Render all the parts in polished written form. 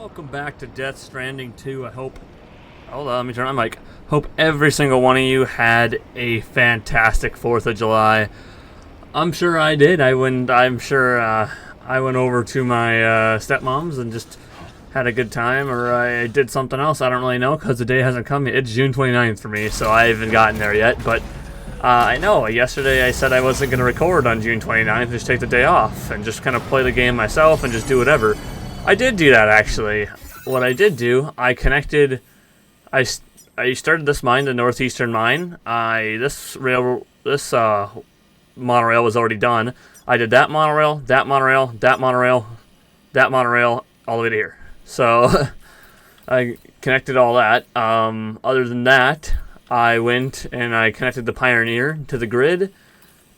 Welcome back to Death Stranding 2. I hope... Hold on, let me turn on my mic. Hope every single one of you had a fantastic 4th of July. I'm sure I did. I'm sure I went over to my stepmom's and just had a good time, or I did something else. I don't really know because the day hasn't come yet. It's June 29th for me, so I haven't gotten there yet. But I know, yesterday I said I wasn't going to record on June 29th, just take the day off and just kind of play the game myself and just do whatever. I did do that, actually. What I did do, I connected... I started this mine, the northeastern mine. This monorail was already done. I did that monorail, that monorail, that monorail, that monorail, all the way to here. So I connected all that. Other than that, I went and I connected the Pioneer to the grid,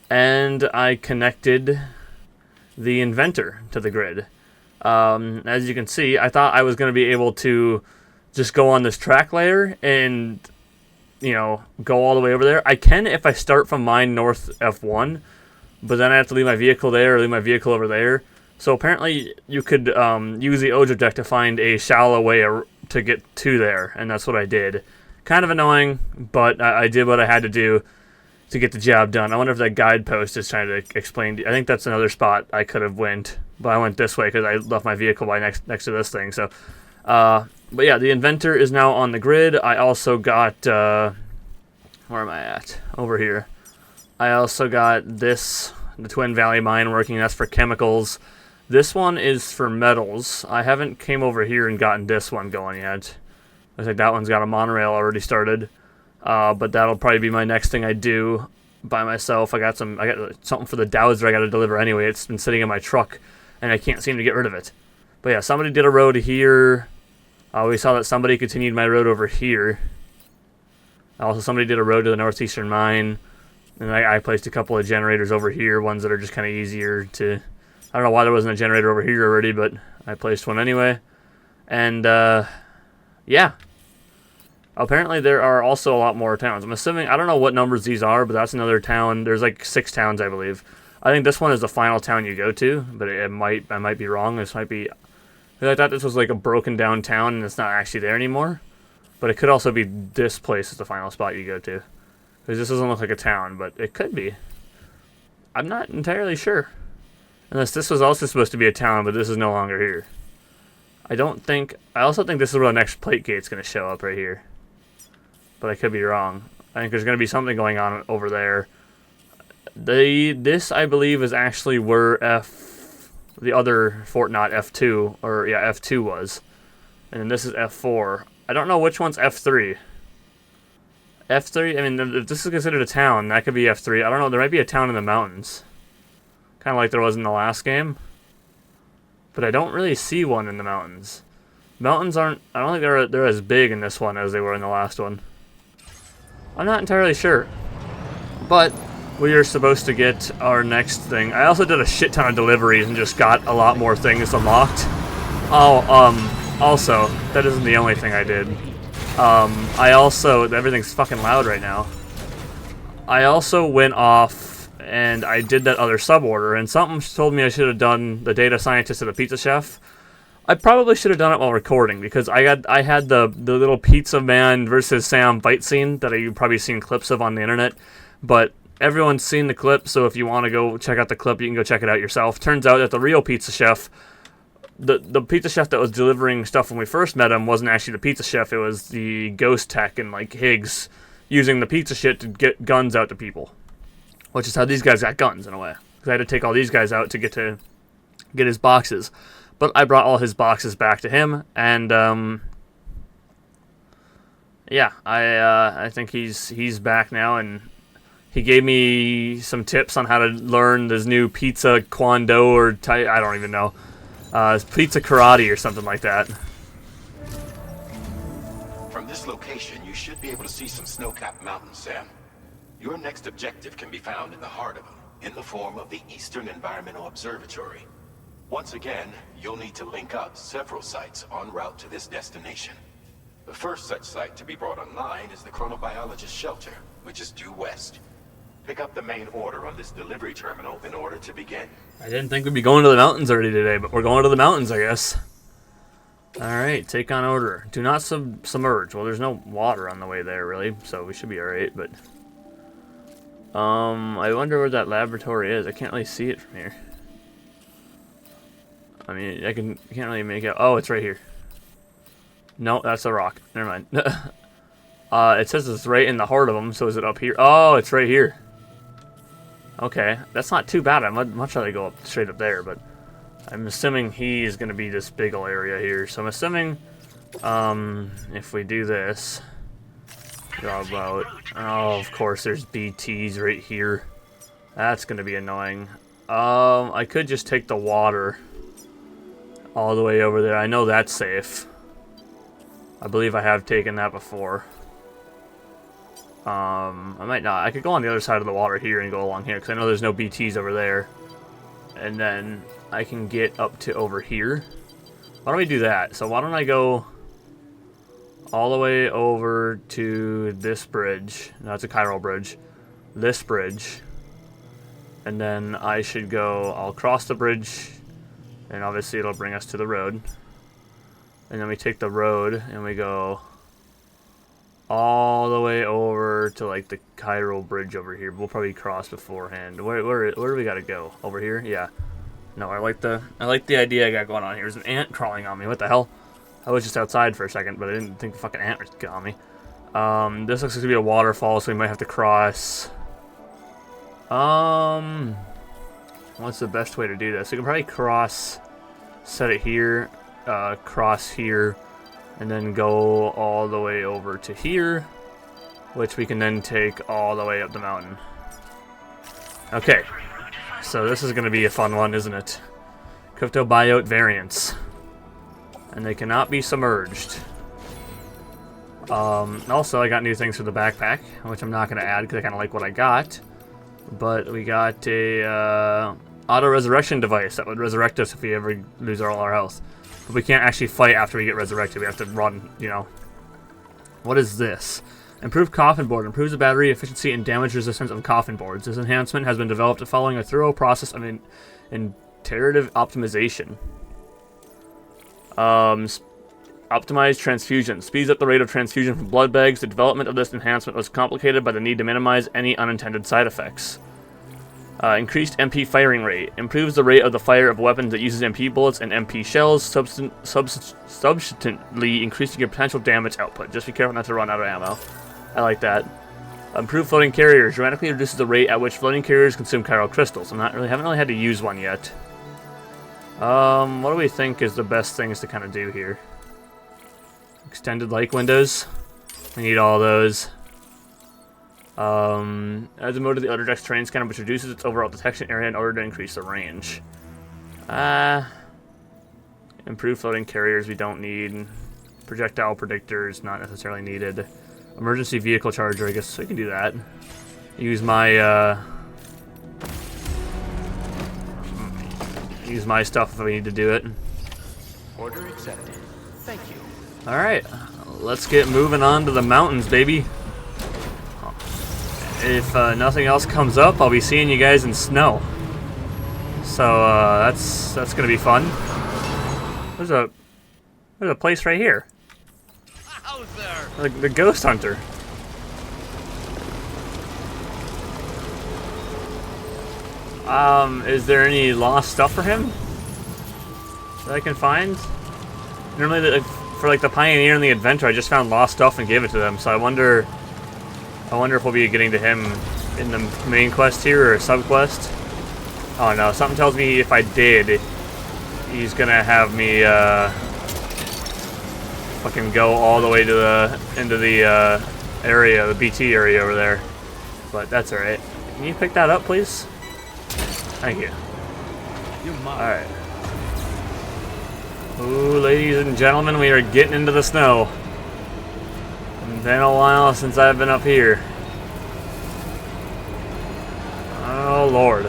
and I connected the Inventor to the grid. As you can see, I thought I was going to be able to just go on this track layer and, you know, go all the way over there. I can if I start from mine north F1, but then I have to leave my vehicle there or leave my vehicle over there. So apparently you could use the Ojo deck to find a shallow way to get to there, and that's what I did. Kind of annoying, but I did what I had to do to get the job done. I wonder if that guidepost is trying to explain. I think that's another spot I could have went, but I went this way because I left my vehicle by next to this thing. So, but yeah, the Inventor is now on the grid. I also got where am I at? Over here. I also got this, the Twin Valley mine working. That's for chemicals. This one is for metals. I haven't came over here and gotten this one going yet. I think that one's got a monorail already started. But that'll probably be my next thing I do by myself. I got something for the Dowser I got to deliver anyway. It's been sitting in my truck, and I can't seem to get rid of it. But yeah, somebody did a road here. We saw that somebody continued my road over here. Also, somebody did a road to the northeastern mine, and I placed a couple of generators over here, ones that are just kind of easier to... I don't know why there wasn't a generator over here already, but I placed one anyway. And, yeah. Apparently there are also a lot more towns. I'm assuming, I don't know what numbers these are, but that's another town. There's like 6 towns, I believe. I think this one is the final town you go to, but I might be wrong. This might be... I thought this was like a broken down town and it's not actually there anymore. But it could also be this place is the final spot you go to. Because this doesn't look like a town, but it could be. I'm not entirely sure. Unless this was also supposed to be a town, but this is no longer here. I also think this is where the next plate gate's going to show up right here. But I could be wrong. I think there's going to be something going on over there. This, I believe, is actually where the other Fort Knot F2, or yeah, F2 was. And this is F4. I don't know which one's F3. F3, I mean, if this is considered a town, that could be F3. I don't know, there might be a town in the mountains. Kind of like there was in the last game. But I don't really see one in the mountains. Mountains aren't, I don't think they're as big in this one as they were in the last one. I'm not entirely sure. But we are supposed to get our next thing. I also did a shit ton of deliveries and just got a lot more things unlocked. Oh, also, that isn't the only thing I did. Everything's fucking loud right now. I also went off and I did that other suborder, and something told me I should have done the data scientist and the pizza chef. I probably should have done it while recording, because I had the little pizza man versus Sam fight scene that you've probably seen clips of on the internet, but everyone's seen the clip, so if you want to go check out the clip, you can go check it out yourself. Turns out that the real pizza chef, the pizza chef that was delivering stuff when we first met him, wasn't actually the pizza chef. It was the ghost tech and like Higgs using the pizza shit to get guns out to people, which is how these guys got guns in a way. Because I had to take all these guys out to get his boxes. But I brought all his boxes back to him, and yeah, I think he's back now, and he gave me some tips on how to learn this new pizza kwando, or I don't even know, pizza karate or something like that. From this location, you should be able to see some snow-capped mountains, Sam. Your next objective can be found in the heart of them, in the form of the Eastern Environmental Observatory. Once again, you'll need to link up several sites en route to this destination. The first such site to be brought online is the Chronobiologist Shelter, which is due west. Pick up the main order on this delivery terminal in order to begin. I didn't think we'd be going to the mountains already today, but we're going to the mountains, I guess. Alright, take on order. Do not submerge. Well, there's no water on the way there, really, so we should be alright, but... I wonder where that laboratory is. I can't really see it from here. I mean, can't really make out... Oh, it's right here. No, that's a rock. Never mind. It says it's right in the heart of them, so is it up here? Oh, it's right here. Okay, that's not too bad. I'd much rather go up straight up there, but... I'm assuming he is going to be this big ol' area here. So I'm assuming, if we do this, go about, oh, of course, there's BTs right here. That's going to be annoying. I could just take the water all the way over there. I know that's safe. I believe I have taken that before. I might not. I could go on the other side of the water here and go along here, because I know there's no BTs over there. And then I can get up to over here. Why don't we do that? So why don't I go all the way over to this bridge. No, it's a chiral bridge. This bridge. And then I should go, I'll cross the bridge, and obviously it'll bring us to the road. And then we take the road, and we go all the way over to like the chiral bridge over here. We'll probably cross beforehand. Where do we gotta go? Over here? Yeah. No, I like the idea I got going on here. There's an ant crawling on me. What the hell? I was just outside for a second, but I didn't think the fucking ant was get on me. This looks like to be a waterfall, so we might have to cross. What's the best way to do this? We can probably cross, set it here, cross here, and then go all the way over to here, which we can then take all the way up the mountain. Okay, so this is going to be a fun one, isn't it? Cryptobiote variants. And they cannot be submerged. Also, I got new things for the backpack, which I'm not going to add because I kind of like what I got. But we got a auto-resurrection device that would resurrect us if we ever lose all our health. But we can't actually fight after we get resurrected. We have to run, you know. What is this? Improved coffin board. Improves the battery efficiency and damage resistance of coffin boards. This enhancement has been developed following a thorough process of iterative optimization. Optimized transfusion. Speeds up the rate of transfusion from blood bags. The development of this enhancement was complicated by the need to minimize any unintended side effects. Increased MP firing rate. Improves the rate of the fire of weapons that uses MP bullets and MP shells, substantially increasing your potential damage output. Just be careful not to run out of ammo. I like that. Improved floating carriers. Dramatically reduces the rate at which floating carriers consume chiral crystals. Haven't really had to use one yet. What do we think is the best things to kind of do here? Extended light windows. We need all those. Adds a mode to the Otterdex terrain scanner, which reduces its overall detection area in order to increase the range. Improved floating carriers we don't need. Projectile predictors not necessarily needed. Emergency vehicle charger, I guess we can do that. Use my stuff if we need to do it. Order accepted. Thank you. Alright, let's get moving on to the mountains, baby. If nothing else comes up, I'll be seeing you guys in snow. So that's gonna be fun. There's a place right here. The ghost hunter. Is there any lost stuff for him that I can find? Normally, for like the pioneer and the adventure, I just found lost stuff and gave it to them. So I wonder if we'll be getting to him in the main quest here or a sub quest. Oh no, something tells me if I did, he's gonna have me fucking go all the way to into the area, the BT area over there. But that's alright. Can you pick that up, please? Thank you. Alright. Ooh, ladies and gentlemen, we are getting into the snow. It's been a while since I've been up here. Oh, Lord.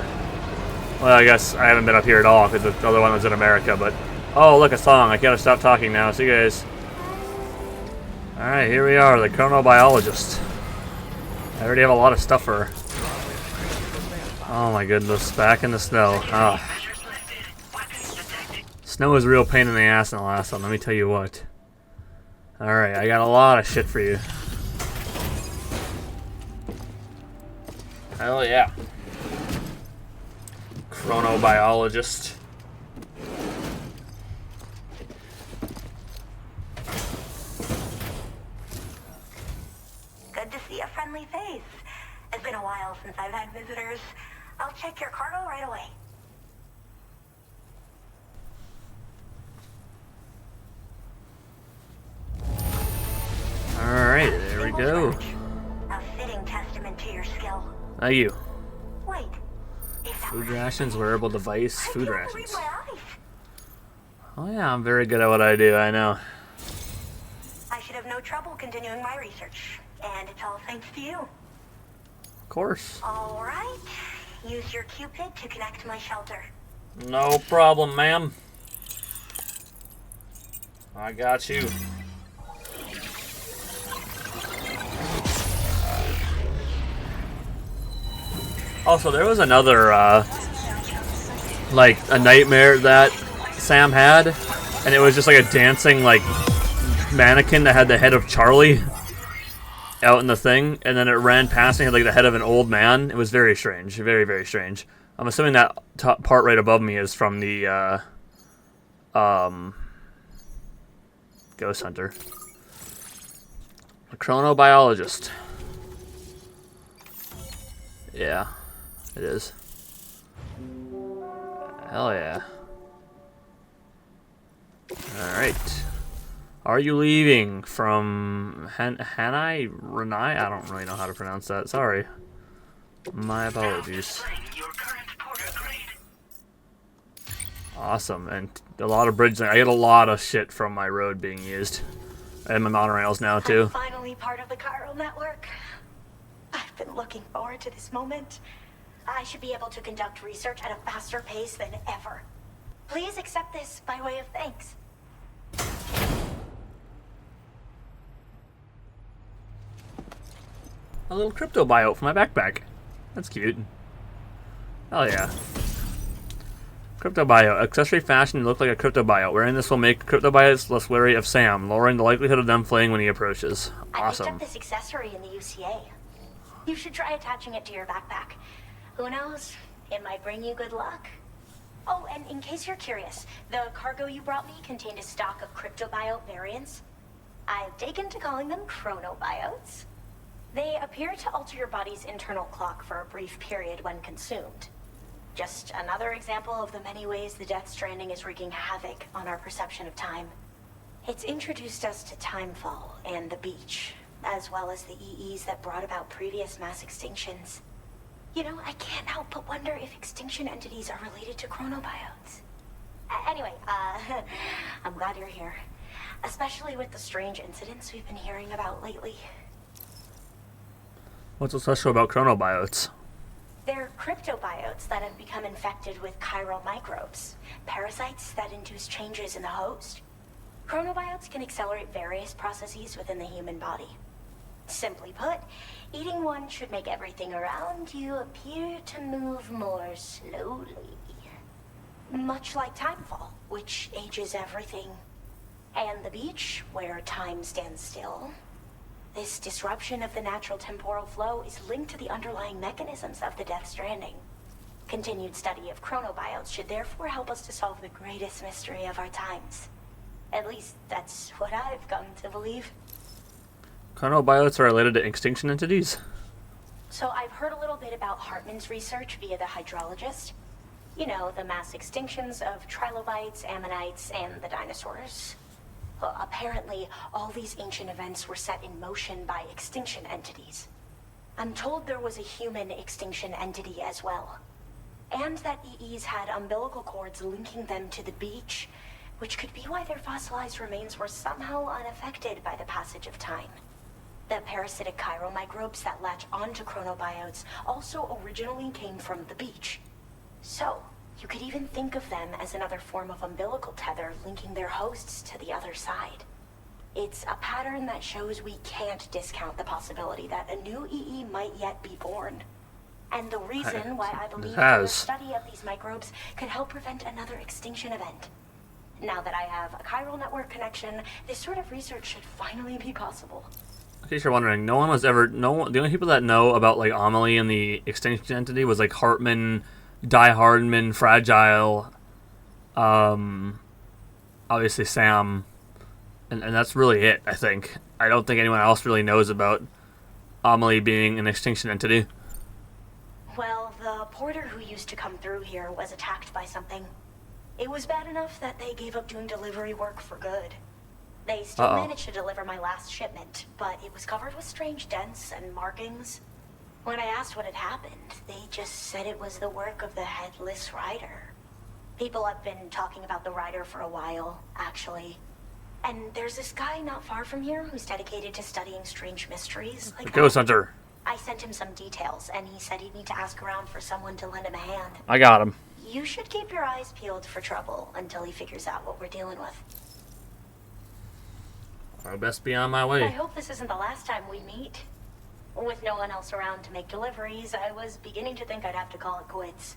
Well, I guess I haven't been up here at all because the other one was in America, but... Oh, look, a song. I gotta stop talking now. See you guys. Alright, here we are, the chronobiologist. I already have a lot of stuff for her. Oh my goodness, back in the snow. Oh. Snow was a real pain in the ass in the last one, let me tell you what. Alright, I got a lot of shit for you. Hell yeah. Chronobiologist. Good to see a friendly face. It's been a while since I've had visitors. I'll check your cargo right away. Alright, there we go. A fitting testament to your skill. Now you. Wait. Is that Food right? rations, wearable device, I food can't believe rations. my eyes. Oh yeah, I'm very good at what I do, I know. I should have no trouble continuing my research. And it's all thanks to you. Of course. All right. Use your Cupid to connect to my shelter. No problem, ma'am. I got you. Also, there was another, like, a nightmare that Sam had, and it was just like a dancing, like, mannequin that had the head of Charlie out in the thing, and then it ran past me, had, like, the head of an old man. It was very strange. Very, very strange. I'm assuming that top part right above me is from the, Ghost Hunter. A chronobiologist. Yeah. It is. Hell yeah. Alright. Are you leaving from Hanai? Renai? I don't really know how to pronounce that. Sorry. My apologies. Awesome. And a lot of bridges. I get a lot of shit from my road being used. And my monorails now, too. I'm finally part of the chiral network. I've been looking forward to this moment. I should be able to conduct research at a faster pace than ever. Please accept this by way of thanks. A little crypto biote for my backpack. That's cute. Hell yeah. Crypto biote. Accessory fashion look like a crypto biote. Wearing this will make crypto biotes less wary of Sam, lowering the likelihood of them fleeing when he approaches. I picked Awesome. up this accessory in the UCA. You should try attaching it to your backpack. Who knows? It might bring you good luck. Oh, and in case you're curious, the cargo you brought me contained a stock of cryptobiote variants. I've taken to calling them chronobiotes. They appear to alter your body's internal clock for a brief period when consumed. Just another example of the many ways the Death Stranding is wreaking havoc on our perception of time. It's introduced us to Timefall and the beach, as well as the EEs that brought about previous mass extinctions. You know, I can't help but wonder if extinction entities are related to chronobiotes. Anyway, I'm glad you're here. Especially with the strange incidents we've been hearing about lately. What's so special about chronobiotes? They're cryptobiotes that have become infected with chiral microbes, parasites that induce changes in the host. Chronobiotes can accelerate various processes within the human body. Simply put, eating one should make everything around you appear to move more slowly. Much like Timefall, which ages everything. And the beach, where time stands still. This disruption of the natural temporal flow is linked to the underlying mechanisms of the Death Stranding. Continued study of chronobiotes should therefore help us to solve the greatest mystery of our times. At least, that's what I've come to believe. Chronobiotes are related to extinction entities? So I've heard a little bit about Hartman's research via the hydrologist. You know, the mass extinctions of trilobites, ammonites, and the dinosaurs. Well, apparently, all these ancient events were set in motion by extinction entities. I'm told there was a human extinction entity as well. And that EEs had umbilical cords linking them to the beach, which could be why their fossilized remains were somehow unaffected by the passage of time. The parasitic chiral microbes that latch onto chronobiotes also originally came from the beach. So, you could even think of them as another form of umbilical tether linking their hosts to the other side. It's a pattern that shows we can't discount the possibility that a new EE might yet be born. And the reason why I believe the study of these microbes could help prevent another extinction event. Now that I have a chiral network connection, this sort of research should finally be possible. In case you're wondering, no one was ever... the only people that know about, like, Amelie and the extinction entity was, like, Hartman, Die Hardman, Fragile, obviously Sam, and that's really it, I think. I don't think anyone else really knows about Amelie being an extinction entity. Well, the porter who used to come through here was attacked by something. It was bad enough that they gave up doing delivery work for good. They still managed to deliver my last shipment, but it was covered with strange dents and markings. When I asked what had happened, they just said it was the work of the Headless Rider. People have been talking about the Rider for a while, actually. And there's this guy not far from here who's dedicated to studying strange mysteries. The Ghost Hunter. I sent him some details, and he said he'd need to ask around for someone to lend him a hand. I got him. You should keep your eyes peeled for trouble until he figures out what we're dealing with. I'll best be on my way. I hope this isn't the last time we meet. With no one else around to make deliveries, I was beginning to think I'd have to call it quits.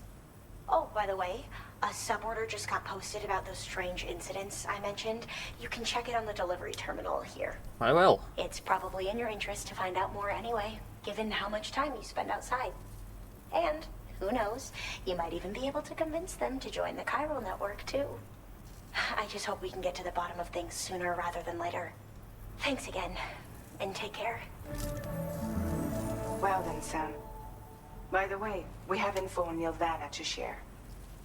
Oh, by the way, a suborder just got posted about those strange incidents I mentioned. You can check it on the delivery terminal here. I will. It's probably in your interest to find out more anyway, given how much time you spend outside. And, who knows, you might even be able to convince them to join the chiral network, too. I just hope we can get to the bottom of things sooner rather than later. Thanks again, and take care. Well then, Sam. By the way, we have info on Nilvana to share.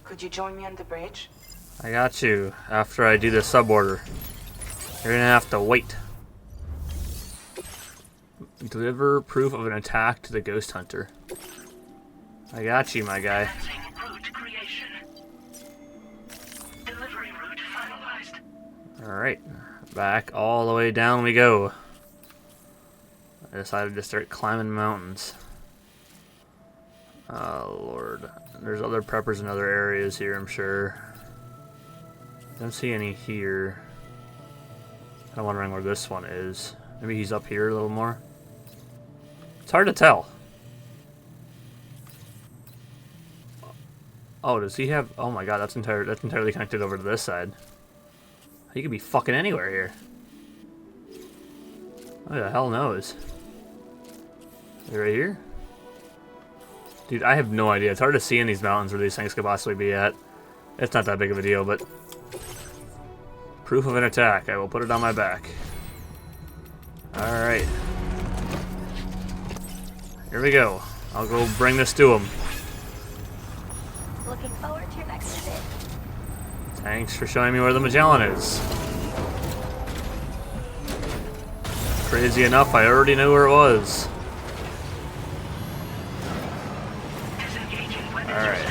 Could you join me on the bridge? I got you. After I do the suborder. You're gonna have to wait. Deliver proof of an attack to the Ghost Hunter. I got you, my guy. Alright. Back all the way down we go. I decided to start climbing mountains. Oh, Lord. There's other preppers in other areas here, I'm sure. Don't see any here. I'm wondering where this one is. Maybe he's up here a little more. It's hard to tell. Oh, does he have... Oh my god, that's entirely connected over to this side. He could be fucking anywhere here. Who the hell knows? Right here? Dude, I have no idea. It's hard to see in these mountains where these things could possibly be at. It's not that big of a deal, but... Proof of an attack. I will put it on my back. Alright. Here we go. I'll go bring this to him. Looking forward to your next visit. Thanks for showing me where the Magellan is. Crazy enough, I already knew where it was. Alright.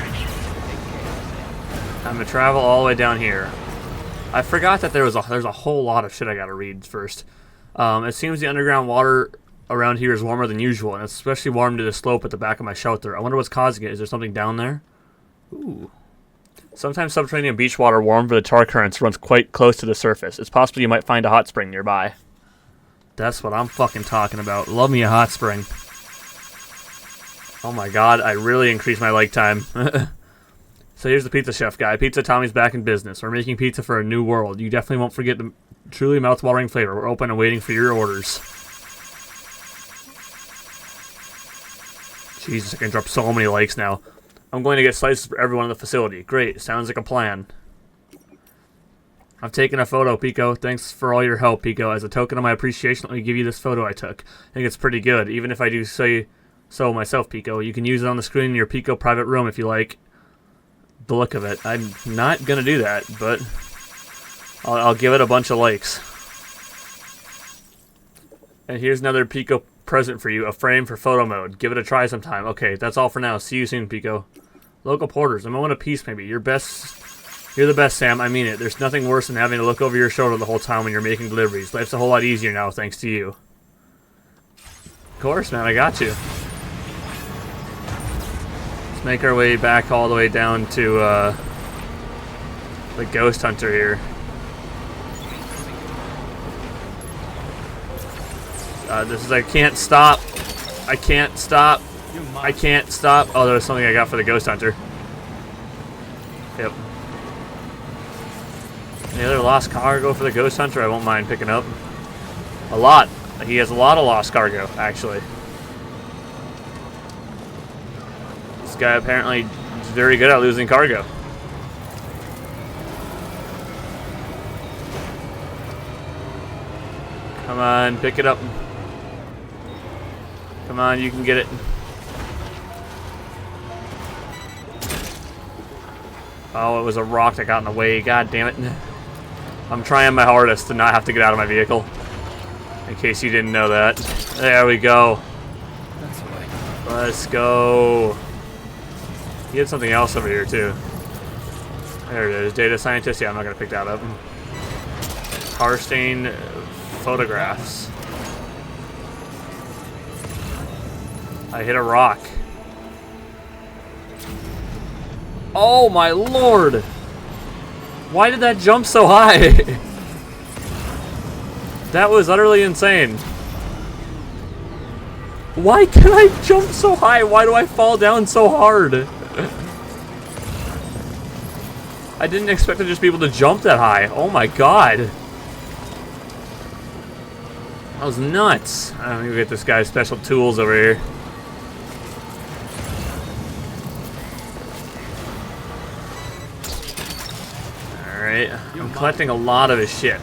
Time to travel all the way down here. I forgot that there's a whole lot of shit I gotta read first. It seems the underground water around here is warmer than usual, and it's especially warm to the slope at the back of my shelter. I wonder what's causing it. Is there something down there? Ooh. Sometimes subterranean beach water warmed by the tar currents runs quite close to the surface. It's possible you might find a hot spring nearby. That's what I'm fucking talking about. Love me a hot spring. Oh my god, I really increased my like time. So here's the pizza chef guy. Pizza Tommy's back in business. We're making pizza for a new world. You definitely won't forget the truly mouth-watering flavor. We're open and waiting for your orders. Jesus, I can drop so many likes now. I'm going to get slices for everyone in the facility. Great, sounds like a plan. I've taken a photo, Pico. Thanks for all your help, Pico. As a token of my appreciation, let me give you this photo I took. I think it's pretty good, even if I do say so myself, Pico. You can use it on the screen in your Pico private room if you like the look of it. I'm not going to do that, but I'll give it a bunch of likes. And here's another Pico present for you, a frame for photo mode. Give it a try sometime. Okay, that's all for now. See you soon, Pico. Local porters, a moment of peace maybe. You're the best, Sam. I mean it. There's nothing worse than having to look over your shoulder the whole time when you're making deliveries. Life's a whole lot easier now thanks to you. Of course, man. I got you. Let's make our way back all the way down to the Ghost Hunter here. This is I can't stop. I can't stop. I can't stop. Oh, there was something I got for the Ghost Hunter. Yep. Any other lost cargo for the ghost hunter? I won't mind picking up. A lot. He has a lot of lost cargo, actually. This guy apparently is very good at losing cargo. Come on, pick it up. Come on, you can get it. Oh, it was a rock that got in the way. God damn it. I'm trying my hardest to not have to get out of my vehicle. In case you didn't know that. There we go. That's right. Let's go. He had something else over here, too. There it is. Data scientist. Yeah, I'm not going to pick that up. Car stain photographs. I hit a rock. Oh my lord! Why did that jump so high? That was utterly insane. Why can I jump so high? Why do I fall down so hard? I didn't expect to just be able to jump that high. Oh my god. That was nuts. I'm gonna get this guy's special tools over here. Alright, I'm collecting a lot of his shit.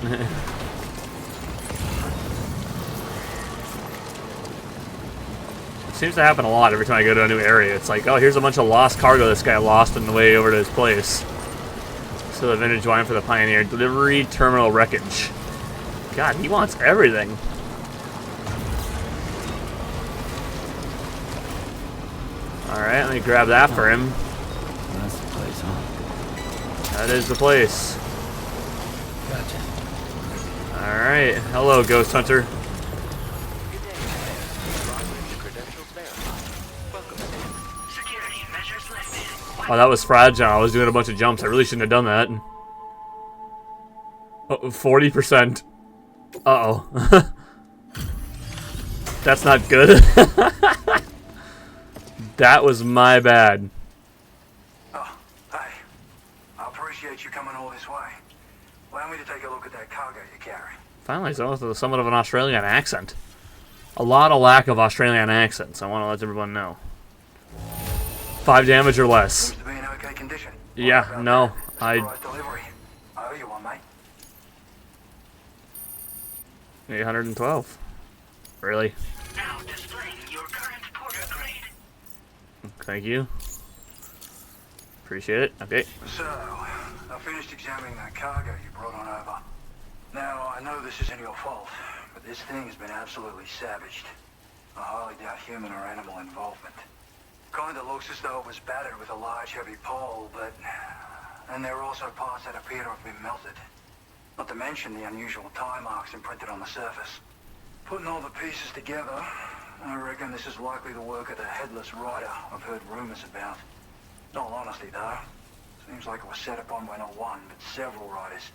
It seems to happen a lot every time I go to a new area. It's like, oh, here's a bunch of lost cargo this guy lost on the way over to his place. So the vintage wine for the Pioneer. Delivery terminal wreckage. God, he wants everything. Alright, let me grab that for him. That's the place, huh? That is the place. Gotcha. Alright, hello, Ghost Hunter. Oh, that was fragile. I was doing a bunch of jumps. I really shouldn't have done that. Oh, 40%. Uh-oh. That's not good. That was my bad. Oh, hey. I appreciate you coming all this way. Allow me to take a look at that cargo you carry. Finally, someone with somewhat of an Australian accent. A lot of lack of Australian accents. I want to let everyone know. 5 damage or less. Seems to be in okay condition. Yeah, no. Surprise delivery. I owe you one, mate. 812. Really? Now displaying your current porter grade. Thank you. Appreciate it. Okay. So, I finished examining that cargo you brought on over. Now, I know this isn't your fault, but this thing has been absolutely savaged. I highly doubt human or animal involvement. Kinda looks as though it was battered with a large heavy pole, but... And there are also parts that appear to have been melted. Not to mention the unusual tie marks imprinted on the surface. Putting all the pieces together, I reckon this is likely the work of the Headless Rider I've heard rumors about. In all honesty, though, seems like it was set upon by not one, but several riders.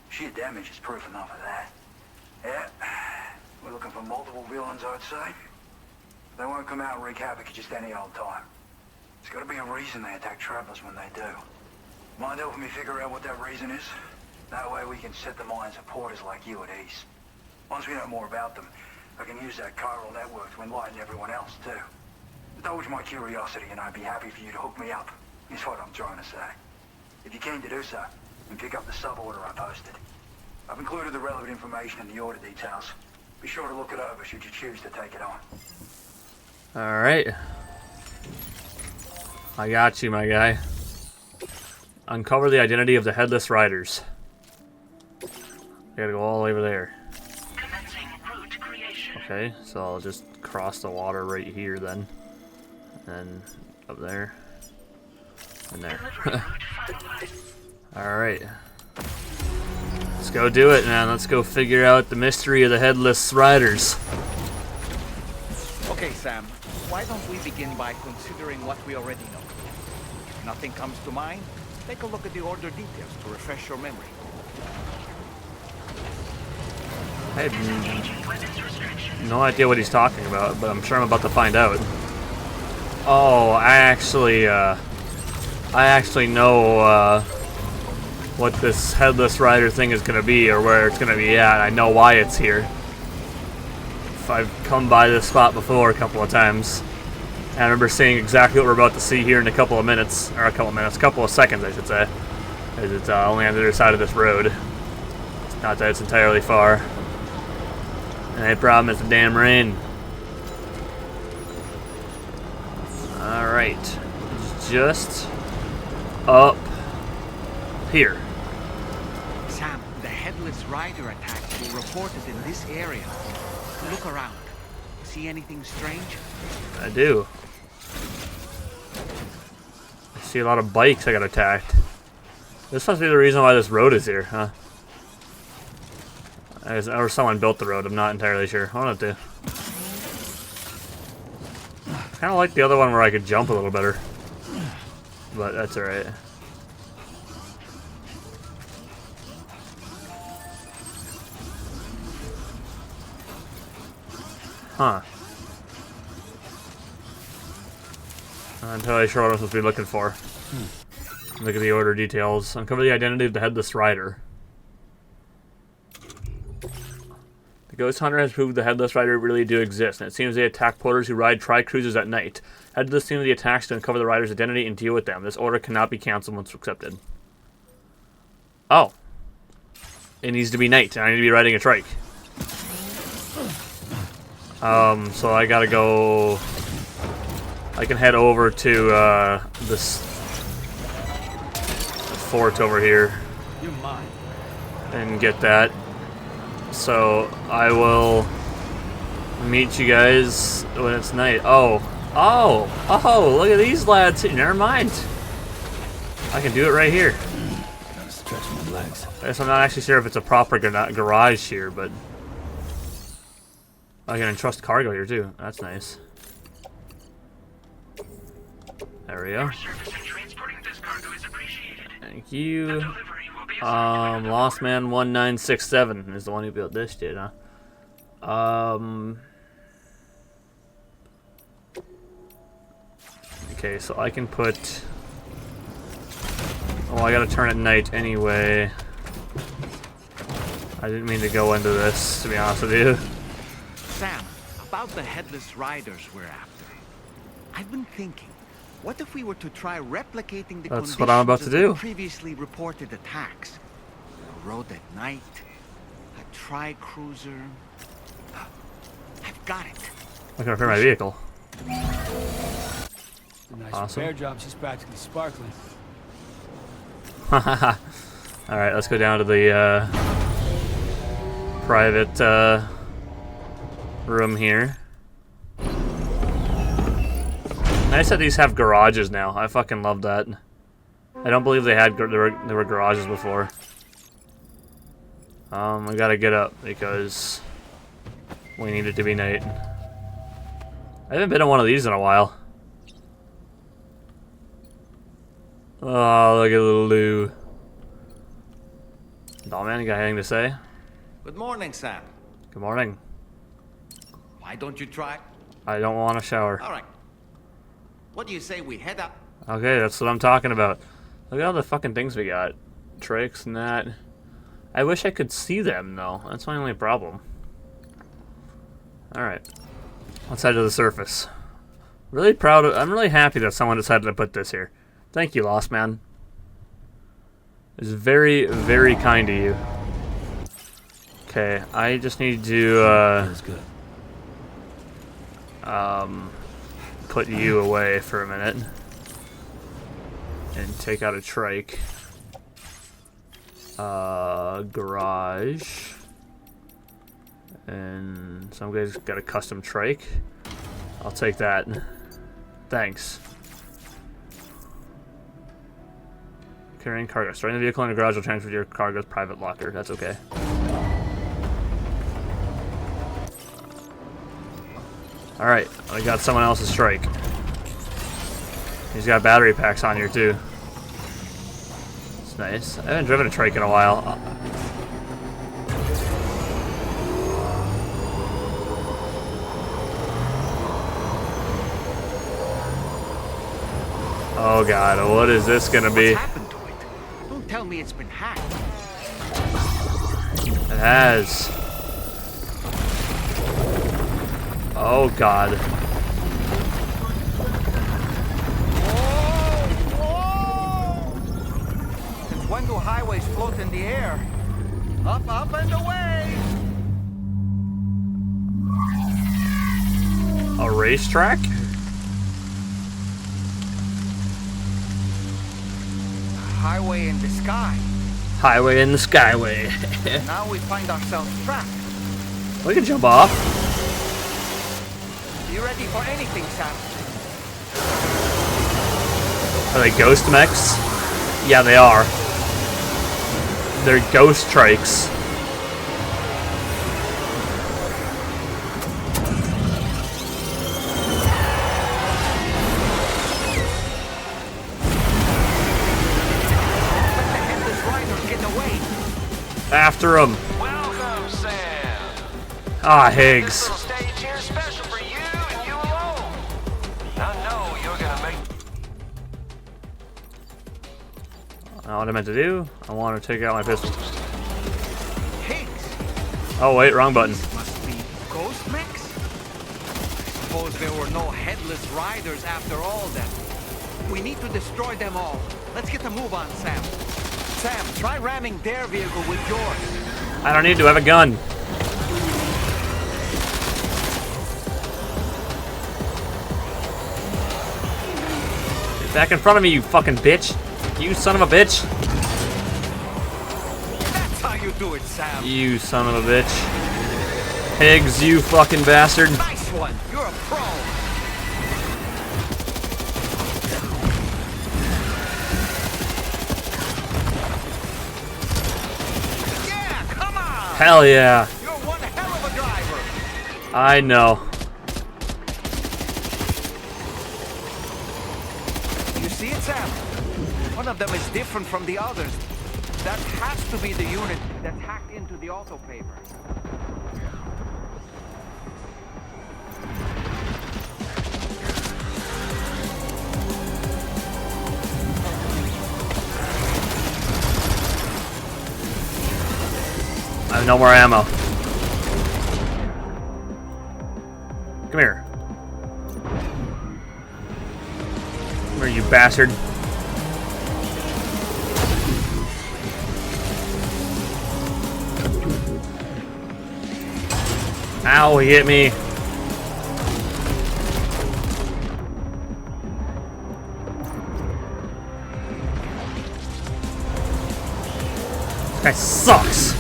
Sheer damage is proof enough of that. Yeah, we're looking for multiple villains, I'd say. They won't come out and wreak havoc at just any old time. There's got to be a reason they attack travelers when they do. Mind helping me figure out what that reason is? That way we can set the minds of porters like you at ease. Once we know more about them, I can use that chiral network to enlighten everyone else, too. Indulge my curiosity and I'd be happy for you to hook me up, is what I'm trying to say. If you're keen to do so, then pick up the sub-order I posted. I've included the relevant information in the order details. Be sure to look it over should you choose to take it on. Alright. I got you, my guy. Uncover the identity of the Headless Riders. Gotta go all the way over there. Commencing route creation. Okay, so I'll just cross the water right here then. And then up there. And there. Delivery route finalized. Alright. Let's go do it, man. Let's go figure out the mystery of the Headless Riders. Okay, Sam, why don't we begin by considering what we already know? If nothing comes to mind, take a look at the order details to refresh your memory. I have Disengaging weapons restrictions. no idea what he's talking about, but I'm sure I'm about to find out. Oh, I actually know what this headless rider thing is going to be or where it's going to be at. I know why it's here. I've come by this spot before a couple of times. And I remember seeing exactly what we're about to see here in a couple of minutes. Or a couple of seconds, I should say. As it's only on the other side of this road. It's not that it's entirely far. And the problem is the damn rain. Alright. Just up here. Sam, the headless rider attacks were reported in this area. Look around. See anything strange? I do. I see a lot of bikes that got attacked. This must be the reason why this road is here, huh? Or someone built the road, I'm not entirely sure. One of the two. Kind of like the other one where I could jump a little better. But that's alright. Huh. I'm not entirely sure what I'm supposed to be looking for. Look at the order details. Uncover the identity of the headless rider. The ghost hunter has proved the headless rider really do exist, and it seems they attack porters who ride tri-cruisers at night. Head to the scene of the attacks to uncover the rider's identity and deal with them. This order cannot be cancelled once accepted. Oh. It needs to be night, and I need to be riding a trike. So I gotta go... I can head over to, this fort over here. You're mine. And get that. So, I will meet you guys when it's night. Oh, look at these lads. Never mind. I can do it right here. Gotta stretch my legs. I guess I'm not actually sure if it's a proper garage here, but... I can entrust cargo here too. That's nice. There we go. Your service in transporting this cargo is appreciated. Thank you. The delivery will be assigned to Lost Man 1967 is the one who built this shit, huh? Okay, so I can put... Oh, I gotta turn at night anyway. I didn't mean to go into this, to be honest with you. Sam, about the headless riders we're after. I've been thinking, what if we were to try replicating the That's what I'm about to conditions of do. the previously reported attacks? A road at night, a tri-cruiser. I've got it. I can repair my vehicle. A nice Awesome. repair job. She's practically sparkling. Alright, let's go down to the private room here. Nice that these have garages now. I fucking love that. I don't believe they had there were garages before. We gotta get up because we need it to be night. I haven't been on one of these in a while. Oh, look at little Lou. Oh man, you got anything to say? Good morning, Sam. Good morning. Why don't you try? I don't want a shower. All right. What do you say we head up? Okay, that's what I'm talking about. Look at all the fucking things we got. Tricks and that. I wish I could see them though. That's my only problem. Alright. Let's head to the surface. Really proud of... I'm really happy that someone decided to put this here. Thank you, Lost Man. It's very, very kind of you. Okay, I just need to, Feels good. put you away for a minute. And take out a trike. Garage. And some guy's got a custom trike. I'll take that. Thanks. Carrying cargo. Storing the vehicle in a garage will transfer to your cargo's private locker. That's okay. Alright, I got someone else's trike. He's got battery packs on here too. It's nice. I haven't driven a trike in a while. Oh god, what is this gonna be? What's happened to it? Don't tell me it's been hacked. It has. Oh God. Since when do highways float in the air? Up, up, and away! A racetrack? Highway in the sky. Highway in the skyway. Now we find ourselves trapped. We can jump off. You ready for anything, Sam? Are they ghost mechs? Yeah, they are. They're ghost trikes. After him. Welcome, Sam. Ah, Higgs. This little stage here is special for you and you alone. I know you're gonna make. What I meant to do? I want to take out my pistol. Higgs! Oh wait, wrong button. Must be ghost mechs? I suppose there were no headless riders after all then. We need to destroy them all. Let's get a move on, Sam. Sam, try ramming their vehicle with yours. I don't need to have a gun. Get back in front of me, you fucking bitch. You son of a bitch. That's how you do it, Sam. You son of a bitch. Higgs, you fucking bastard. Nice one. You're a pro. Yeah, come on. Hell yeah. You're one hell of a driver. I know. You see it, Sam? One of them is different from the others. That has to be the unit that's hacked into the auto paper. I have no more ammo. Come here. Come here, you bastard. Ow, he hit me. This guy sucks.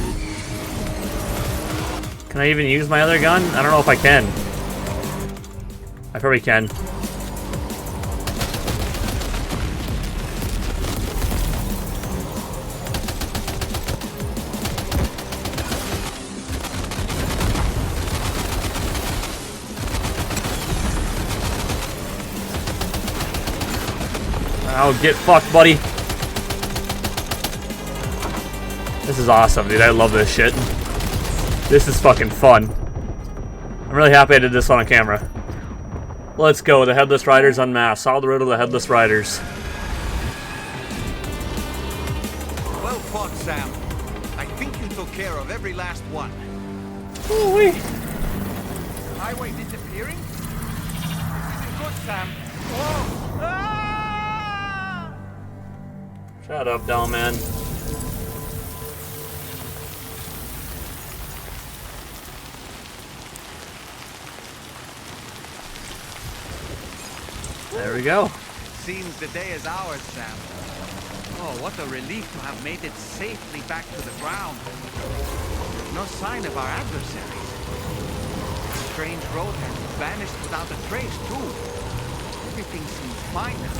Can I even use my other gun? I don't know if I can. I probably can. Oh, get fucked, buddy. This is awesome, dude. I love this shit. This is fucking fun. I'm really happy I did this on camera. Let's go. The Headless Riders unmasked. Solve the riddle of the Headless Riders. Well fought, Sam. I think you took care of every last one. Ooh-wee. Highway disappearing? This isn't good, Sam. Whoa! Ah! Shut up, doll man. There we go. Seems the day is ours, Sam. Oh, what a relief to have made it safely back to the ground. There's no sign of our adversaries. The strange road has vanished without a trace, too. Everything seems fine now.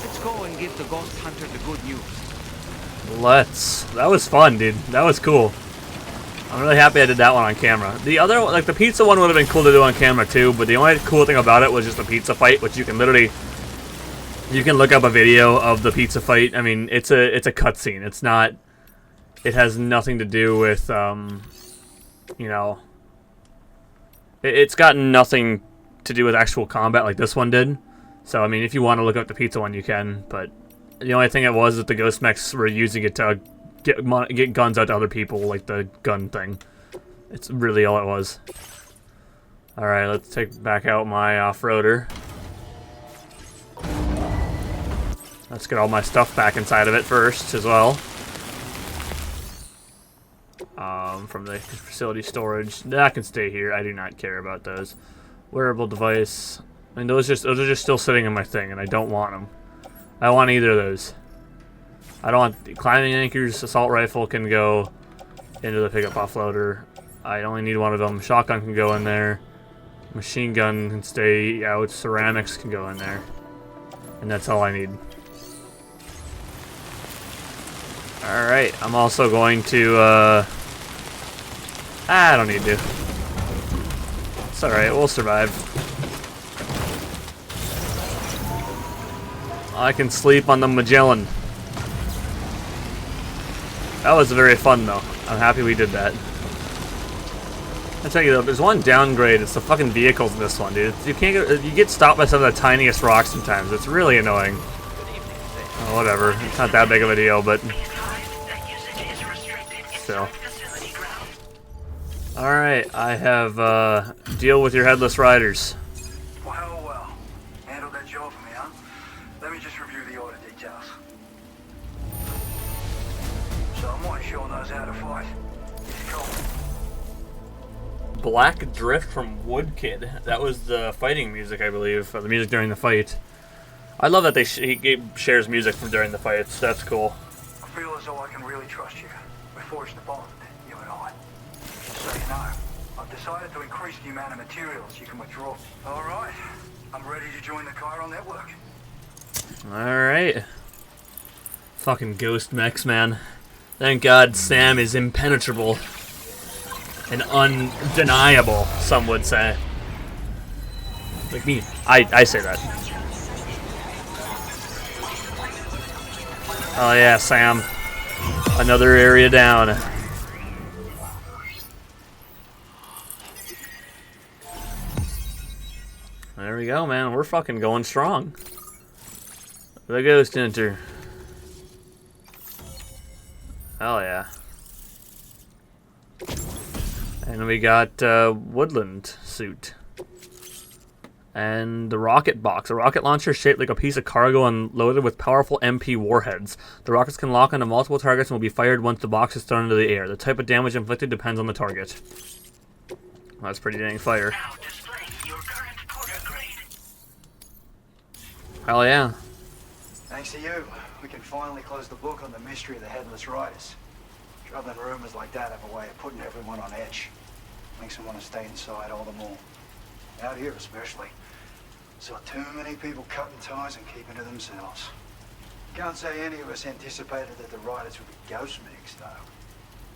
Let's go and give the ghost hunter the good news. Let's. That was fun, dude. That was cool. I'm really happy I did that one on camera. The other, like the pizza one would have been cool to do on camera too, but the only cool thing about it was just the pizza fight, which you can literally, you can look up a video of the pizza fight. I mean, it's a cutscene. It's not, it has nothing to do with, you know, it's got nothing to do with actual combat like this one did. So, I mean, if you want to look up the pizza one, you can, but The only thing it was that the ghost mechs were using it to get guns out to other people, like the gun thing. It's really all it was. Alright, let's take back out my off-roader. Let's get all my stuff back inside of it first, as well. From the facility storage. That can stay here. I do not care about those. Wearable device. I mean, those are just still sitting in my thing, and I don't want them. I don't want either of those. I don't want climbing anchors. Assault rifle can go into the pickup offloader. I only need one of them. Shotgun can go in there. Machine gun can stay out. Ceramics can go in there. And that's all I need. Alright, I'm also going to, I don't need to. It's alright, we'll survive. I can sleep on the Magellan. That was very fun, though. I'm happy we did that. I tell you though, there's one downgrade. It's the fucking vehicles in this one, dude. You can't you get stopped by some of the tiniest rocks sometimes. It's really annoying. Oh, whatever. It's not that big of a deal, but still. All right, I have deal with your headless riders. Well. Handled that job for me, huh? Let me just review the order details. Someone sure knows how to fight. He's cool. Black Drift from Woodkid. That was the fighting music, I believe. The music during the fight. I love that he shares music from during the fights. That's cool. I feel as though I can really trust you. We forged a bond, you and I. Just so you know, I've decided to increase the amount of materials you can withdraw. All right, I'm ready to join the Chiral network. Alright. Fucking ghost mechs, man. Thank God Sam is impenetrable. And undeniable, some would say. Like me. I say that. Oh yeah, Sam. Another area down. There we go, man. We're fucking going strong. The Ghost Hunter. Hell yeah. And we got Woodland suit. And the rocket box. A rocket launcher shaped like a piece of cargo and loaded with powerful MP warheads. The rockets can lock onto multiple targets and will be fired once the box is thrown into the air. The type of damage inflicted depends on the target. Well, that's pretty dang fire. Now displaying your current porter grade. Hell yeah. Thanks to you, we can finally close the book on the mystery of the Headless Riders. Troubling rumors like that have a way of putting everyone on edge. Makes them want to stay inside all the more. Out here especially. Saw too many people cutting ties and keeping to themselves. Can't say any of us anticipated that the riders would be ghost mechs, though.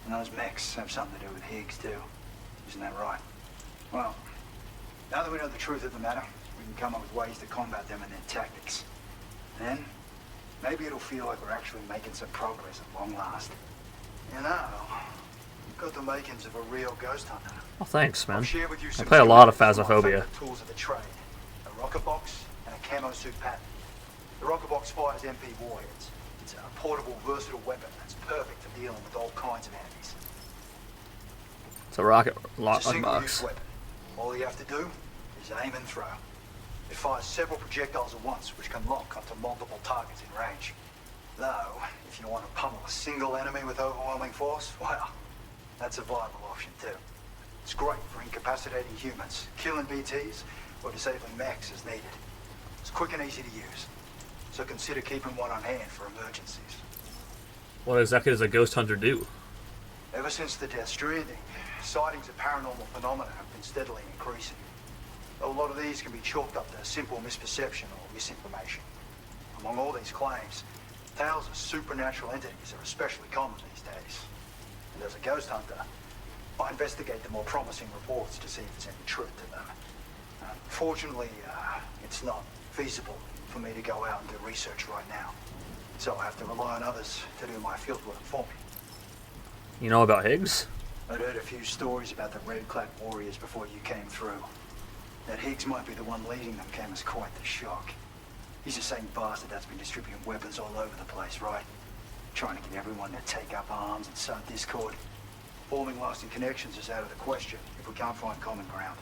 And those mechs have something to do with Higgs, too. Isn't that right? Well, now that we know the truth of the matter, we can come up with ways to combat them and their tactics. Then, maybe it'll feel like we're actually making some progress at long last. You know, you've got the makings of a real ghost hunter. Well, thanks, man. I'll share with you I some play a lot of tools Phasmophobia. Tools of the trade. A rocket box and a camo suit pattern. The rocket box fires MP warheads. It's a portable, versatile weapon that's perfect for dealing with all kinds of enemies. It's a rocket It's a single-use box. weapon. All you have to do is aim and throw. It fires several projectiles at once, which can lock onto multiple targets in range. Though, if you want to pummel a single enemy with overwhelming force, well, that's a viable option too. It's great for incapacitating humans, killing BTs, or disabling mechs as needed. It's quick and easy to use, so consider keeping one on hand for emergencies. What exactly does a ghost hunter do? Ever since the death Stranding, sightings of paranormal phenomena have been steadily increasing. Though a lot of these can be chalked up to simple misperception or misinformation. Among all these claims, tales of supernatural entities are especially common these days. And as a ghost hunter, I investigate the more promising reports to see if there's any truth to them. Fortunately, it's not feasible for me to go out and do research right now. So I have to rely on others to do my fieldwork for me. You know about Higgs? I'd heard a few stories about the red-clad warriors before you came through. That Higgs might be the one leading them came as quite the shock. He's the same bastard that's been distributing weapons all over the place, right? Trying to get everyone to take up arms and sow discord. Forming lasting connections is out of the question if we can't find common ground.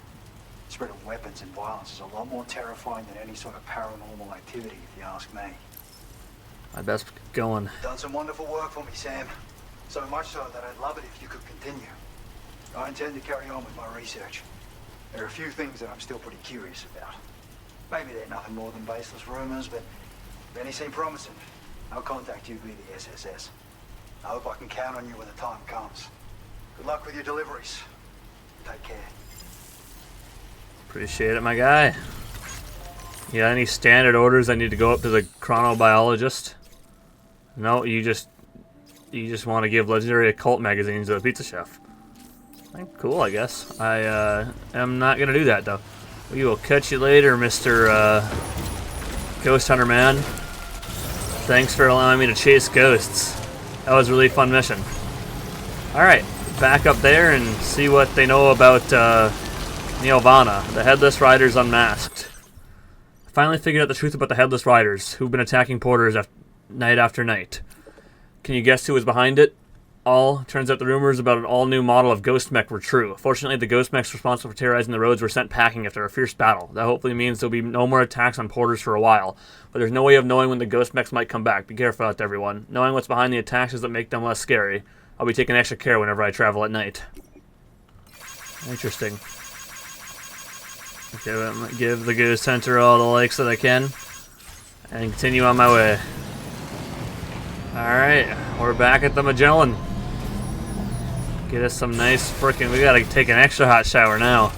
Spread of weapons and violence is a lot more terrifying than any sort of paranormal activity, if you ask me. I best get going. Done some wonderful work for me, Sam. So much so that I'd love it if you could continue. I intend to carry on with my research. There are a few things that I'm still pretty curious about. Maybe they're nothing more than baseless rumors, but if any seem promising, I'll contact you via the SSS. I hope I can count on you when the time comes. Good luck with your deliveries. Take care. Appreciate it, my guy. Yeah, any standard orders I need to go up to the chronobiologist? No, you just want to give legendary occult magazines to the pizza chef. Cool, I guess. I am not gonna do that though. We will catch you later, Mr. Ghost Hunter Man. Thanks for allowing me to chase ghosts. That was a really fun mission. Alright, back up there and see what they know about Neovana, the Headless Riders Unmasked. I finally figured out the truth about the Headless Riders, who've been attacking porters night after night. Can you guess who was behind it? Turns out the rumors about an all-new model of Ghost Mech were true. Fortunately, the Ghost Mechs responsible for terrorizing the roads were sent packing after a fierce battle. That hopefully means there'll be no more attacks on porters for a while. But there's no way of knowing when the Ghost Mechs might come back. Be careful out there, everyone. Knowing what's behind the attacks doesn't make them less scary. I'll be taking extra care whenever I travel at night. Interesting. Okay, I'm gonna give the Ghost Hunter all the likes that I can. And continue on my way. Alright, we're back at the Magellan. Get us some nice frickin'... We gotta take an extra hot shower now.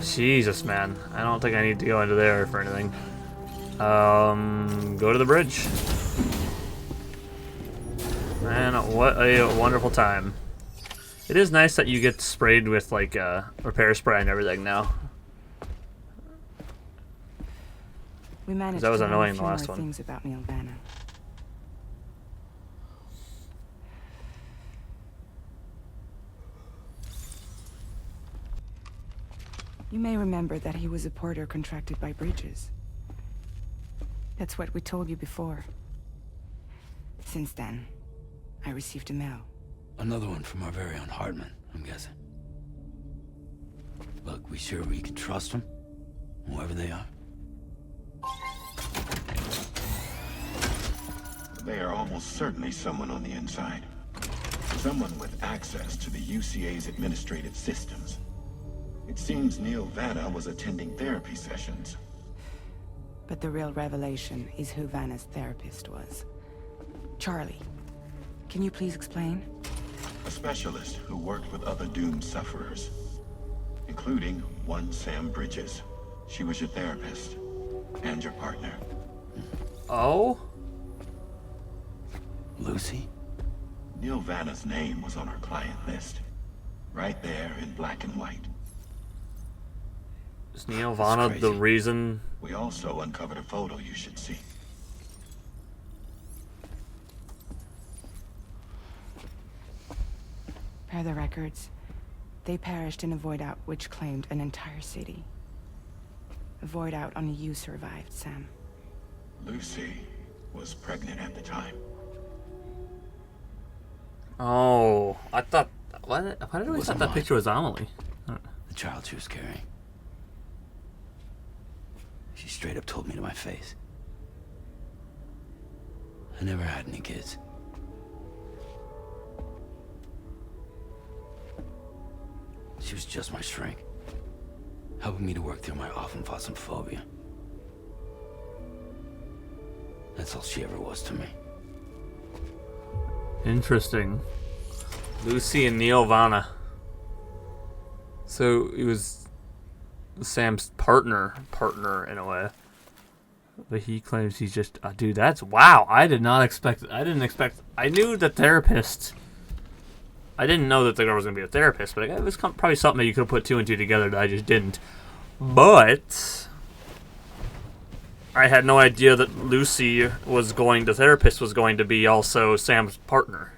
Jesus, man. I don't think I need to go into there for anything. Go to the bridge. Man, what a wonderful time. It is nice that you get sprayed with, like, repair spray and everything now. We managed that was to learn annoying a the few last more one. things about Neovana. You may remember that he was a porter contracted by Bridges. That's what we told you before. Since then, I received a mail. Another one from our very own Hartman, I'm guessing. Look, we sure we can trust them? Whoever they are? They are almost certainly someone on the inside. Someone with access to the UCA's administrative systems. It seems Neil Vanna was attending therapy sessions. But the real revelation is who Vanna's therapist was. Charlie, can you please explain? A specialist who worked with other doomed sufferers, including one Sam Bridges. She was your therapist and your partner. Oh? Lucy? Neil Vanna's name was on her client list. Right there in black and white. Is Neovana the reason? We also uncovered a photo you should see. Per the records, they perished in a void out which claimed an entire city. A void out only you survived, Sam. Lucy was pregnant at the time. Oh, I thought... Why did I always thought that picture was Amelie? The child she was carrying. She straight up told me to my face. I never had any kids. She was just my shrink, helping me to work through my often fought phobia. That's all she ever was to me. Interesting. Lucy and Neovana. So it was Sam's partner in a way. But he claims he's just dude, that's wow. I didn't expect I knew the therapist. I didn't know that the girl was gonna be a therapist, but it was probably something that you could have put two and two together that I just didn't. But I had no idea that Lucy the therapist was going to be also Sam's partner.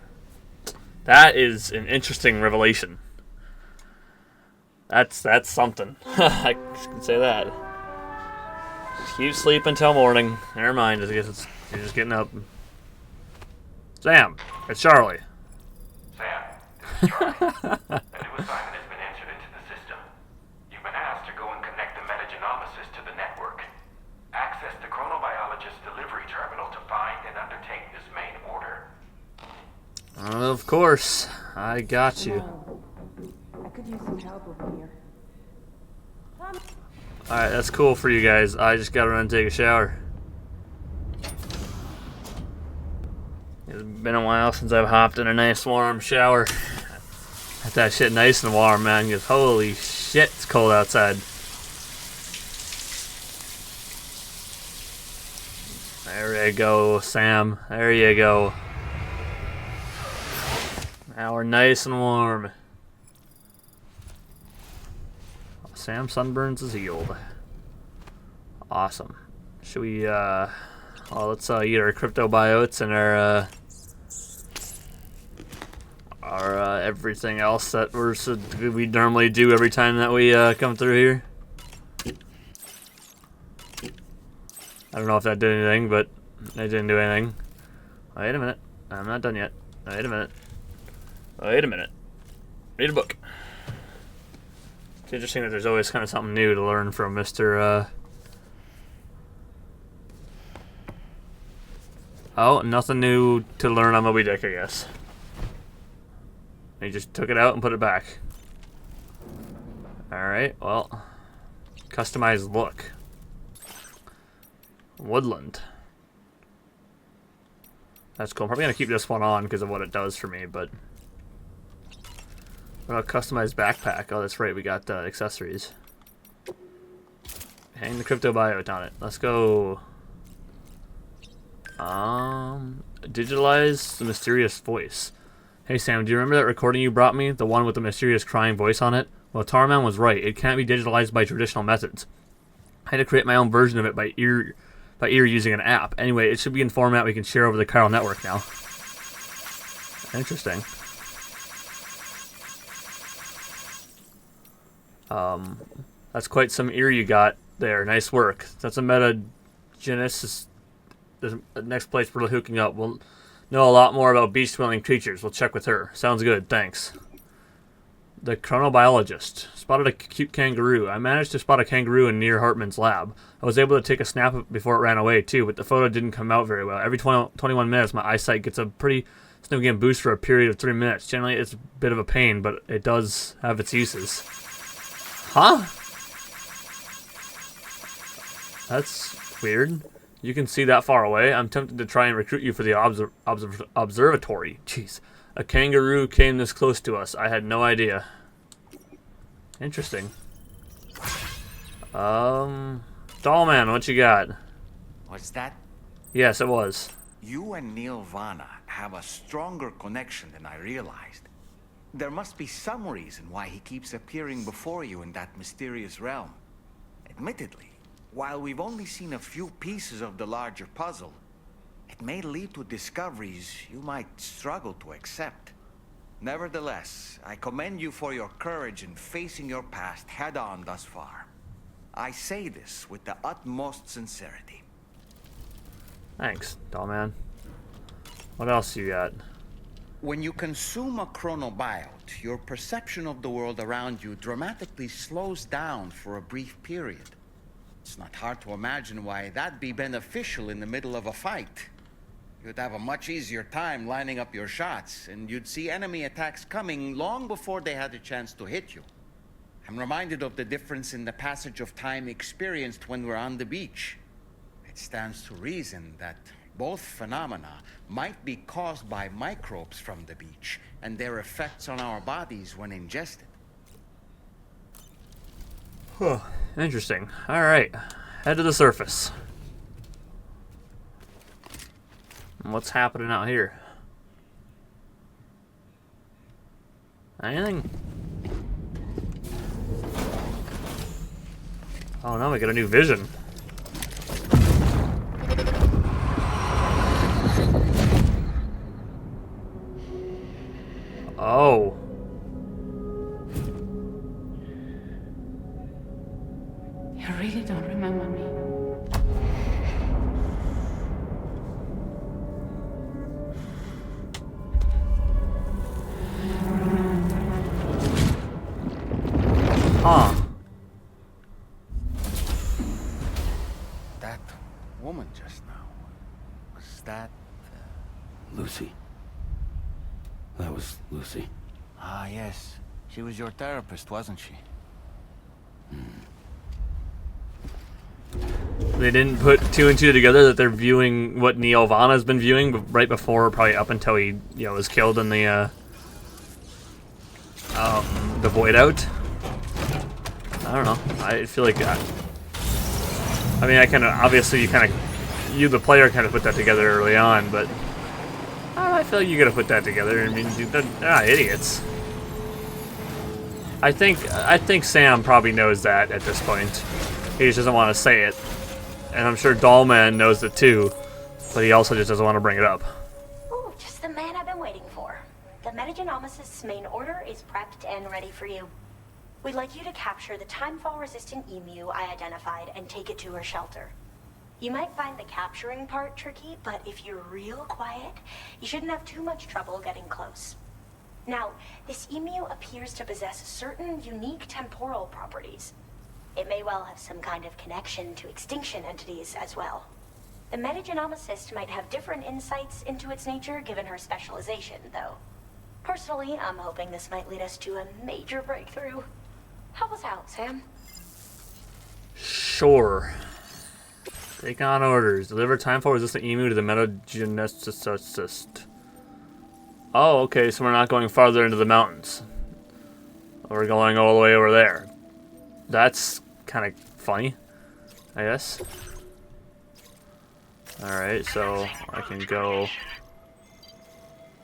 That is an interesting revelation. That's something. I can say that. Keep sleeping until morning. Never mind. I guess you're just getting up. Sam, it's Charlie. Sam, this is Charlie. A new assignment has been entered into the system. You've been asked to go and connect the metagenomicist to the network. Access the chronobiologist delivery terminal to find and undertake this main order. Of course. I got you. I could use some help over here. Alright, that's cool for you guys. I just gotta run and take a shower. It's been a while since I've hopped in a nice warm shower. Got that shit nice and warm, man, because holy shit, it's cold outside. There you go, Sam. There you go. Now we're nice and warm. Sam sunburns is healed. Awesome. Should we, well, let's eat our cryptobiotes and our everything else that we normally do every time that we come through here. I don't know if that did anything, but it didn't do anything. Wait a minute. I'm not done yet. Wait a minute. Wait a minute. Read a book. It's interesting that there's always kind of something new to learn from Mr. Oh, nothing new to learn on Moby Dick, I guess. He just took it out and put it back. Alright, well. Customized look. Woodland. That's cool. I'm probably going to keep this one on because of what it does for me, but... What about customized backpack? Oh, that's right. We got accessories. Hang the cryptobiote on it. Let's go. Digitalize the mysterious voice. Hey Sam, do you remember that recording you brought me? The one with the mysterious crying voice on it? Well, Tarman was right. It can't be digitalized by traditional methods. I had to create my own version of it by ear using an app. Anyway, it should be in format we can share over the chiral network now. Interesting. That's quite some ear you got there. Nice work. That's a metagenesis. The next place we're hooking up. We'll know a lot more about beach-dwelling creatures. We'll check with her. Sounds good. Thanks. The chronobiologist. Spotted a cute kangaroo. I managed to spot a kangaroo in near Hartman's lab. I was able to take a snap of it before it ran away, too, but the photo didn't come out very well. Every 21 minutes, my eyesight gets a pretty significant boost for a period of 3 minutes. Generally, it's a bit of a pain, but it does have its uses. Huh? That's weird. You can see that far away. I'm tempted to try and recruit you for the observatory. Jeez. A kangaroo came this close to us. I had no idea. Interesting. Dollman, what you got? What's that? Yes, it was. You and Neil Vana have a stronger connection than I realized. There must be some reason why he keeps appearing before you in that mysterious realm. Admittedly, while we've only seen a few pieces of the larger puzzle, it may lead to discoveries you might struggle to accept. Nevertheless, I commend you for your courage in facing your past head-on thus far. I say this with the utmost sincerity. Thanks, Dollman. What else you got? When you consume a chronobiote, your perception of the world around you dramatically slows down for a brief period. It's not hard to imagine why that'd be beneficial in the middle of a fight. You'd have a much easier time lining up your shots, and you'd see enemy attacks coming long before they had a chance to hit you. I'm reminded of the difference in the passage of time experienced when we're on the beach. It stands to reason that both phenomena might be caused by microbes from the beach and their effects on our bodies when ingested. Huh. Interesting. Alright. Head to the surface. What's happening out here? Anything? Oh no, we got a new vision. Oh. You really don't remember me. Lucy. That was Lucy. Ah, yes. She was your therapist, wasn't she? They didn't put two and two together that they're viewing what Neo Vana's been viewing right before, probably up until he, was killed in the Void Out. I don't know. I feel like I mean, I kind of obviously you the player kind of put that together early on, but I feel like you gotta put that together. I mean, they're not idiots. I think Sam probably knows that at this point. He just doesn't want to say it, and I'm sure Dollman knows it too, but he also just doesn't want to bring it up. Ooh, just the man I've been waiting for. The Metagenomicist's main order is prepped and ready for you. We'd like you to capture the timefall-resistant emu I identified and take it to her shelter. You might find the capturing part tricky, but if you're real quiet, you shouldn't have too much trouble getting close. Now, this emu appears to possess certain unique temporal properties. It may well have some kind of connection to extinction entities as well. The Metagenomicist might have different insights into its nature given her specialization, though. Personally, I'm hoping this might lead us to a major breakthrough. Help us out, Sam. Sure. Take on orders. Deliver timefall-resistant emu to the Metagenomicist. Oh, okay, so we're not going farther into the mountains. We're going all the way over there. That's kind of funny, I guess. Alright, so I can go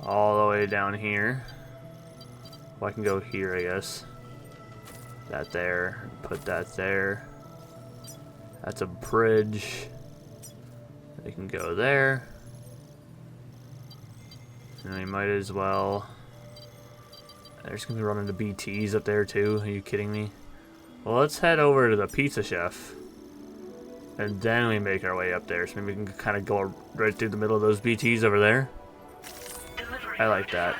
all the way down here. Well, I can go here, I guess. That there. Put that there. That's a bridge. I can go there. And we might as well. There's gonna be running into BTs up there too. Are you kidding me? Well, let's head over to the Pizza Chef. And then we make our way up there. So maybe we can kind of go right through the middle of those BTs over there. I like that.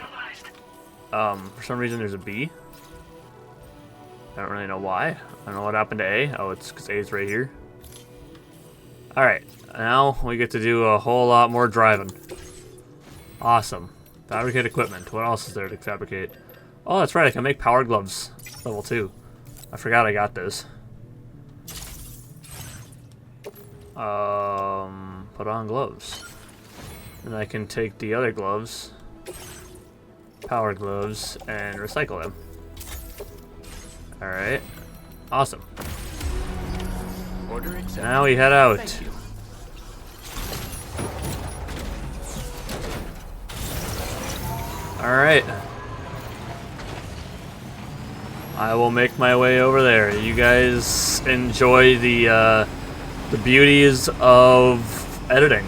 For some reason there's a B. I don't really know why. I don't know what happened to A. Oh, it's because A is right here. Alright, now we get to do a whole lot more driving. Awesome. Fabricate equipment. What else is there to fabricate? Oh, that's right, I can make power gloves. Level 2. I forgot I got this. Put on gloves. And I can take the other gloves, power gloves, and recycle them. Alright. Awesome. Order accepted. Now we head out. Thank you. Alright. I will make my way over there. You guys enjoy the beauties of editing,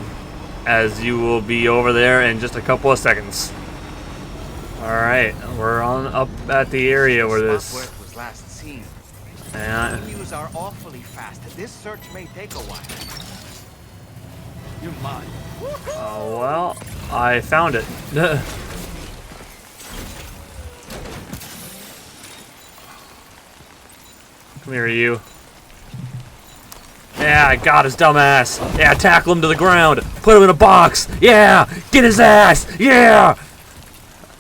as you will be over there in just a couple of seconds. Alright, we're on up at the area where this... Where it was last seen. And Emus are awfully fast. This search may take a while. You're mine. oh well, I found it. Come here, you. Yeah, I got his dumb ass. Yeah, tackle him to the ground. Put him in a box. Yeah, get his ass. Yeah.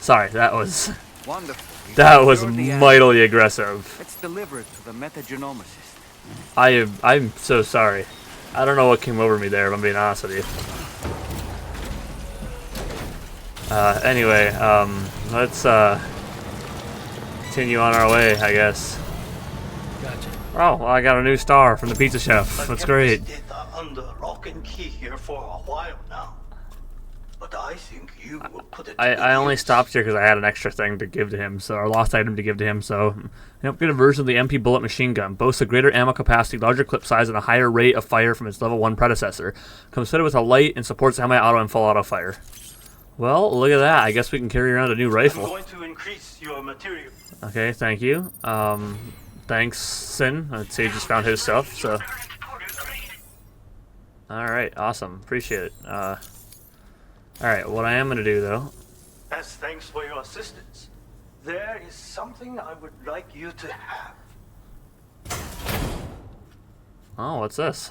Sorry, that was Wonderful. that was You're the mightily aggressive. Let's deliver it to the Metagenomicist. I'm so sorry. I don't know what came over me there, if I'm being honest with you. Anyway, let's continue on our way, I guess. Gotcha. Oh, well, I got a new star from the Pizza Chef. That's great. Under lock and key here for a while now. But I think you will put it I only stopped here because I had an extra thing to give to him, so our lost item to give to him. So, an upgraded version of the MP bullet machine gun boasts a greater ammo capacity, larger clip size, and a higher rate of fire from its level 1 predecessor. Comes fitted with a light and supports semi-auto and full auto fire. Well, look at that. I guess we can carry around a new I'm rifle. going to increase your material. Okay, thank you. Thanks, Sin. I'd say he just found his stuff. So, all right, awesome. Appreciate it. All right, what I am gonna do though. As thanks for your assistance, there is something I would like you to have. Oh, what's this?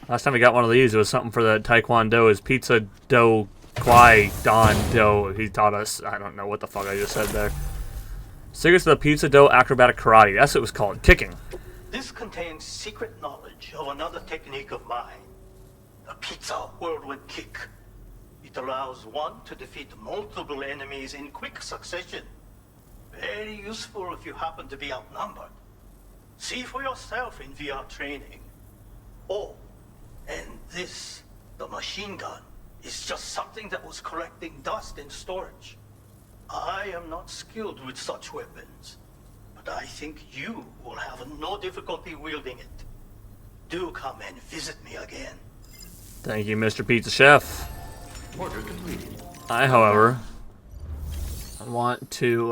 Last time we got one of these, it was something for the Taekwondo. Is pizza dough Qui-Gon Dough. He taught us. I don't know what the fuck I just said there. Secrets of the Pizza Dough Acrobatic Karate. That's what it was called. Kicking. This contains secret knowledge of another technique of mine. The Pizza Whirlwind Kick. It allows one to defeat multiple enemies in quick succession. Very useful if you happen to be outnumbered. See for yourself in VR training. Oh, and this, the machine gun, is just something that was collecting dust in storage. I am not skilled with such weapons, but I think you will have no difficulty wielding it. Do come and visit me again. Thank you, Mr. Pizza Chef. Order completed. I, however, want to,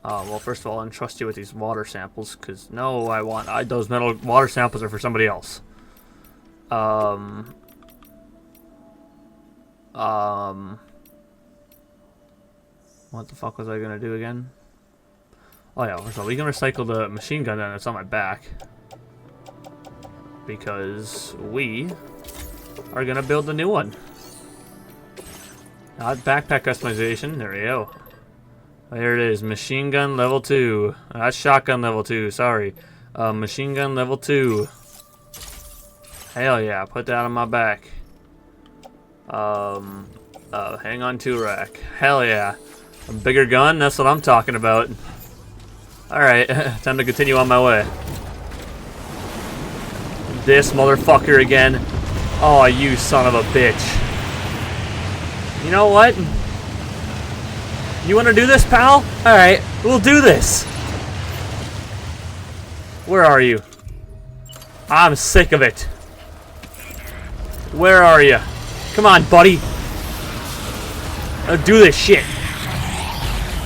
well, first of all, entrust you with these water samples, because, no, those metal water samples are for somebody else. What the fuck was I gonna do again? Oh yeah, so we can recycle the machine gun that's on my back. Because we are gonna build a new one. Not backpack customization, there we go. There it is, machine gun level 2. That's shotgun level 2, sorry. Machine gun level 2. Hell yeah, put that on my back. Hang on to rack. Hell yeah. A bigger gun, that's what I'm talking about. Alright, time to continue on my way. This motherfucker again. Oh, you son of a bitch. You know what? You wanna do this, pal? Alright, we'll do this. Where are you? I'm sick of it. Where are you? Come on, buddy. Let's do this shit.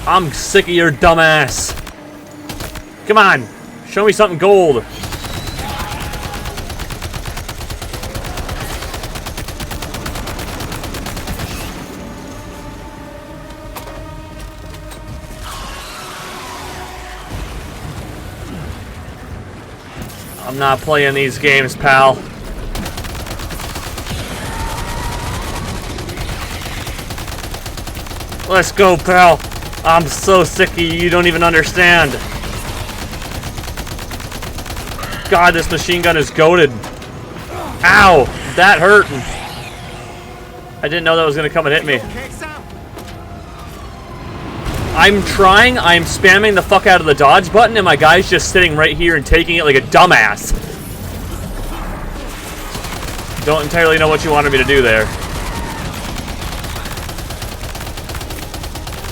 I'm sick of your dumb ass. Come on, show me something gold. I'm not playing these games, pal. Let's go, pal. I'm so sick of you don't even understand. God, this machine gun is goated. Ow! That hurt. I didn't know that was going to come and hit me. I'm trying. I'm spamming the fuck out of the dodge button, and my guy's just sitting right here and taking it like a dumbass. Don't entirely know what you wanted me to do there.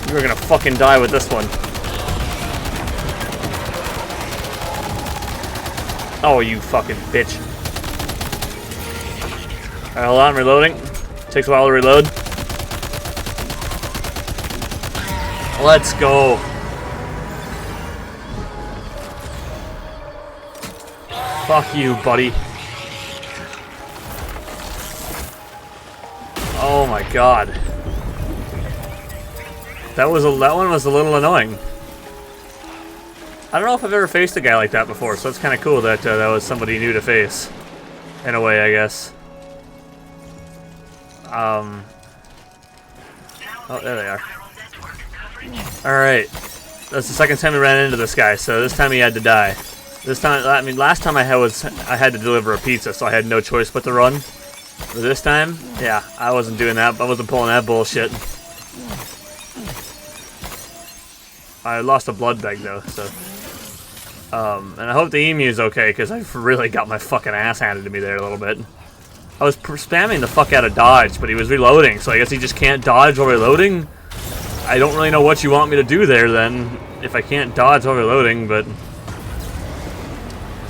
You're gonna fucking die with this one. Oh, you fucking bitch. Alright, hold on, I'm reloading. Takes a while to reload. Let's go. Fuck you, buddy. Oh my god. That one was a little annoying. I don't know if I've ever faced a guy like that before, so it's kind of cool that that was somebody new to face. In a way, I guess. Oh, there they are. Alright. That's the second time we ran into this guy, so this time he had to die. This time, I mean, last time I had to deliver a pizza, so I had no choice but to run. But this time, yeah, I wasn't doing that. I wasn't pulling that bullshit. I lost a blood bag though, so. And I hope the emu's okay, because I've really got my fucking ass handed to me there a little bit. I was spamming the fuck out of dodge, but he was reloading, so I guess he just can't dodge while reloading. I don't really know what you want me to do there then, if I can't dodge while reloading, but.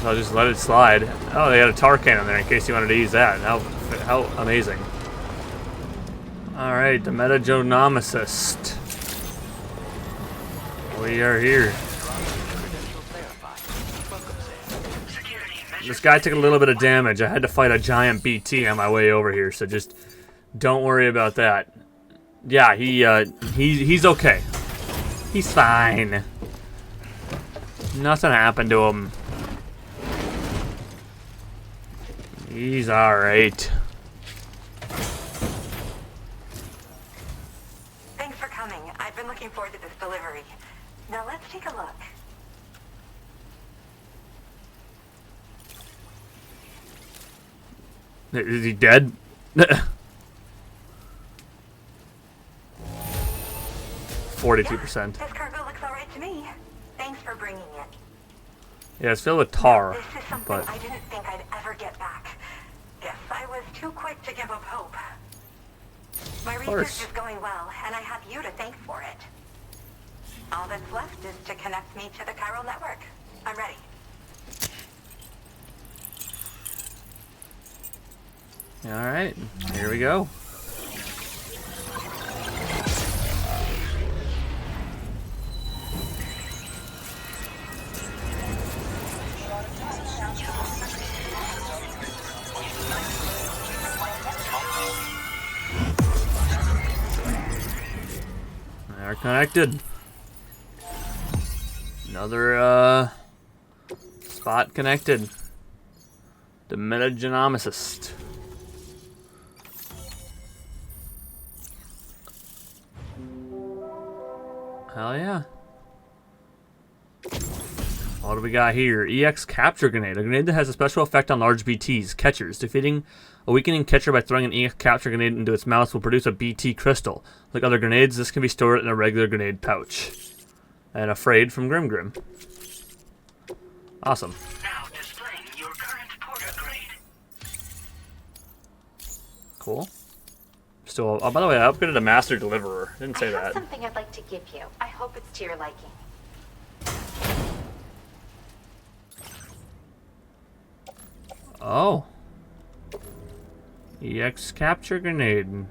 So I'll just let it slide. Oh, they had a tar cannon there in case you wanted to use that. How amazing. Alright, the metagenomicist. We are here. This guy took a little bit of damage. I had to fight a giant BT on my way over here, so just don't worry about that. Yeah, he's okay. He's fine. Nothing happened to him. He's alright. I've been looking forward to this delivery. Now let's take a look. Is he dead? 42%. This cargo looks alright to me. Thanks for bringing it. Yeah, it's filled with tar, This is something but I didn't think I'd ever get back. Guess I was too quick to give up hope. My research is going well, and I have you to thank for it. All that's left is to connect me to the chiral network. I'm ready. alright, here we go. They're connected. Another spot connected. The metagenomicist. Hell yeah. What do we got here? EX Capture Grenade. A grenade that has a special effect on large BTs, catchers. Defeating a weakening catcher by throwing an EX Capture Grenade into its mouth will produce a BT crystal. Like other grenades, this can be stored in a regular grenade pouch. And Afraid from Grim Grim. Awesome. Now displaying your current porter grade. Cool. Still, oh, by the way, I upgraded to Master Deliverer. Didn't say I have that. something I'd like to give you. I hope it's to your liking. Oh. EX Capture Grenade.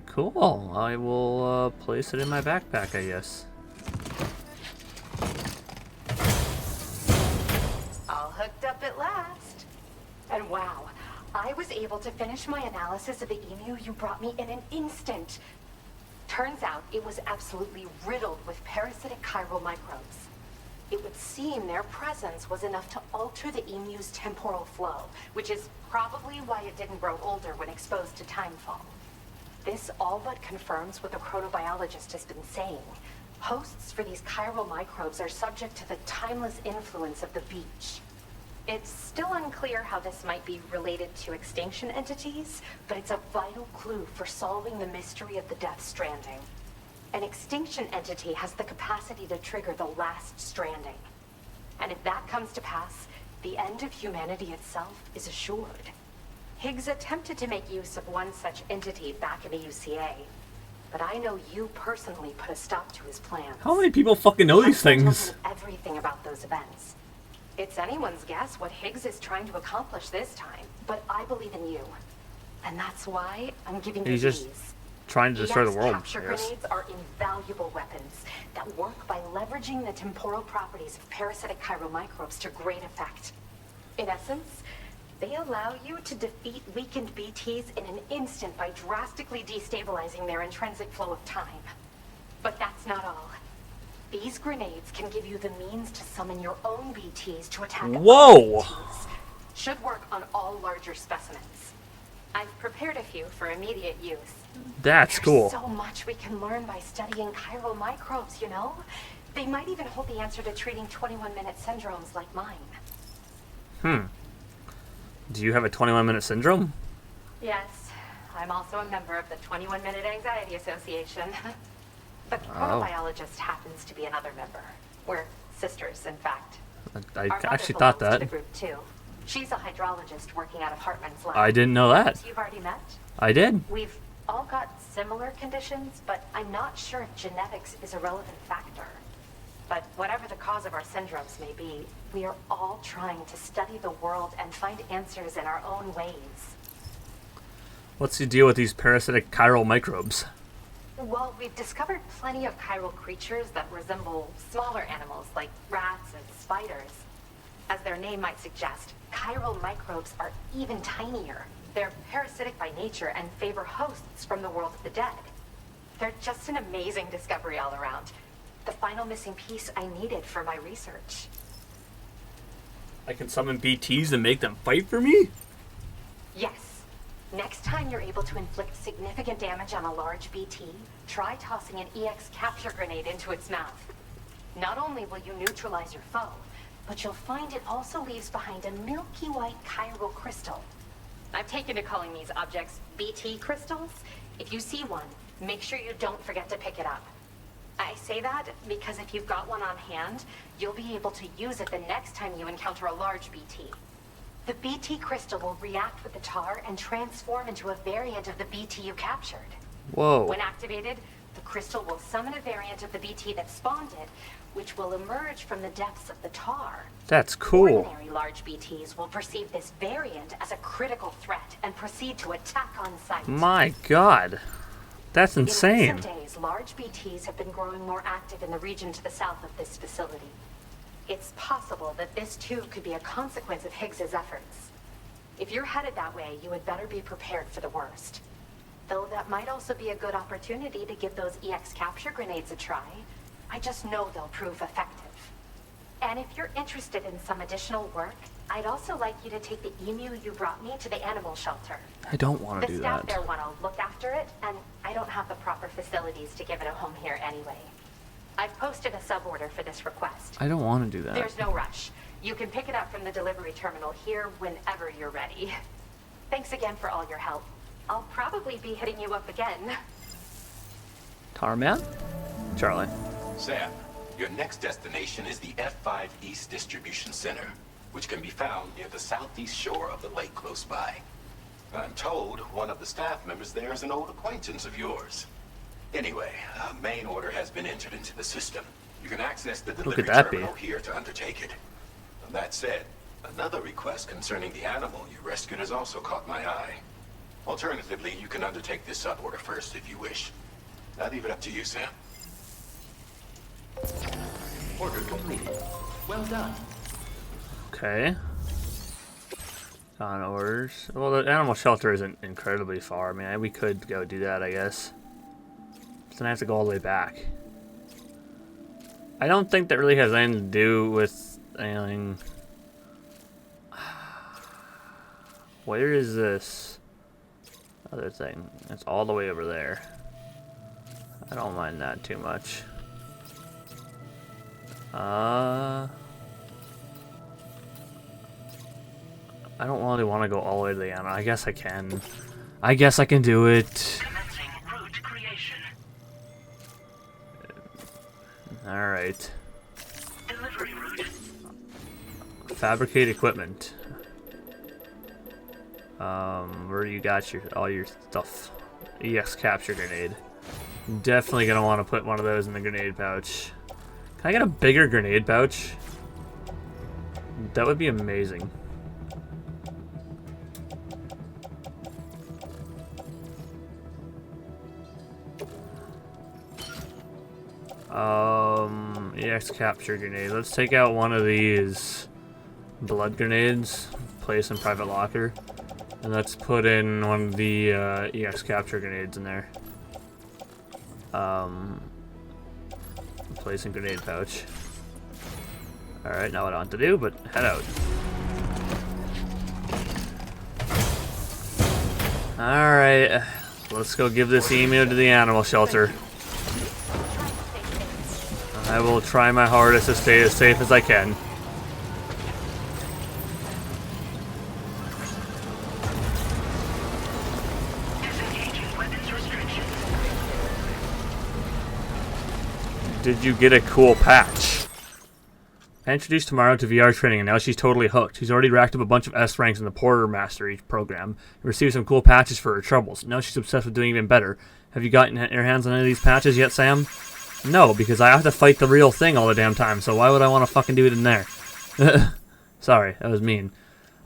Cool. I will place it in my backpack, I guess. All hooked up at last. And wow, I was able to finish my analysis of the emu you brought me in an instant. Turns out it was absolutely riddled with parasitic chiral microbes. It would seem their presence was enough to alter the emu's temporal flow, which is probably why it didn't grow older when exposed to timefall. This all but confirms what the chronobiologist has been saying. Hosts for these chiral microbes are subject to the timeless influence of the beach. It's still unclear how this might be related to extinction entities, but it's a vital clue for solving the mystery of the Death Stranding. An extinction entity has the capacity to trigger the last stranding. And if that comes to pass, the end of humanity itself is assured. Higgs attempted to make use of one such entity back in the UCA, but I know you personally put a stop to his plans. How many people fucking know these things? Told me everything about those events. It's anyone's guess what Higgs is trying to accomplish this time, but I believe in you. And that's why I'm giving you He's just these. trying to destroy the EX world, capture I guess. grenades are invaluable weapons that work by leveraging the temporal properties of parasitic chiral microbes to great effect. In essence, they allow you to defeat weakened BTs in an instant by drastically destabilizing their intrinsic flow of time. But that's not all. These grenades can give you the means to summon your own BTs to attack Whoa! other BTs. Should work on all larger specimens. I've prepared a few for immediate use. That's cool. There's so much we can learn by studying chiral microbes, you know? They might even hold the answer to treating 21-minute syndromes like mine. Do you have a 21-minute syndrome? Yes, I'm also a member of the 21-Minute Anxiety Association. The chronobiologist happens to be another member. We're sisters, in fact. I Our mother actually thought belongs to that. the group too. She's a hydrologist working out of Hartman's lab. I didn't know that. You've already met? I did. We've all got similar conditions, but I'm not sure if genetics is a relevant factor. But whatever the cause of our syndromes may be, we are all trying to study the world and find answers in our own ways. What's the deal with these parasitic chiral microbes? Well, we've discovered plenty of chiral creatures that resemble smaller animals like rats and spiders. As their name might suggest, chiral microbes are even tinier. They're parasitic by nature and favor hosts from the world of the dead. They're just an amazing discovery all around. The final missing piece I needed for my research. I can summon BTs and make them fight for me? Yes. Next time you're able to inflict significant damage on a large BT, try tossing an EX capture grenade into its mouth. Not only will you neutralize your foe, but you'll find it also leaves behind a milky white chiral crystal. I've taken to calling these objects BT crystals. If you see one, make sure you don't forget to pick it up. I say that because if you've got one on hand, you'll be able to use it the next time you encounter a large BT. The BT crystal will react with the tar and transform into a variant of the BT you captured. Whoa. When activated, the crystal will summon a variant of the BT that spawned it, which will emerge from the depths of the tar. That's cool. Ordinary large BTs will perceive this variant as a critical threat and proceed to attack on sight. My god. That's insane. In recent days, large BTs have been growing more active in the region to the south of this facility. It's possible that this too could be a consequence of Higgs's efforts. If you're headed that way, you had better be prepared for the worst. Though that might also be a good opportunity to give those EX capture grenades a try. I just know they'll prove effective. And if you're interested in some additional work, I'd also like you to take the emu you brought me to the animal shelter. I don't want to do The staff that. there want to look after it, and I don't have the proper facilities to give it a home here anyway. I've posted a sub-order for this request. I don't want to do that. There's no rush. You can pick it up from the delivery terminal here whenever you're ready. Thanks again for all your help. I'll probably be hitting you up again. Tarman? Charlie. Sam, your next destination is the F5 East Distribution Center, which can be found near the southeast shore of the lake close by. I'm told one of the staff members there is an old acquaintance of yours. Anyway, a main order has been entered into the system. You can access the delivery terminal here to undertake it. That said, another request concerning the animal you rescued has also caught my eye. Alternatively, you can undertake this sub-order first if you wish. I'll leave it up to you, Sam. Order completed. Well done. Okay. On orders. Well, the animal shelter isn't incredibly far. I mean, we could go do that, I guess. But then I have to go all the way back. I don't think that really has anything to do with anything. Where is this other thing? It's all the way over there. I don't mind that too much. I don't really want to go all the way to the end. I guess I can. I guess I can do it. Commencing route creation. Alright. Delivery route. Fabricate equipment. Where you got all your stuff? EX capture grenade. Definitely gonna want to put one of those in the grenade pouch. Can I get a bigger grenade pouch? That would be amazing. EX capture grenade. Let's take out one of these blood grenades, place in private locker, and let's put in one of the EX capture grenades in there. Place in grenade pouch. Alright, now what I want to do, but head out. Alright, let's go give this emu to the animal shelter. I will try my hardest to stay as safe as I can. Did you get a cool patch? I introduced Tomorrow to VR training and now she's totally hooked. She's already racked up a bunch of S ranks in the Porter Mastery program and received some cool patches for her troubles. Now she's obsessed with doing even better. Have you gotten your hands on any of these patches yet, Sam? No, because I have to fight the real thing all the damn time, so why would I want to fucking do it in there? Sorry, that was mean.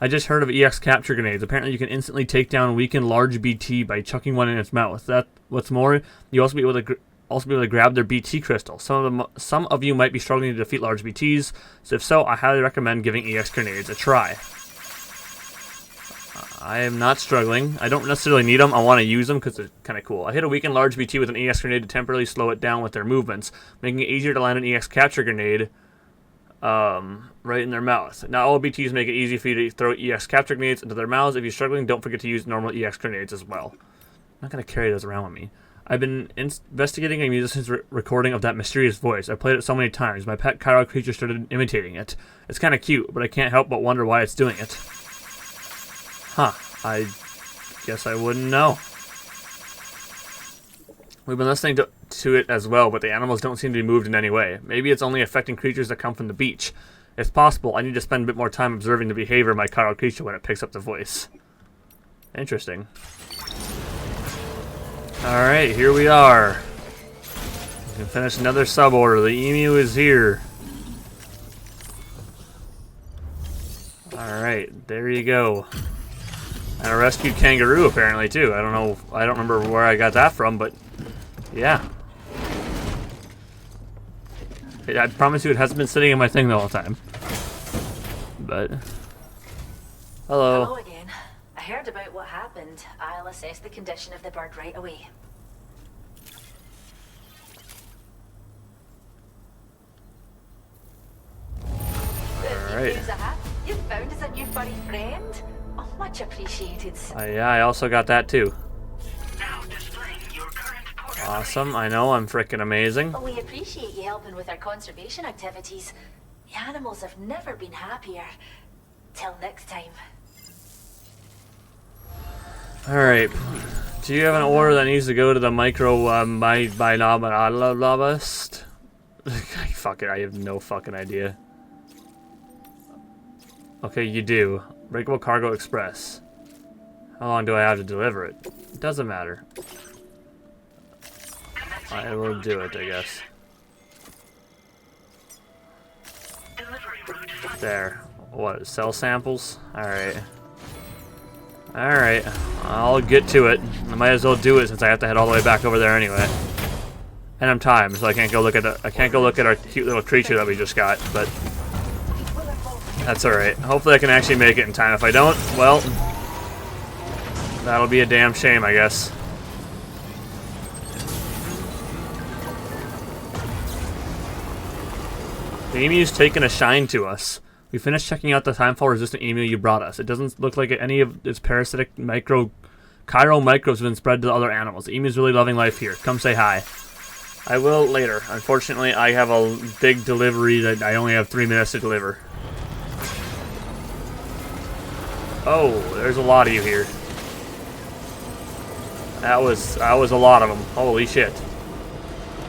I just heard of EX capture grenades. Apparently you can instantly take down weakened large BT by chucking one in its mouth. What's more, you also be able to grab their BT crystal. Some of you might be struggling to defeat large BTs, so if so, I highly recommend giving EX grenades a try. I am not struggling. I don't necessarily need them. I want to use them because they're kind of cool. I hit a weakened large BT with an EX grenade to temporarily slow it down with their movements, making it easier to land an EX capture grenade right in their mouth. Now all BTs make it easy for you to throw EX capture grenades into their mouths. If you're struggling, don't forget to use normal EX grenades as well. I'm not going to carry those around with me. I've been investigating a musician's recording of that mysterious voice. I played it so many times. My pet chiral creature started imitating it. It's kind of cute, but I can't help but wonder why it's doing it. Huh. I guess I wouldn't know. We've been listening to it as well, but the animals don't seem to be moved in any way. Maybe it's only affecting creatures that come from the beach. It's possible. I need to spend a bit more time observing the behavior of my chiral creature when it picks up the voice. Interesting. Alright, here we are. We can finish another suborder. The emu is here. Alright, there you go. And a rescued kangaroo apparently too. I don't know, I don't remember where I got that from, but yeah. I promise you it hasn't been sitting in my thing the whole time. But hello. Hello again. I heard about what happened. I'll assess the condition of the bird right away. Alright. You found us a new furry friend? Oh, much appreciated. Yeah, I also got that too. Now displaying your current porter grade. Awesome, I know, I'm freaking amazing. Oh, we appreciate you helping with our conservation activities. The animals have never been happier. Till next time. Alright. Do you have an order that needs to go to the micro biologist? Fuck it, I have no fucking idea. Okay, you do. Breakable Cargo Express. How long do I have to deliver it? It doesn't matter. I will do it, I guess. There. What, cell samples? Alright. Alright. I'll get to it. I might as well do it since I have to head all the way back over there anyway. And I'm timed, so I can't go look at our cute little creature that we just got, but that's alright. Hopefully I can actually make it in time. If I don't, well, that'll be a damn shame, I guess. The emu's taken a shine to us. We finished checking out the timefall-resistant emu you brought us. It doesn't look like any of its parasitic chiral microbes have been spread to the other animals. The emu's really loving life here. Come say hi. I will later. Unfortunately, I have a big delivery that I only have 3 minutes to deliver. Oh, there's a lot of you here. That was a lot of them. Holy shit.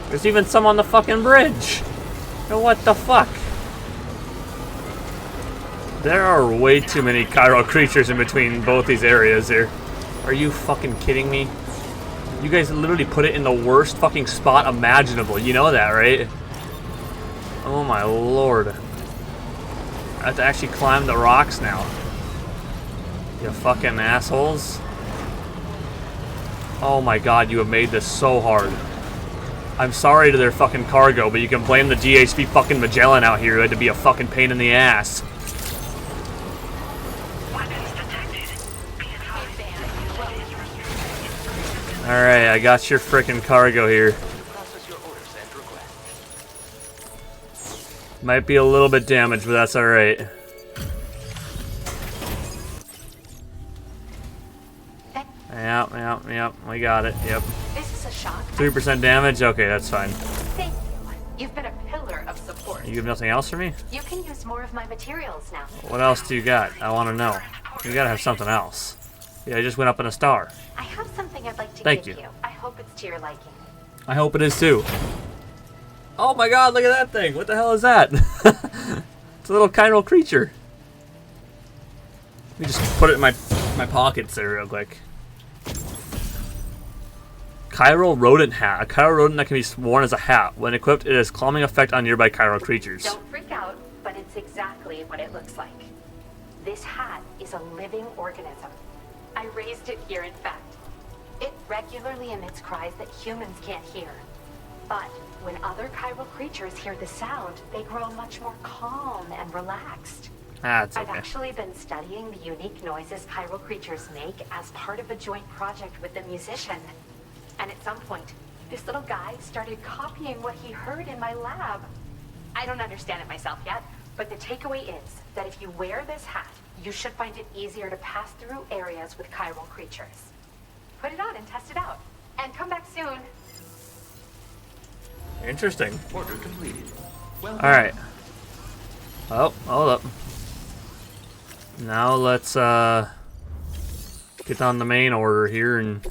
There's even some on the fucking bridge. What the fuck? There are way too many chiral creatures in between both these areas here. Are you fucking kidding me? You guys literally put it in the worst fucking spot imaginable. You know that, right? Oh my lord. I have to actually climb the rocks now. You fucking assholes. Oh my god, you have made this so hard. I'm sorry to their fucking cargo, but you can blame the GHV fucking Magellan out here who had to be a fucking pain in the ass. Alright, I got your frickin' cargo here. Might be a little bit damaged, but that's alright. Yep, we got it, yep. This is a shock. 3% damage? Okay, that's fine. Thank you. You've been a pillar of support. You have nothing else for me? You can use more of my materials now. What else do you got? I want to know. You gotta have something else. Yeah, I just went up in a star. I have something I'd like to Thank give you. I hope it's to your liking. I hope it is too. Oh my god, look at that thing! What the hell is that? It's a little chiral creature. Let me just put it in my pockets there real quick. Chiral rodent hat. A chiral rodent that can be worn as a hat. When equipped, it has calming effect on nearby chiral creatures. Don't freak out, but it's exactly what it looks like. This hat is a living organism. I raised it here, in fact. It regularly emits cries that humans can't hear. But when other chiral creatures hear the sound, they grow much more calm and relaxed. That's okay. I've actually been studying the unique noises chiral creatures make as part of a joint project with the musician. And at some point, this little guy started copying what he heard in my lab. I don't understand it myself yet, But the takeaway is that if you wear this hat, you should find it easier to pass through areas with chiral creatures. Put it on and test it out. And come back soon. Interesting. Order completed. Well done. Alright. Oh, hold up. Now let's get on the main order here. And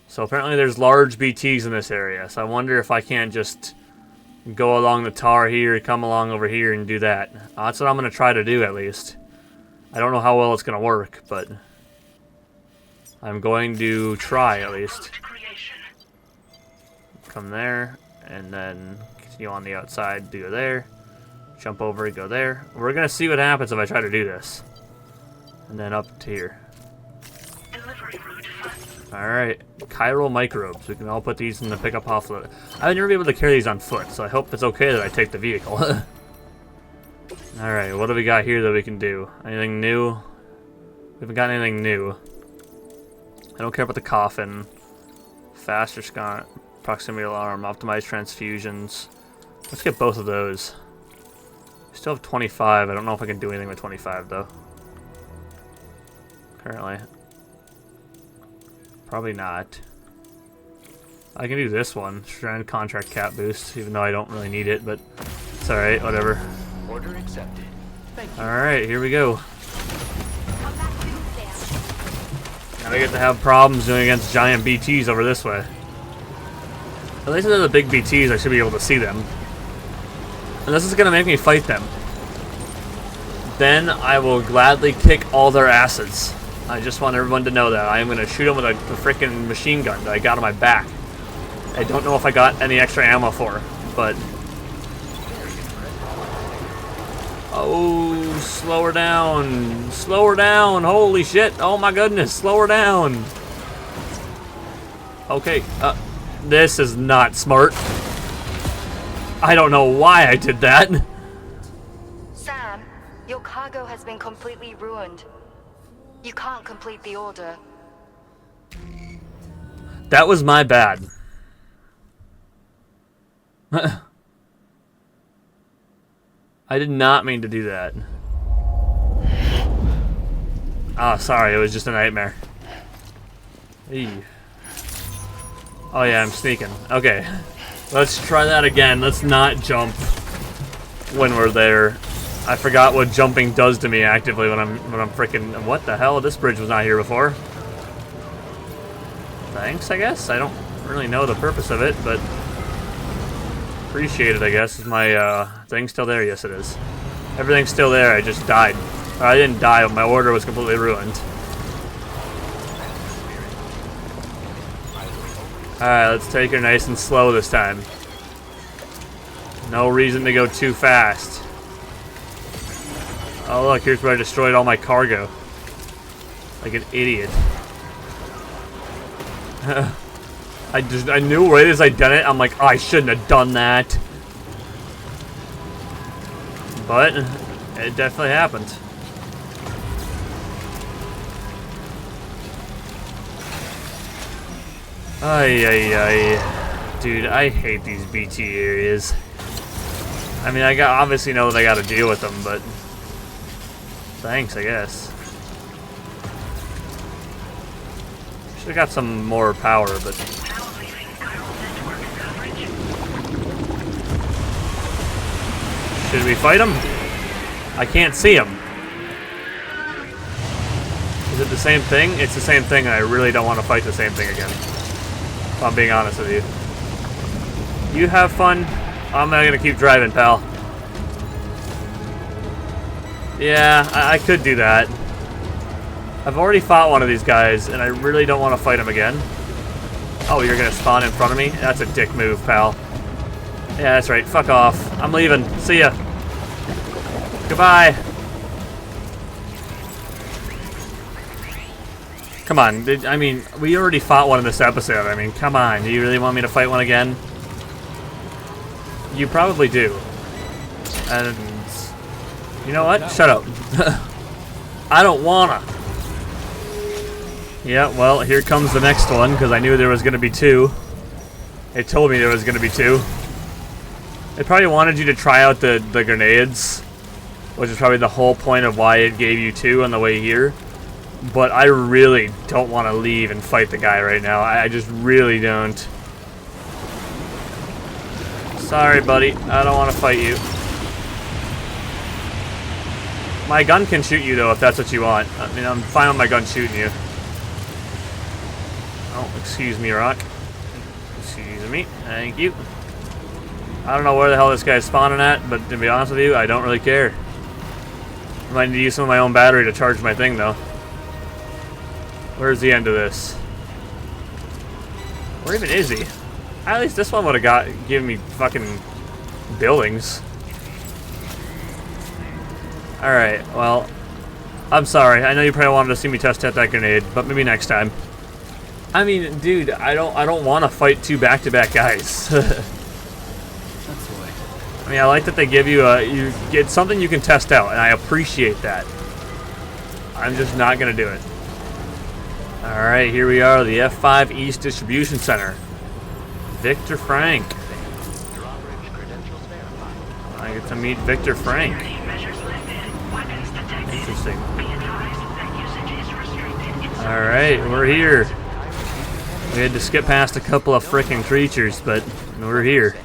so apparently there's large BTs in this area. So I wonder if I can't just go along the tar here, come along over here and do that. That's what I'm going to try to do at least. I don't know how well it's going to work, but I'm going to try at least. Come there, and then continue on the outside, go there. Jump over, go there. We're going to see what happens if I try to do this. And then up to here. Alright, chiral microbes. We can all put these in the pickup offload. I would never be able to carry these on foot, so I hope it's okay that I take the vehicle. Alright, what do we got here that we can do? Anything new? We haven't got anything new. I don't care about the coffin. Faster proximity alarm, optimized transfusions. Let's get both of those. We still have 25. I don't know if I can do anything with 25 though. Currently. Probably not. I can do this one. Strand contract cap boost, even though I don't really need it, but it's alright, whatever. Order accepted. Thank you. Alright, here we go. Now I get to have problems doing against giant BTs over this way. At least they're the big BTs, I should be able to see them. And this is going to make me fight them. Then I will gladly kick all their asses. I just want everyone to know that. I am going to shoot them with a freaking machine gun that I got on my back. I don't know if I got any extra ammo for, but... Oh, slow her down. Slow her down. Holy shit. Oh my goodness. Slow her down. Okay. This is not smart. I don't know why I did that. Sam, your cargo has been completely ruined. You can't complete the order. That was my bad. I did not mean to do that. Ah, sorry, it was just a nightmare. Eee. Oh yeah, I'm sneaking. Okay. Let's try that again. Let's not jump when we're there. I forgot what jumping does to me actively when I'm freaking... What the hell? This bridge was not here before. Thanks, I guess? I don't really know the purpose of it, but... Appreciate it, I guess. Is my thing still there? Yes, it is. Everything's still there. I just died. I didn't die, but my order was completely ruined. Alright, let's take her nice and slow this time. No reason to go too fast. Oh look, here's where I destroyed all my cargo. Like an idiot. I knew right as I done it, I'm like, oh, I shouldn't have done that. But it definitely happened. Ay, ay, ay. Dude, I hate these BT areas. I mean, I obviously know that I gotta deal with them, but... Thanks, I guess. Should've got some more power, but... Should we fight him? I can't see him. Is it the same thing? It's the same thing, and I really don't want to fight the same thing again. If I'm being honest with you. You have fun. I'm not gonna keep driving, pal. Yeah, I could do that. I've already fought one of these guys, and I really don't want to fight him again. Oh, you're gonna spawn in front of me? That's a dick move, pal. Yeah, that's right. Fuck off. I'm leaving. See ya. Goodbye. Come on. I mean, we already fought one in this episode. I mean, come on. Do you really want me to fight one again? You probably do. And you know what? Shut up. I don't wanna. Yeah, well, here comes the next one, because I knew there was going to be two. It told me there was going to be two. They probably wanted you to try out the grenades, which is probably the whole point of why it gave you 2 on the way here. But I really don't want to leave and fight the guy right now. I just really don't. Sorry, buddy. I don't want to fight you. My gun can shoot you, though, if that's what you want. I mean, I'm fine with my gun shooting you. Oh, excuse me, Rock. Excuse me. Thank you. I don't know where the hell this guy's spawning at, but to be honest with you, I don't really care. I might need to use some of my own battery to charge my thing, though. Where's the end of this? Where even is he? At least this one would have given me fucking buildings. Alright, well, I'm sorry. I know you probably wanted to see me test out that grenade, but maybe next time. I mean, dude, I don't want to fight 2 back-to-back guys. I mean, I like that they give you you get something you can test out, and I appreciate that. I'm just not gonna do it. All right, here we are, the F5 East Distribution Center. Victor Frank. I get to meet Victor Frank. Interesting. All right, we're here. We had to skip past a couple of frickin' creatures, but we're here.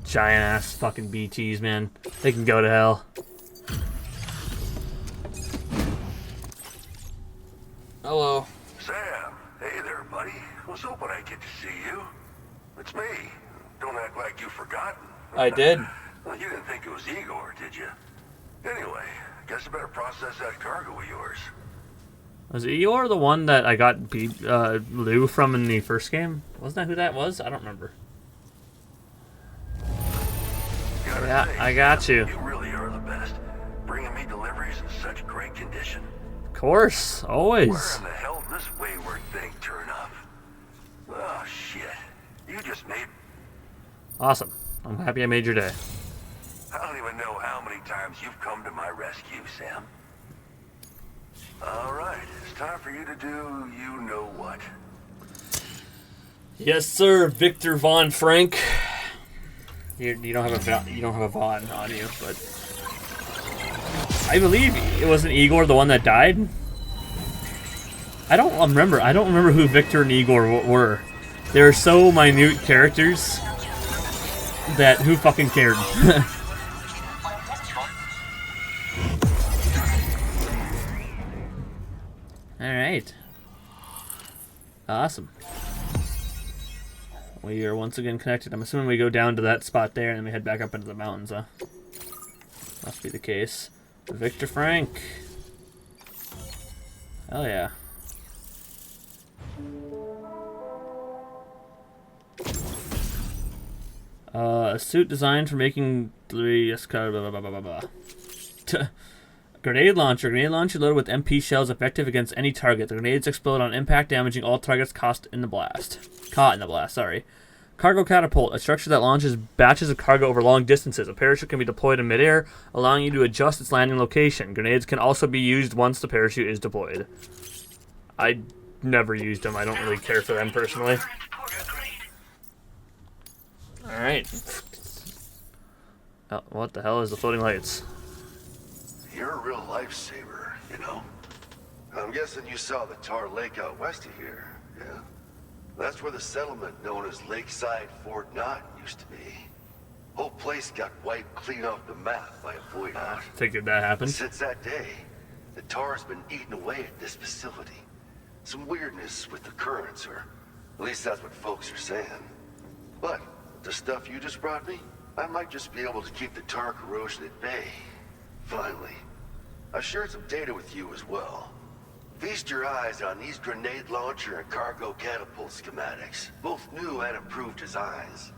Giant ass fucking BTs, man. They can go to hell. Hello. Sam, hey there, buddy. Was hoping I'd get to see you. It's me. Don't act like you've forgotten. I did. Well, you didn't think it was Igor, did you? Anyway, guess I better process that cargo of yours. Was Igor the one that I got Lou from in the first game? Wasn't that who that was? I don't remember. Yeah, I got you. You really are the best. Bringing me deliveries in such great condition. Of course, always. Where in the hell did this wayward thing turn up? Oh, shit. You just made... Awesome. I'm happy I made your day. I don't even know how many times you've come to my rescue, Sam. All right, it's time for you to do you know what. Yes, sir, Victor Von Frank. You don't have a Von on you, but I believe it wasn't Igor the one that died. I don't remember who Victor and Igor were. They were so minute characters that who fucking cared. All right. Awesome. We are once again connected. I'm assuming we go down to that spot there and then we head back up into the mountains, huh? Must be the case. Victor Frank. Hell yeah. A suit designed for making Grenade launcher. Grenade launcher loaded with MP shells, effective against any target. The grenades explode on impact, damaging all targets caught in the blast. Sorry. Cargo catapult. A structure that launches batches of cargo over long distances. A parachute can be deployed in midair, allowing you to adjust its landing location. Grenades can also be used once the parachute is deployed. I never used them. I don't really care for them personally. Alright. Oh, what the hell is the floating lights? You're a real lifesaver, you know. I'm guessing you saw the Tar Lake out west of here, yeah? That's where the settlement known as Lakeside Fort Knott used to be. Whole place got wiped clean off the map by a void. Figured that happened. Since that day, the tar's been eating away at this facility. Some weirdness with the currents, or at least that's what folks are saying. But the stuff you just brought me, I might just be able to keep the tar corrosion at bay. Finally. I shared some data with you as well. Feast your eyes on these grenade launcher and cargo catapult schematics. Both new and improved designs.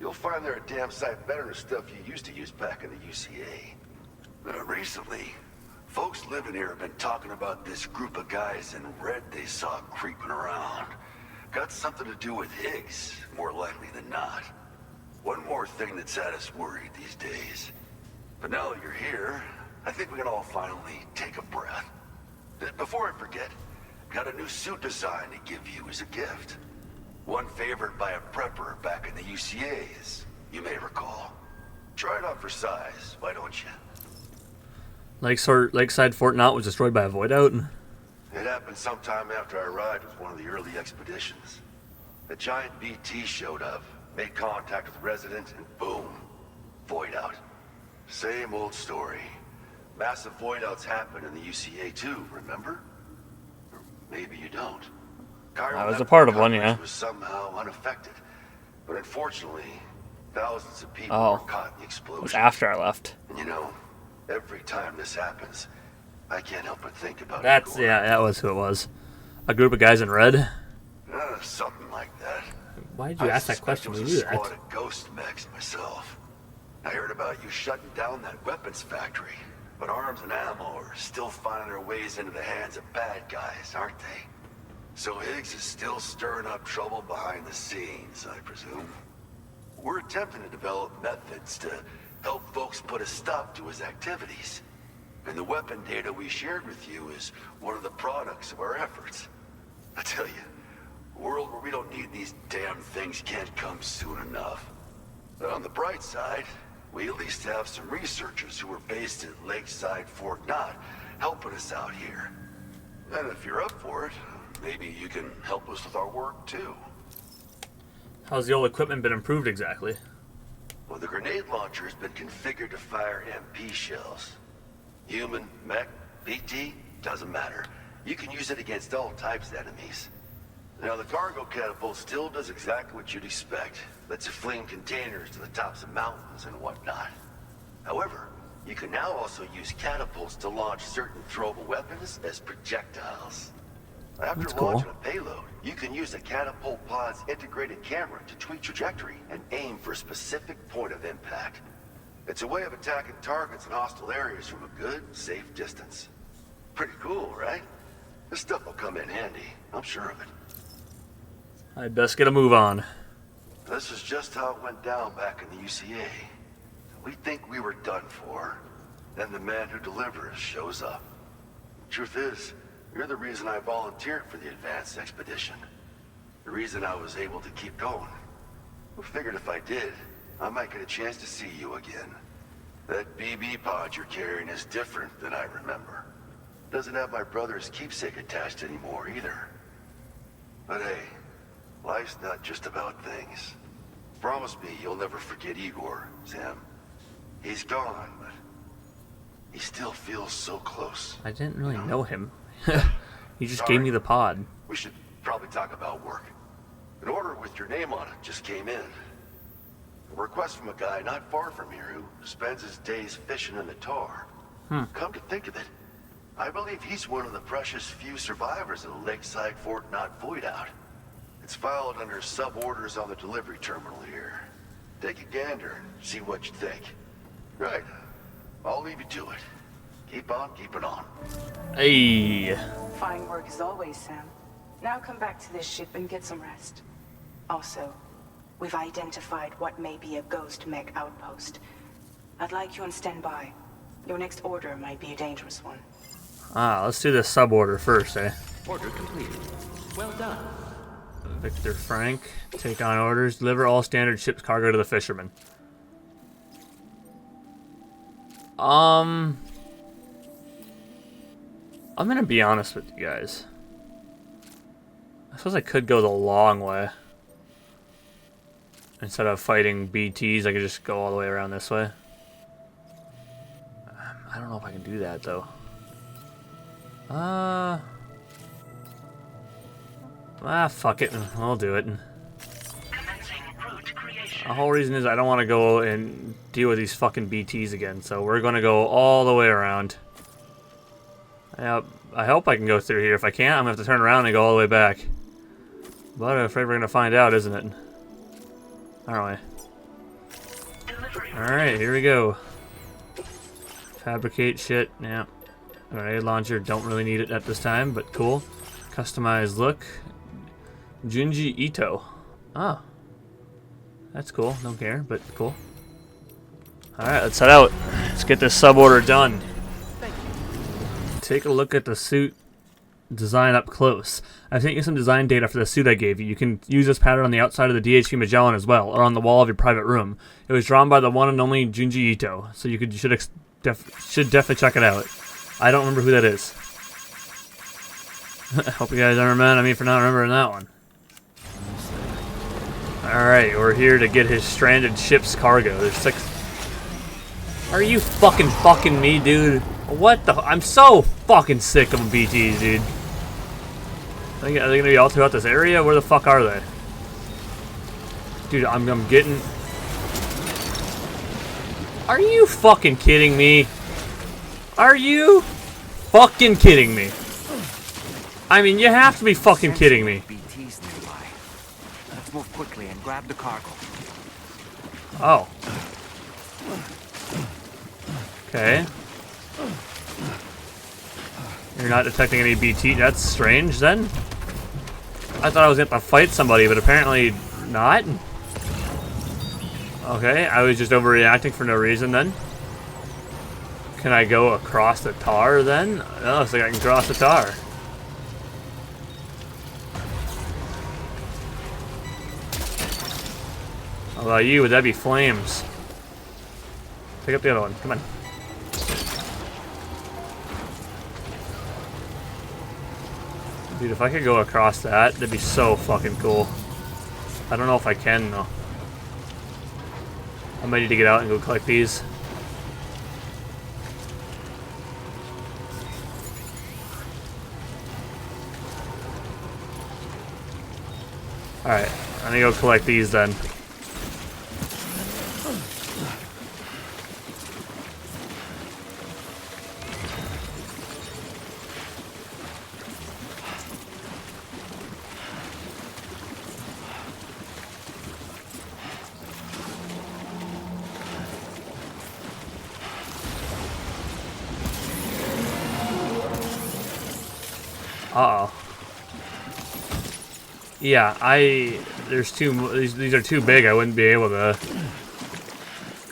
You'll find they're a damn sight better than stuff you used to use back in the UCA. Recently, folks living here have been talking about this group of guys in red they saw creeping around. Got something to do with Higgs, more likely than not. One more thing that's had us worried these days. But now that you're here, I think we can all finally take a breath. Before I forget, got a new suit design to give you as a gift. One favored by a prepper back in the UCA, as you may recall. Try it out for for size, why don't you? Lakeside Fort Knott was destroyed by a void out. It happened sometime after I arrived with one of the early expeditions. A giant BT showed up, made contact with residents, and boom, void out. Same old story. Massive void outs happen in the UCA too, remember? Or maybe you don't. I was a part of one, yeah. Was somehow unaffected, but unfortunately, thousands of people were caught in the explosion. It was after I left. And you know, every time this happens, I can't help but think about That's Igor. yeah, that was who it was. A group of guys in red. Something like that. Why did you ask that question? We knew that. I was a squad of ghost mechs myself. I heard about you shutting down that weapons factory, but arms and ammo are still finding their ways into the hands of bad guys, aren't they? So Higgs is still stirring up trouble behind the scenes, I presume. We're attempting to develop methods to help folks put a stop to his activities. And the weapon data we shared with you is one of the products of our efforts. I tell you, a world where we don't need these damn things can't come soon enough. But on the bright side, we at least have some researchers who are based at Lakeside Fort Knott helping us out here. And if you're up for it, maybe you can help us with our work too. How's the old equipment been improved exactly? Well, the grenade launcher has been configured to fire MP shells. Human, mech, BT, doesn't matter. You can use it against all types of enemies. Now, the cargo catapult still does exactly what you'd expect. Lets you fling containers to the tops of mountains and whatnot. However, you can now also use catapults to launch certain throwable weapons as projectiles. After launching a payload, you can use a catapult pod's integrated camera to tweak trajectory and aim for a specific point of impact. It's a way of attacking targets in hostile areas from a good, safe distance. Pretty cool, right? This stuff will come in handy, I'm sure of it. I'd best get a move on. This is just how it went down back in the UCA. We think we were done for. Then the man who delivers shows up. Truth is, you're the reason I volunteered for the advanced expedition. The reason I was able to keep going. I figured if I did, I might get a chance to see you again. That BB pod you're carrying is different than I remember. Doesn't have my brother's keepsake attached anymore either. But hey, life's not just about things. Promise me you'll never forget Igor, Sam. He's gone, but he still feels so close. I didn't really know him. He just gave me the pod. We should probably talk about work. An order with your name on it just came in. A request from a guy not far from here who spends his days fishing in the tar. Come to think of it, I believe he's one of the precious few survivors of the Lakeside Fort Knott void out. It's filed under sub-orders on the delivery terminal here. Take a gander and see what you think. Right. I'll leave you to it. Keep on keeping on. Hey. Fine work as always, Sam. Now come back to this ship and get some rest. Also, we've identified what may be a ghost mech outpost. I'd like you on standby. Your next order might be a dangerous one. Let's do this sub-order first, eh? Order completed. Well done. Victor Frank, take on orders. Deliver all standard ship's cargo to the fishermen. I'm gonna be honest with you guys. I suppose I could go the long way. Instead of fighting BTs, I could just go all the way around this way. I don't know if I can do that, though. Fuck it. I'll do it. The whole reason is I don't want to go and deal with these fucking BTs again, so we're going to go all the way around. Yep, I hope I can go through here. If I can't, I'm going to have to turn around and go all the way back. But I'm afraid we're going to find out, isn't it? Aren't we? Alright, here we go. Fabricate shit, yeah. Alright, launcher, don't really need it at this time, but cool. Customized look. Junji Ito. Ah. That's cool, don't care, but cool. Alright, let's head out. Let's get this sub-order done. Take a look at the suit design up close. I've sent you some design data for the suit I gave you. You can use this pattern on the outside of the DHP Magellan as well, or on the wall of your private room. It was drawn by the one and only Junji Ito, so you should definitely check it out. I don't remember who that is. I hope you guys aren't mad at me for not remembering that one. Alright, we're here to get his stranded ship's cargo. There's 6... Are you fucking me, dude? What the... I'm so fucking sick of BTs, dude. Are they gonna be all throughout this area? Where the fuck are they? Dude, I'm getting... Are you fucking kidding me? Are you fucking kidding me? I mean, you have to be fucking kidding me. BTs nearby. Let's move quickly and grab the cargo. Oh. Okay. You're not detecting any BT. That's strange, then. I thought I was going to fight somebody, but apparently not. Okay, I was just overreacting for no reason, then. Can I go across the tar, then? Oh, looks like I can cross the tar. How about you? Would that be flames? Pick up the other one. Come on. Dude, if I could go across that, that'd be so fucking cool. I don't know if I can, though. I might need to get out and go collect these. Alright, I'm gonna go collect these then. Uh-oh. Yeah, there's these are too big. I wouldn't be able to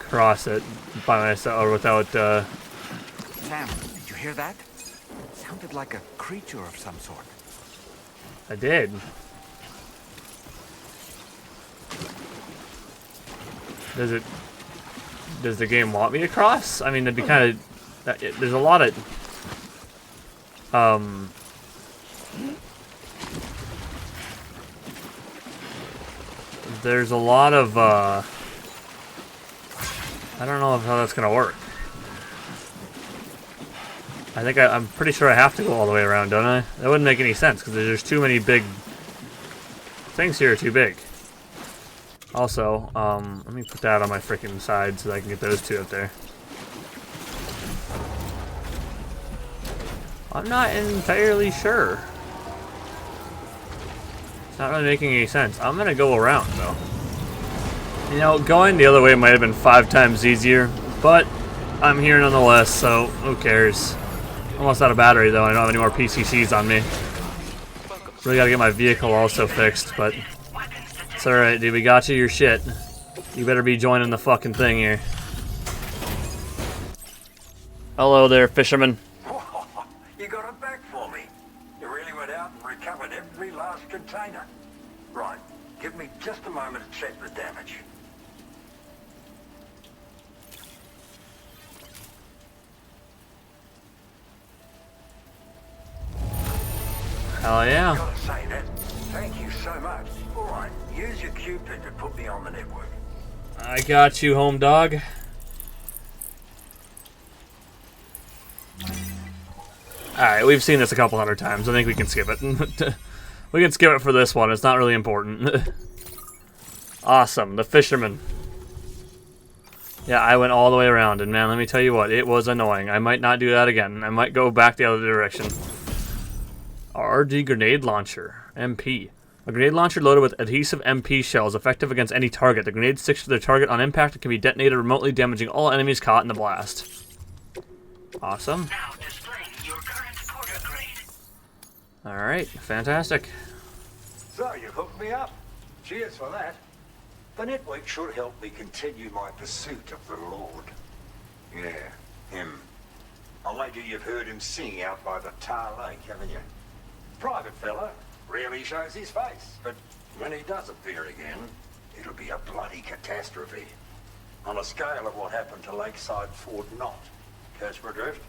cross it by myself or without, Sam, did you hear that? It sounded like a creature of some sort. I did. Does the game want me to cross? I mean, that'd be kind of, there's a lot of, there's a lot of, I don't know how that's gonna work. I think I'm pretty sure I have to go all the way around, don't I? That wouldn't make any sense, because there's too many big things here are too big. Also, let me put that on my freaking side so that I can get those two up there. I'm not entirely sure. It's not really making any sense. I'm gonna go around, though. You know, going the other way might have been 5 times easier, but I'm here nonetheless, so who cares? Almost out of battery, though. I don't have any more PCCs on me. Really gotta get my vehicle also fixed, but it's alright, dude. We got you your shit. You better be joining the fucking thing here. Hello there, fisherman. You got it back for me. You really went out and recovered every last container. Right, give me just a moment to check the damage. Hell yeah. Gotta say that. Thank you so much. Alright, use your Cupid to put me on the network. I got you, home dog. Alright, we've seen this a couple hundred times. I think we can skip it. We can skip it for this one. It's not really important. Awesome. The fisherman. Yeah, I went all the way around, and man, let me tell you what, it was annoying. I might not do that again. I might go back the other direction. RD grenade launcher. MP. A grenade launcher loaded with adhesive MP shells, effective against any target. The grenade sticks to their target on impact and can be detonated remotely, damaging all enemies caught in the blast. Awesome. Now displaying your current porter grade. Alright, fantastic. So, you hooked me up. Cheers for that. The network should help me continue my pursuit of the Lord. Yeah, him. I wager you've heard him sing out by the Tar Lake, haven't you? Private fella rarely shows his face, but when he does appear again, it'll be a bloody catastrophe. On a scale of what happened to Lakeside Fort Knott. Catch my drift?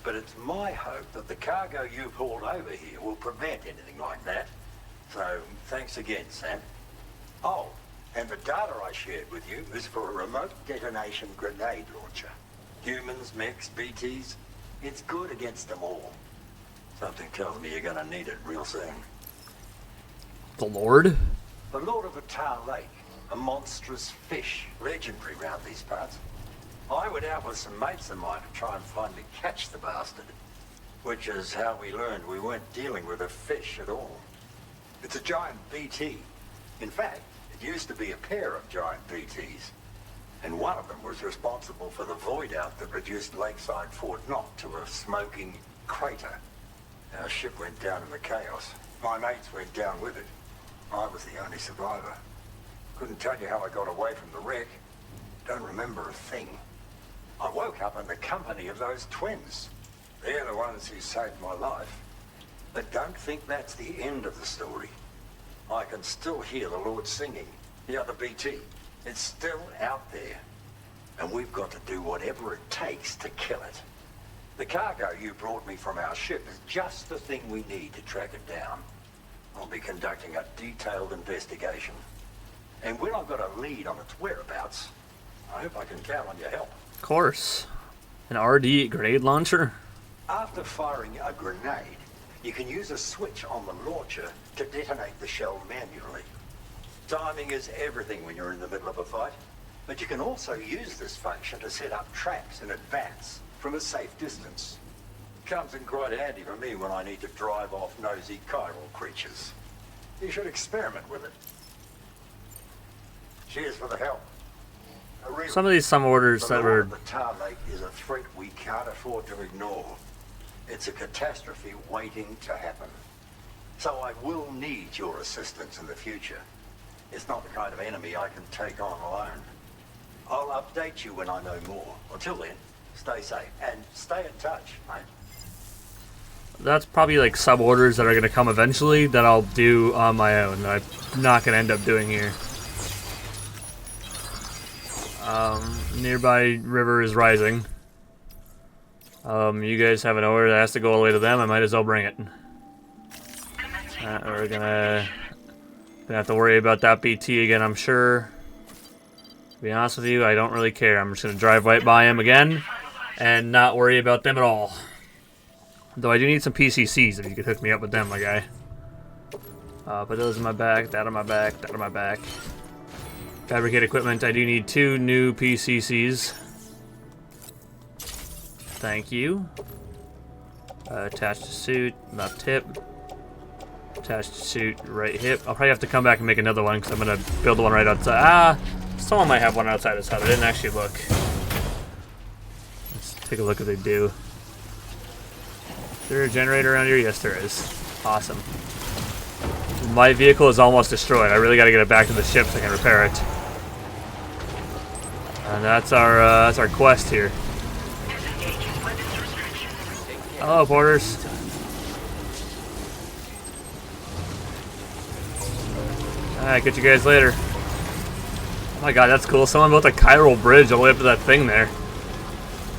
But it's my hope that the cargo you've hauled over here will prevent anything like that. So, thanks again, Sam. Oh, and the data I shared with you is for a remote detonation grenade launcher. Humans, mechs, BTs, it's good against them all. Something tells me you're gonna need it real soon. The Lord? The Lord of the Tar Lake, a monstrous fish, legendary round these parts. I went out with some mates of mine to try and finally catch the bastard, which is how we learned we weren't dealing with a fish at all. It's a giant BT. In fact, it used to be a pair of giant BTs, and one of them was responsible for the void out that reduced Lakeside Fort Knott to a smoking crater. Our ship went down in the chaos. My mates went down with it. I was the only survivor. Couldn't tell you how I got away from the wreck. Don't remember a thing. I woke up in the company of those twins. They're the ones who saved my life. But don't think that's the end of the story. I can still hear the Lord singing. The other BT. It's still out there. And we've got to do whatever it takes to kill it. The cargo you brought me from our ship is just the thing we need to track it down. I'll be conducting a detailed investigation. And when I've got a lead on its whereabouts, I hope I can count on your help. Of course. An RD grenade launcher? After firing a grenade, you can use a switch on the launcher to detonate the shell manually. Timing is everything when you're in the middle of a fight, but you can also use this function to set up traps in advance from a safe distance. Comes in quite handy for me when I need to drive off nosy chiral creatures. You should experiment with it. Cheers for the help. Some of these orders that were... The Tar Lake is a threat we can't afford to ignore. It's a catastrophe waiting to happen. So I will need your assistance in the future. It's not the kind of enemy I can take on alone. I'll update you when I know more. Until then, stay safe and stay in touch, mate. That's probably like sub-orders that are going to come eventually that I'll do on my own. That I'm not going to end up doing here. Nearby river is rising. You guys have an order that has to go all the way to them. I might as well bring it. We're gonna have to worry about that BT again, I'm sure. To be honest with you, I don't really care. I'm just gonna drive right by him again and not worry about them at all. Though I do need some PCCs if you could hook me up with them, my guy. Put those in my back, that on my back, that on my back. Fabricate equipment, I do need 2 new PCCs. Thank you. Attach to suit, left hip. Attach to suit, right hip. I'll probably have to come back and make another one because I'm going to build one right outside. Someone might have one outside this house. I didn't actually look. Let's take a look if they do. Is there a generator around here? Yes, there is. Awesome. My vehicle is almost destroyed. I really got to get it back to the ship so I can repair it. And that's our quest here. Hello, porters. Alright, get you guys later. Oh my god, that's cool. Someone built a chiral bridge all the way up to that thing there.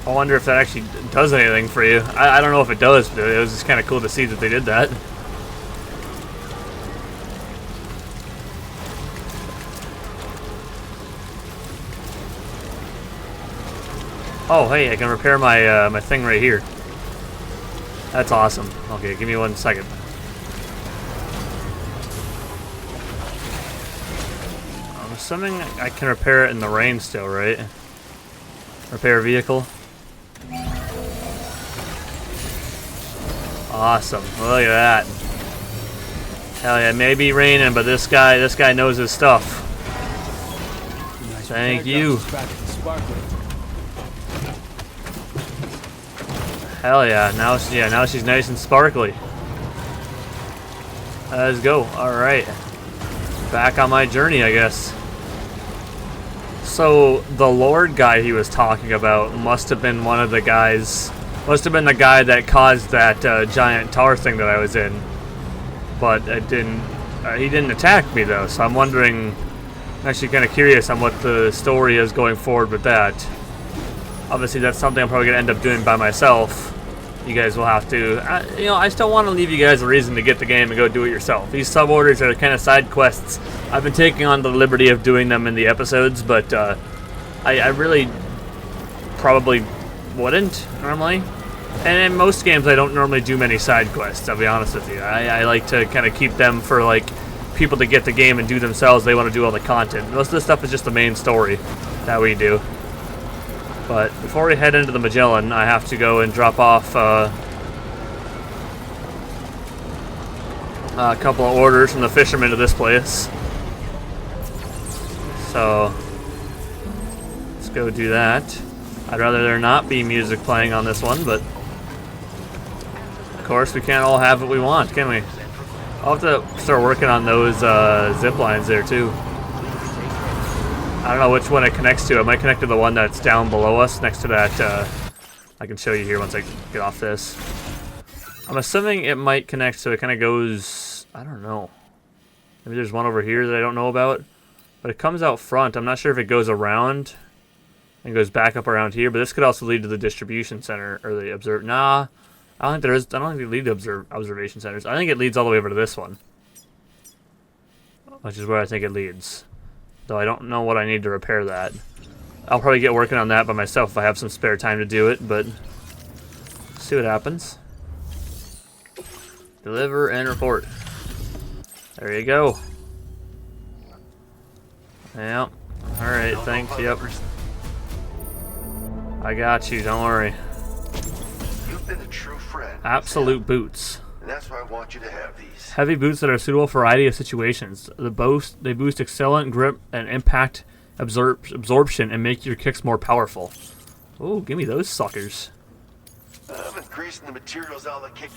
I wonder if that actually does anything for you. I don't know if it does, but it was just kind of cool to see that they did that. Oh, hey, I can repair my my thing right here. That's awesome. Okay, give me 1 second. I'm assuming I can repair it in the rain still, right? Repair vehicle. Awesome. Look at that. Hell yeah, it may be raining, but this guy knows his stuff. Thank you. Hell yeah, now she's nice and sparkly. Let's go. Alright. Back on my journey, I guess. So, the Lord guy he was talking about must have been one of the guys... Must have been the guy that caused that giant tower thing that I was in. but it didn't. He didn't attack me though, so I'm wondering. I'm actually kind of curious on what the story is going forward with that. Obviously, that's something I'm probably gonna end up doing by myself. You guys will have to. I still want to leave you guys a reason to get the game and go do it yourself. These sub-orders are kind of side quests. I've been taking on the liberty of doing them in the episodes, but I really probably wouldn't normally. And in most games, I don't normally do many side quests, I'll be honest with you. I like to kind of keep them for, like, people to get the game and do themselves. They want to do all the content. Most of the stuff is just the main story that we do. But before we head into the Magellan, I have to go and drop off a couple of orders from the fishermen to this place. So, let's go do that. I'd rather there not be music playing on this one, but of course we can't all have what we want, can we? I'll have to start working on those zip lines there too. I don't know which one it connects to. It might connect to the one that's down below us next to that. I can show you here once I get off this. I'm assuming it might connect so it kind of goes, I don't know. Maybe there's one over here that I don't know about. But it comes out front. I'm not sure if it goes around and goes back up around here, but this could also lead to the distribution center or the observe. Nah, I don't think there is. I don't think they lead to observation centers. I think it leads all the way over to this one, which is where I think it leads. Though I don't know what I need to repair that. I'll probably get working on that by myself if I have some spare time to do it, but see what happens. Deliver and report. There you go. Yep. Alright, thanks. Yep. I got you, don't worry. You've been a true friend. Absolute boots. And that's why I want you to have these. Heavy boots that are suitable for a variety of situations. They boost excellent grip and impact absorption and make your kicks more powerful. Oh, give me those suckers. I'm increasing the materials allocation.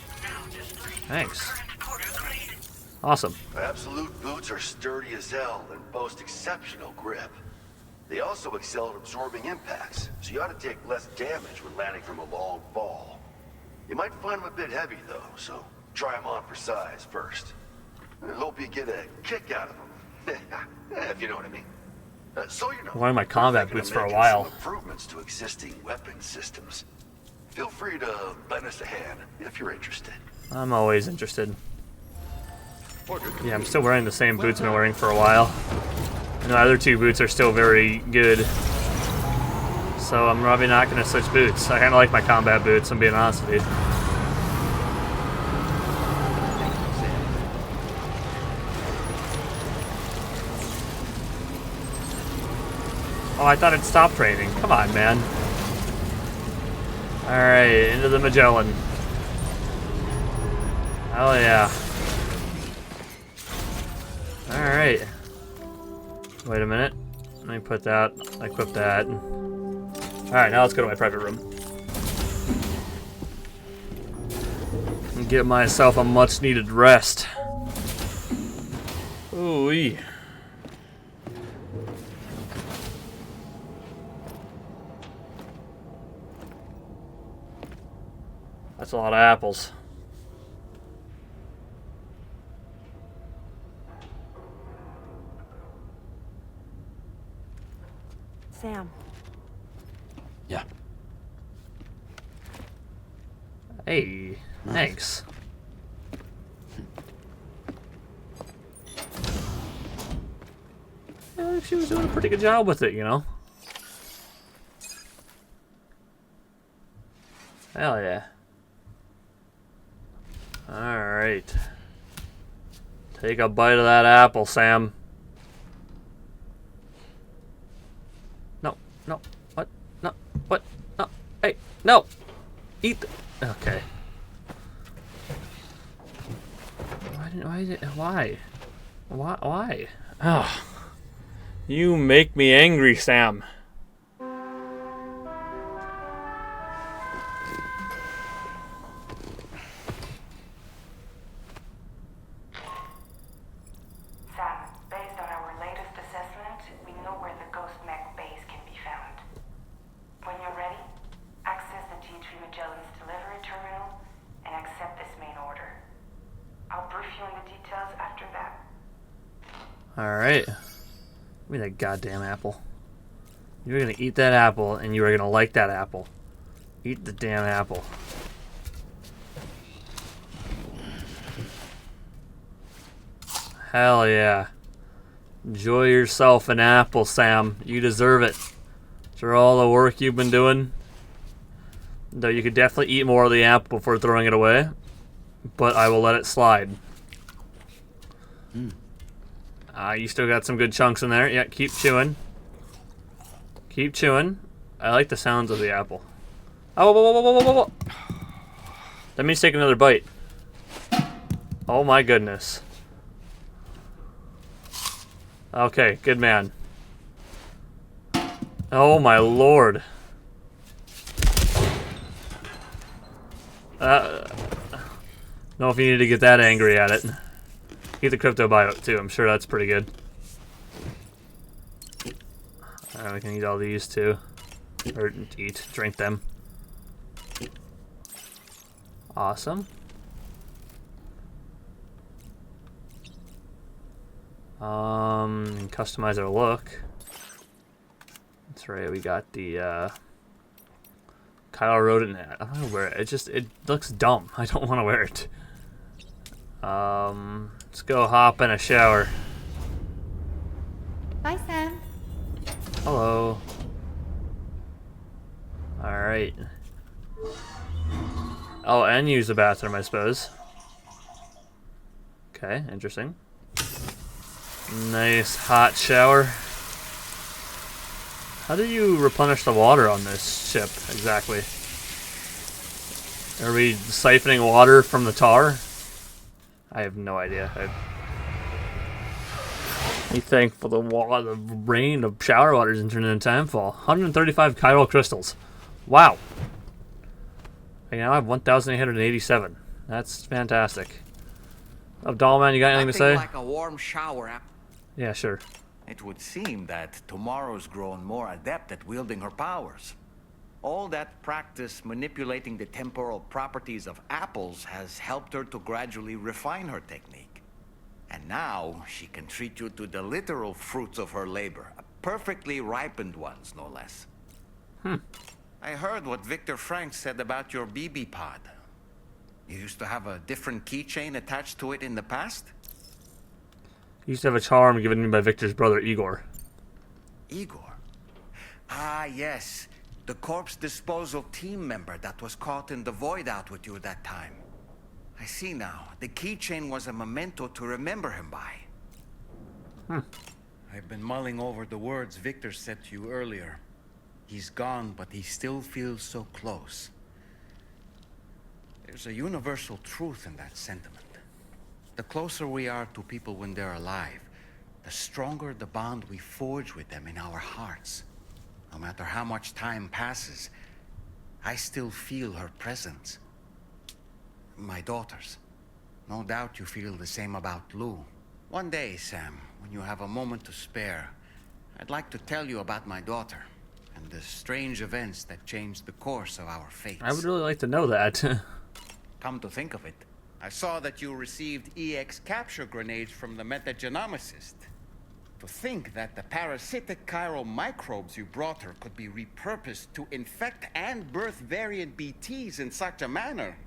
Thanks. Awesome. Absolute boots are sturdy as hell and boast exceptional grip. They also excel at absorbing impacts, so you ought to take less damage when landing from a long fall. You might find them a bit heavy though, so try them on for size first. I hope you get a kick out of them, if you know what I mean. So you know, I'm wearing my combat boots for a some while. improvements to existing weapon systems. Feel free to lend us a hand if you're interested. I'm always interested. Yeah, I'm still wearing the same boots I've been wearing for a while. And the other two boots are still very good. So I'm probably not going to switch boots. I kind of like my combat boots, I'm being honest with you. Oh, I thought it stopped raining. Come on, man. Alright, into the Magellan. Hell yeah. Alright. Wait a minute. Let me put that, equip that. Alright, now let's go to my private room. And get myself a much needed rest. Ooh-wee. That's a lot of apples. Sam. Yeah. Hey, thanks. Yeah, she was doing a pretty good job with it, you know? Hell yeah. Alright. Take a bite of that apple, Sam. No, no, what? No, what? No, hey, no! Eat the... Okay. Why? Why? Oh. You make me angry, Sam. Magellan's delivery terminal and accept this main order. I'll brief you on the details Alright. Give me that goddamn apple. You're gonna eat that apple, and you are gonna like that apple. Eat the damn apple. Hell yeah. Enjoy yourself an apple, Sam. You deserve it. For all the work you've been doing. Though you could definitely eat more of the apple before throwing it away. But I will let it slide. You still got some good chunks in there. Yeah, keep chewing. Keep chewing. I like the sounds of the apple. Oh, whoa, whoa, whoa, whoa, whoa, whoa. That means take another bite. Oh my goodness. Okay, good man. Oh my lord. Know if you need to get that angry at it. Eat the crypto biote too. I'm sure that's pretty good. We can eat all these too. Or eat, drink them. Awesome. Customize our look. That's right, we got the Kyle wrote it in that. I don't want to wear it. It looks dumb. I don't want to wear it. Let's go hop in a shower. Bye, Sam. Hello. Alright. Oh, and use the bathroom, I suppose. Okay, interesting. Nice hot shower. How do you replenish the water on this ship, exactly? Are we siphoning water from the tar? I have no idea. Be thankful the rain of shower water isn't turning into timefall. 135 chiral crystals. Wow. I now have 1,887. That's fantastic. Oh, Dollman, you got anything to say? Like a warm shower. Yeah, sure. It would seem that Tomorrow's grown more adept at wielding her powers. All that practice manipulating the temporal properties of apples has helped her to gradually refine her technique. And now she can treat you to the literal fruits of her labor, perfectly ripened ones, no less. I heard what Victor Frank said about your BB pod. You used to have a different keychain attached to it in the past? He used to have a charm given me by Victor's brother, Igor. Igor? Ah, yes. The corpse disposal team member that was caught in the void out with you that time. I see now. The keychain was a memento to remember him by. I've been mulling over the words Victor said to you earlier. He's gone, but he still feels so close. There's a universal truth in that sentiment. The closer we are to people when they're alive, the stronger the bond we forge with them in our hearts. No matter how much time passes, I still feel her presence. My daughters. No doubt you feel the same about Lou. One day, Sam, when you have a moment to spare, I'd like to tell you about my daughter and the strange events that changed the course of our fates. I would really like to know that. Come to think of it, I saw that you received EX capture grenades from the metagenomicist. To think that the parasitic chiral microbes you brought her could be repurposed to infect and birth variant BTs in such a manner.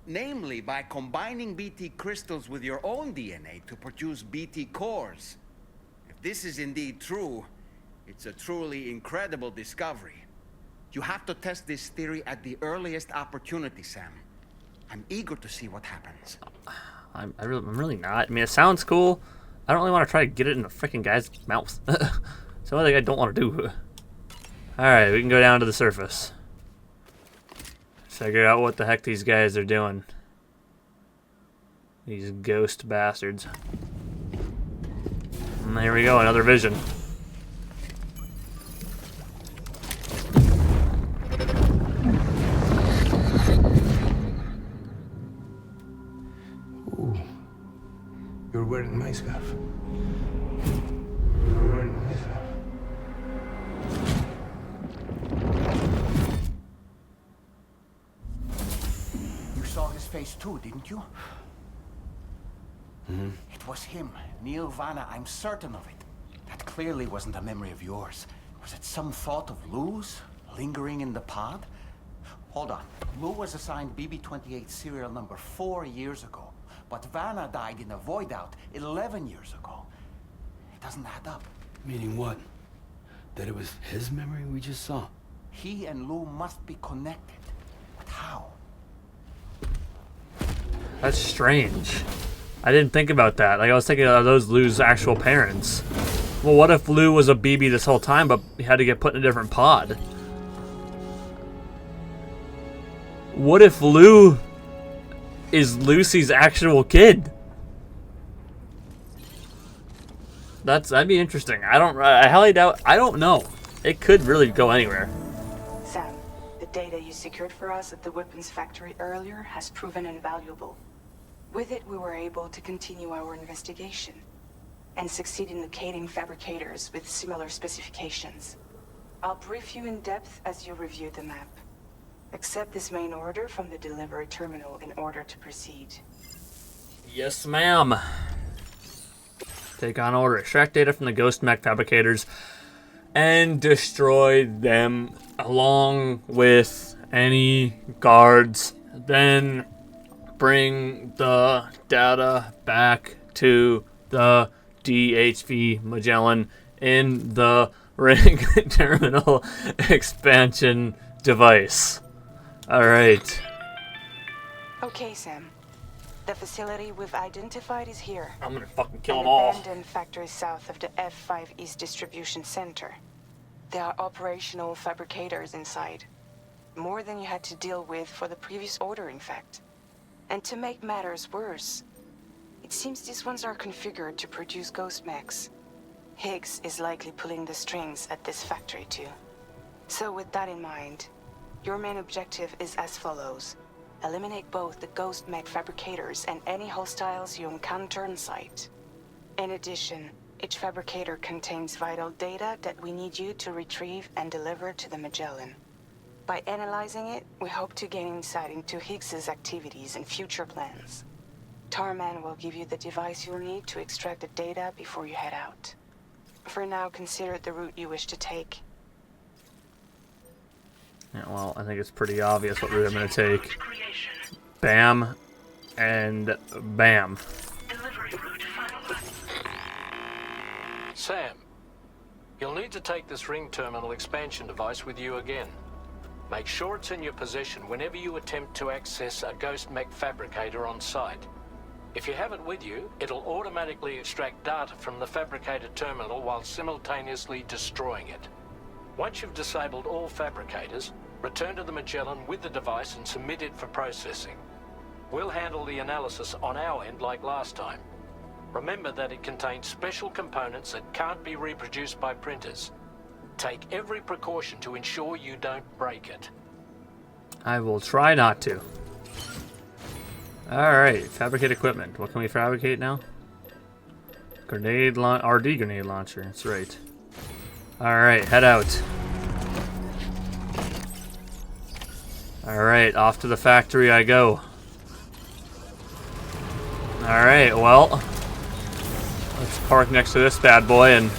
Namely, by combining BT crystals with your own DNA to produce BT cores. If this is indeed true, it's a truly incredible discovery. You have to test this theory at the earliest opportunity, Sam. I'm eager to see what happens. I'm really not. I mean, it sounds cool. I don't really want to try to get it in the freaking guy's mouth. So one thing I don't want to do. Alright, we can go down to the surface. Figure out what the heck these guys are doing. These ghost bastards. And here we go, another vision. Ooh. You're wearing my scarf. You're wearing my scarf. You saw his face too, didn't you? It was him, Neil Vanna, I'm certain of it. That clearly wasn't a memory of yours. Was it some thought of Lou's, lingering in the pod? Hold on. Lou was assigned BB-28 serial number 4 years ago. But Vanna died in a void out 11 years ago. It doesn't add up. Meaning what? That it was his memory we just saw? He and Lou must be connected. But how? That's strange. I didn't think about that. Like, I was thinking, are those Lou's actual parents? Well, what if Lou was a BB this whole time, but he had to get put in a different pod? What if Lou is Lucy's actual kid? That'd be interesting. I highly doubt. I don't know. It could really go anywhere. Sam, the data you secured for us at the weapons factory earlier has proven invaluable. With it, we were able to continue our investigation and succeed in locating fabricators with similar specifications. I'll brief you in depth as you review the map. Accept this main order from the delivery terminal in order to proceed. Yes, ma'am. Take on order. Extract data from the ghost mech fabricators and destroy them along with any guards. Then bring the data back to the DHV Magellan in the ring terminal expansion device. Alright. Okay, Sam. The facility we've identified is here. I'm gonna fucking kill them all. An abandoned factory south of the F5 East Distribution Center. There are operational fabricators inside. More than you had to deal with for the previous order, in fact. And to make matters worse, it seems these ones are configured to produce ghost mechs. Higgs is likely pulling the strings at this factory too. So with that in mind, your main objective is as follows. Eliminate both the ghost mech fabricators and any hostiles you encounter on site. In addition, each fabricator contains vital data that we need you to retrieve and deliver to the Magellan. By analyzing it, we hope to gain insight into Higgs's activities and future plans. Tarman will give you the device you'll need to extract the data before you head out. For now, consider the route you wish to take. Yeah, well, I think it's pretty obvious what route I'm going to take. Bam and bam. Sam, you'll need to take this ring terminal expansion device with you again. Make sure it's in your possession whenever you attempt to access a ghost mech fabricator on site. If you have it with you, it'll automatically extract data from the fabricator terminal while simultaneously destroying it. Once you've disabled all fabricators, return to the Magellan with the device and submit it for processing. We'll handle the analysis on our end like last time. Remember that it contains special components that can't be reproduced by printers. Take every precaution to ensure you don't break it. I will try not to. Alright, fabricate equipment. What can we fabricate now? RD grenade launcher, that's right. Alright, head out. Alright, off to the factory I go. Alright, well, let's park next to this bad boy and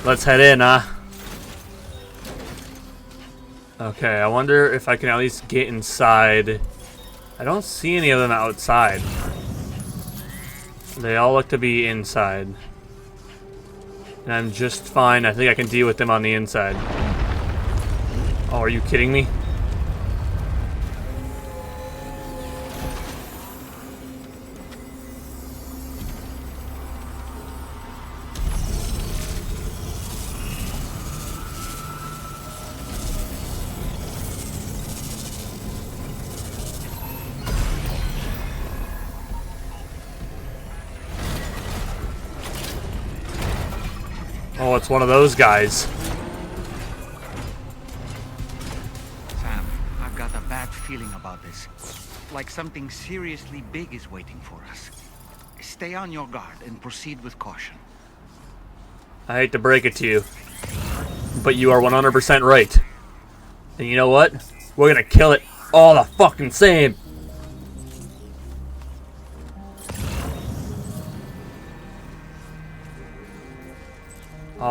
let's head in, huh? Okay, I wonder if I can at least get inside. I don't see any of them outside. They all look to be inside. And I'm just fine. I think I can deal with them on the inside. Oh, are you kidding me? Oh, it's one of those guys. Sam, I've got a bad feeling about this. Like something seriously big is waiting for us. Stay on your guard and proceed with caution. I hate to break it to you, but you are 100% right. And you know what? We're gonna kill it all the fucking same.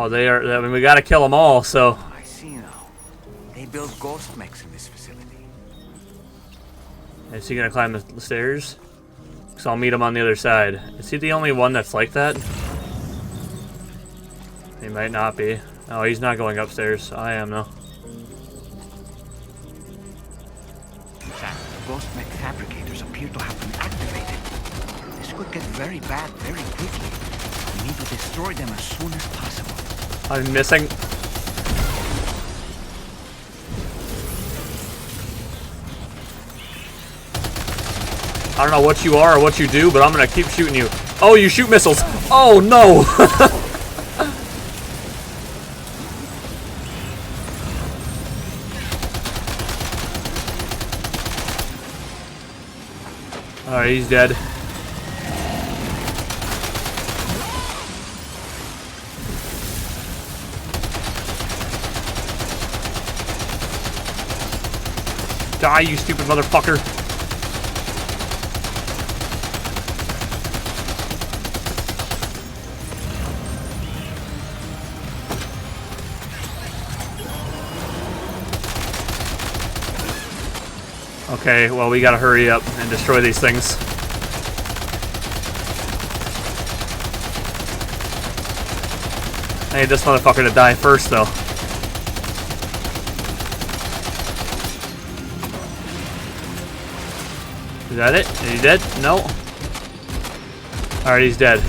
Oh, they are. I mean, we gotta kill them all. So. I see now. They build ghost mechs in this facility. Is he gonna climb the stairs? So I'll meet him on the other side. Is he the only one that's like that? He might not be. Oh, he's not going upstairs. I am though. The ghost mech fabricators appear to have been activated. This could get very bad very quickly. We need to destroy them as soon as possible. I'm missing. I don't know what you are or what you do, but I'm gonna keep shooting you. Oh, you shoot missiles. Oh no! Alright, he's dead. Die, you stupid motherfucker. Okay, well, we gotta hurry up and destroy these things. I need this motherfucker to die first, though. Is that it? Is he dead? No. Alright, he's dead.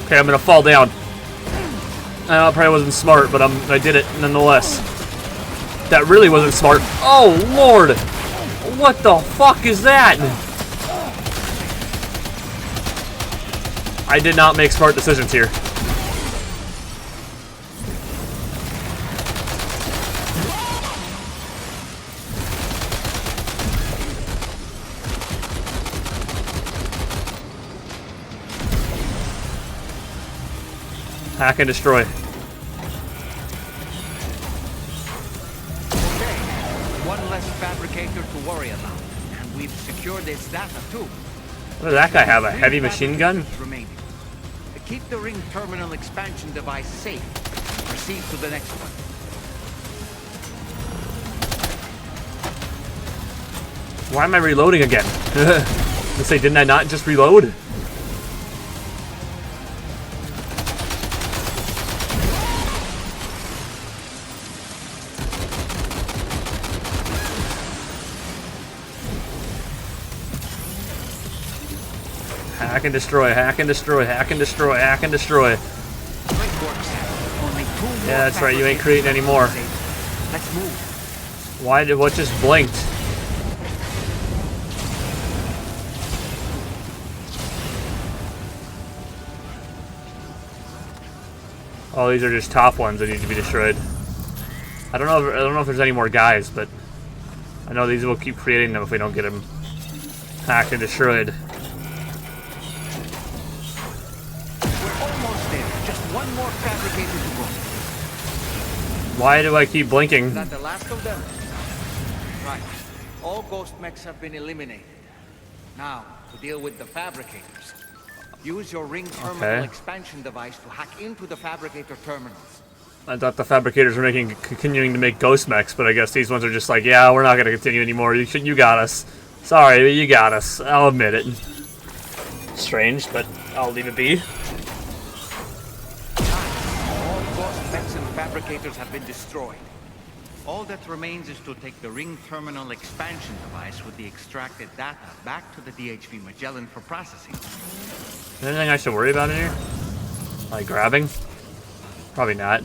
Okay, I'm gonna fall down. I know it probably wasn't smart, but I did it nonetheless. That really wasn't smart. Oh, Lord! What the fuck is that? I did not make smart decisions here. Hack and destroy. Okay, one less fabricator to worry about. And we've secured its data too. What does that guy have? A heavy machine gun? Remaining. To keep the ring terminal expansion device safe, proceed to the next one. Why am I reloading again? Let's say, didn't I not just reload? Hack and destroy, hack and destroy, hack and destroy, hack and destroy. Yeah, that's right, you ain't creating any more. Let's move. Why did what just blinked? Oh, these are just top ones that need to be destroyed. I don't know if there's any more guys, but I know these will keep creating them if we don't get them hacked and destroyed. One more fabricator to go. Why do I keep blinking? Is that the last of them? Right. All ghost mechs have been eliminated. Now, to deal with the fabricators. Use your ring terminal expansion device to hack into the fabricator terminals. I thought the fabricators were continuing to make ghost mechs, but I guess these ones are just like, yeah, we're not going to continue anymore. You got us. Sorry, but you got us. I'll admit it. Strange, but I'll leave it be. Mechs and fabricators have been destroyed. All that remains is to take the ring terminal expansion device with the extracted data back to the DHV Magellan for processing. Anything I should worry about in here? Like grabbing? Probably not.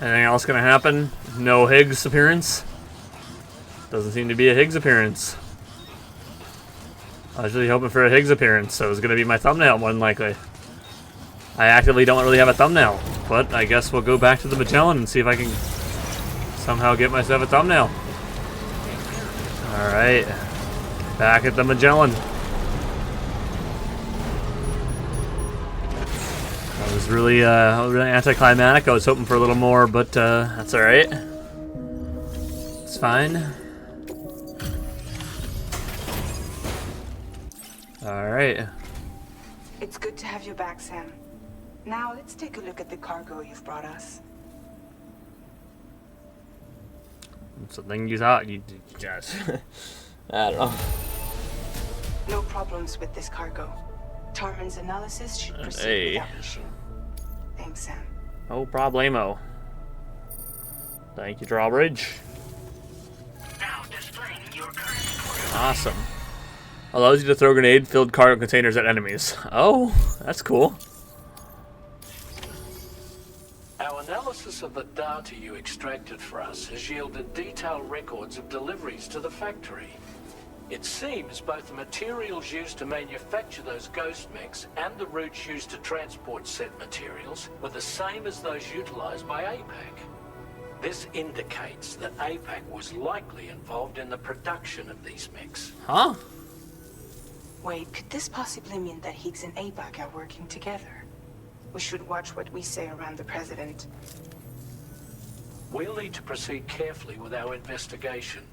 Anything else gonna happen? No Higgs appearance? Doesn't seem to be a Higgs appearance. I was really hoping for a Higgs appearance, so it was going to be my thumbnail more than likely. I actively don't really have a thumbnail, but I guess we'll go back to the Magellan and see if I can somehow get myself a thumbnail. Alright, back at the Magellan. It was really anticlimactic. I was hoping for a little more, but that's all right. It's fine. All right. It's good to have you back, Sam. Now let's take a look at the cargo you've brought us. It's the thing you thought you just. I don't know. No problems with this cargo. Tarman's analysis should proceed without issue. Thanks, Sam. No problemo. Thank you, Drawbridge. Now displaying your current Awesome. Allows you to throw grenade-filled cargo containers at enemies. Oh, that's cool. Our analysis of the data you extracted for us has yielded detailed records of deliveries to the factory. It seems both the materials used to manufacture those ghost mechs and the routes used to transport said materials were the same as those utilized by APAC. This indicates that APAC was likely involved in the production of these mechs. Huh? Wait, could this possibly mean that Higgs and APAC are working together? We should watch what we say around the President. We'll need to proceed carefully with our investigation.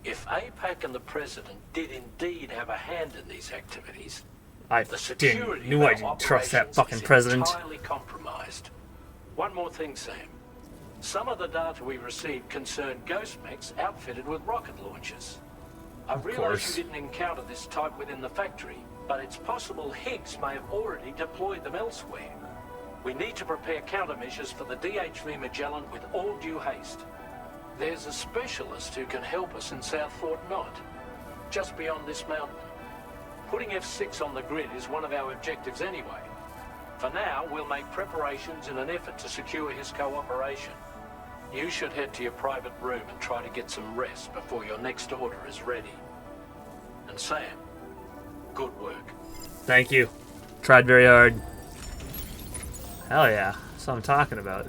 If APAC and the President did indeed have a hand in these activities, the security knew I didn't trust that fucking President. Entirely compromised. One more thing, Sam. Some of the data we received concerned ghost mechs outfitted with rocket launchers. I realize you didn't encounter this type within the factory, but it's possible Higgs may have already deployed them elsewhere. We need to prepare countermeasures for the DHV Magellan with all due haste. There's a specialist who can help us in South Fort Knott, just beyond this mountain. Putting F6 on the grid is one of our objectives anyway. For now, we'll make preparations in an effort to secure his cooperation. You should head to your private room and try to get some rest before your next order is ready. And Sam, good work. Thank you. Tried very hard. Hell yeah. That's what I'm talking about.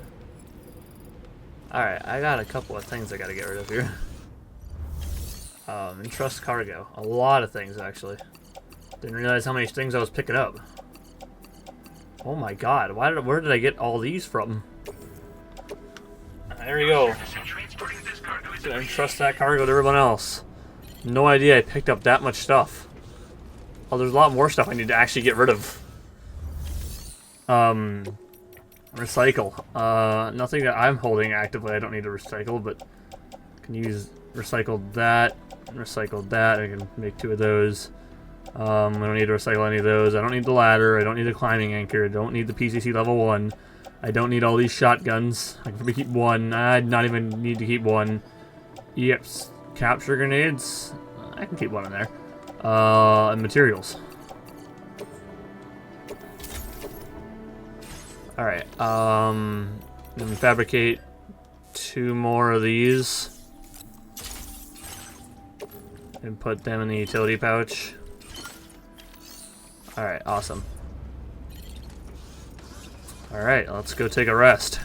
Alright, I got a couple of things I gotta get rid of here. Entrust cargo. A lot of things, actually. Didn't realize how many things I was picking up. Oh my god, where did I get all these from? There we go. Entrust that cargo to everyone else. No idea I picked up that much stuff. Oh, there's a lot more stuff I need to actually get rid of. Recycle. Nothing that I'm holding actively I don't need to recycle, but I can use recycled that, recycled that. I can make 2 of those. I don't need to recycle any of those. I don't need the ladder. I don't need the climbing anchor. I don't need the PCC level 1. I don't need all these shotguns. I can keep 1. I'd not even need to keep 1. Yep, capture grenades. I can keep 1 in there. And materials. Alright, then fabricate 2 more of these and put them in the utility pouch. Alright, awesome. Alright, let's go take a rest.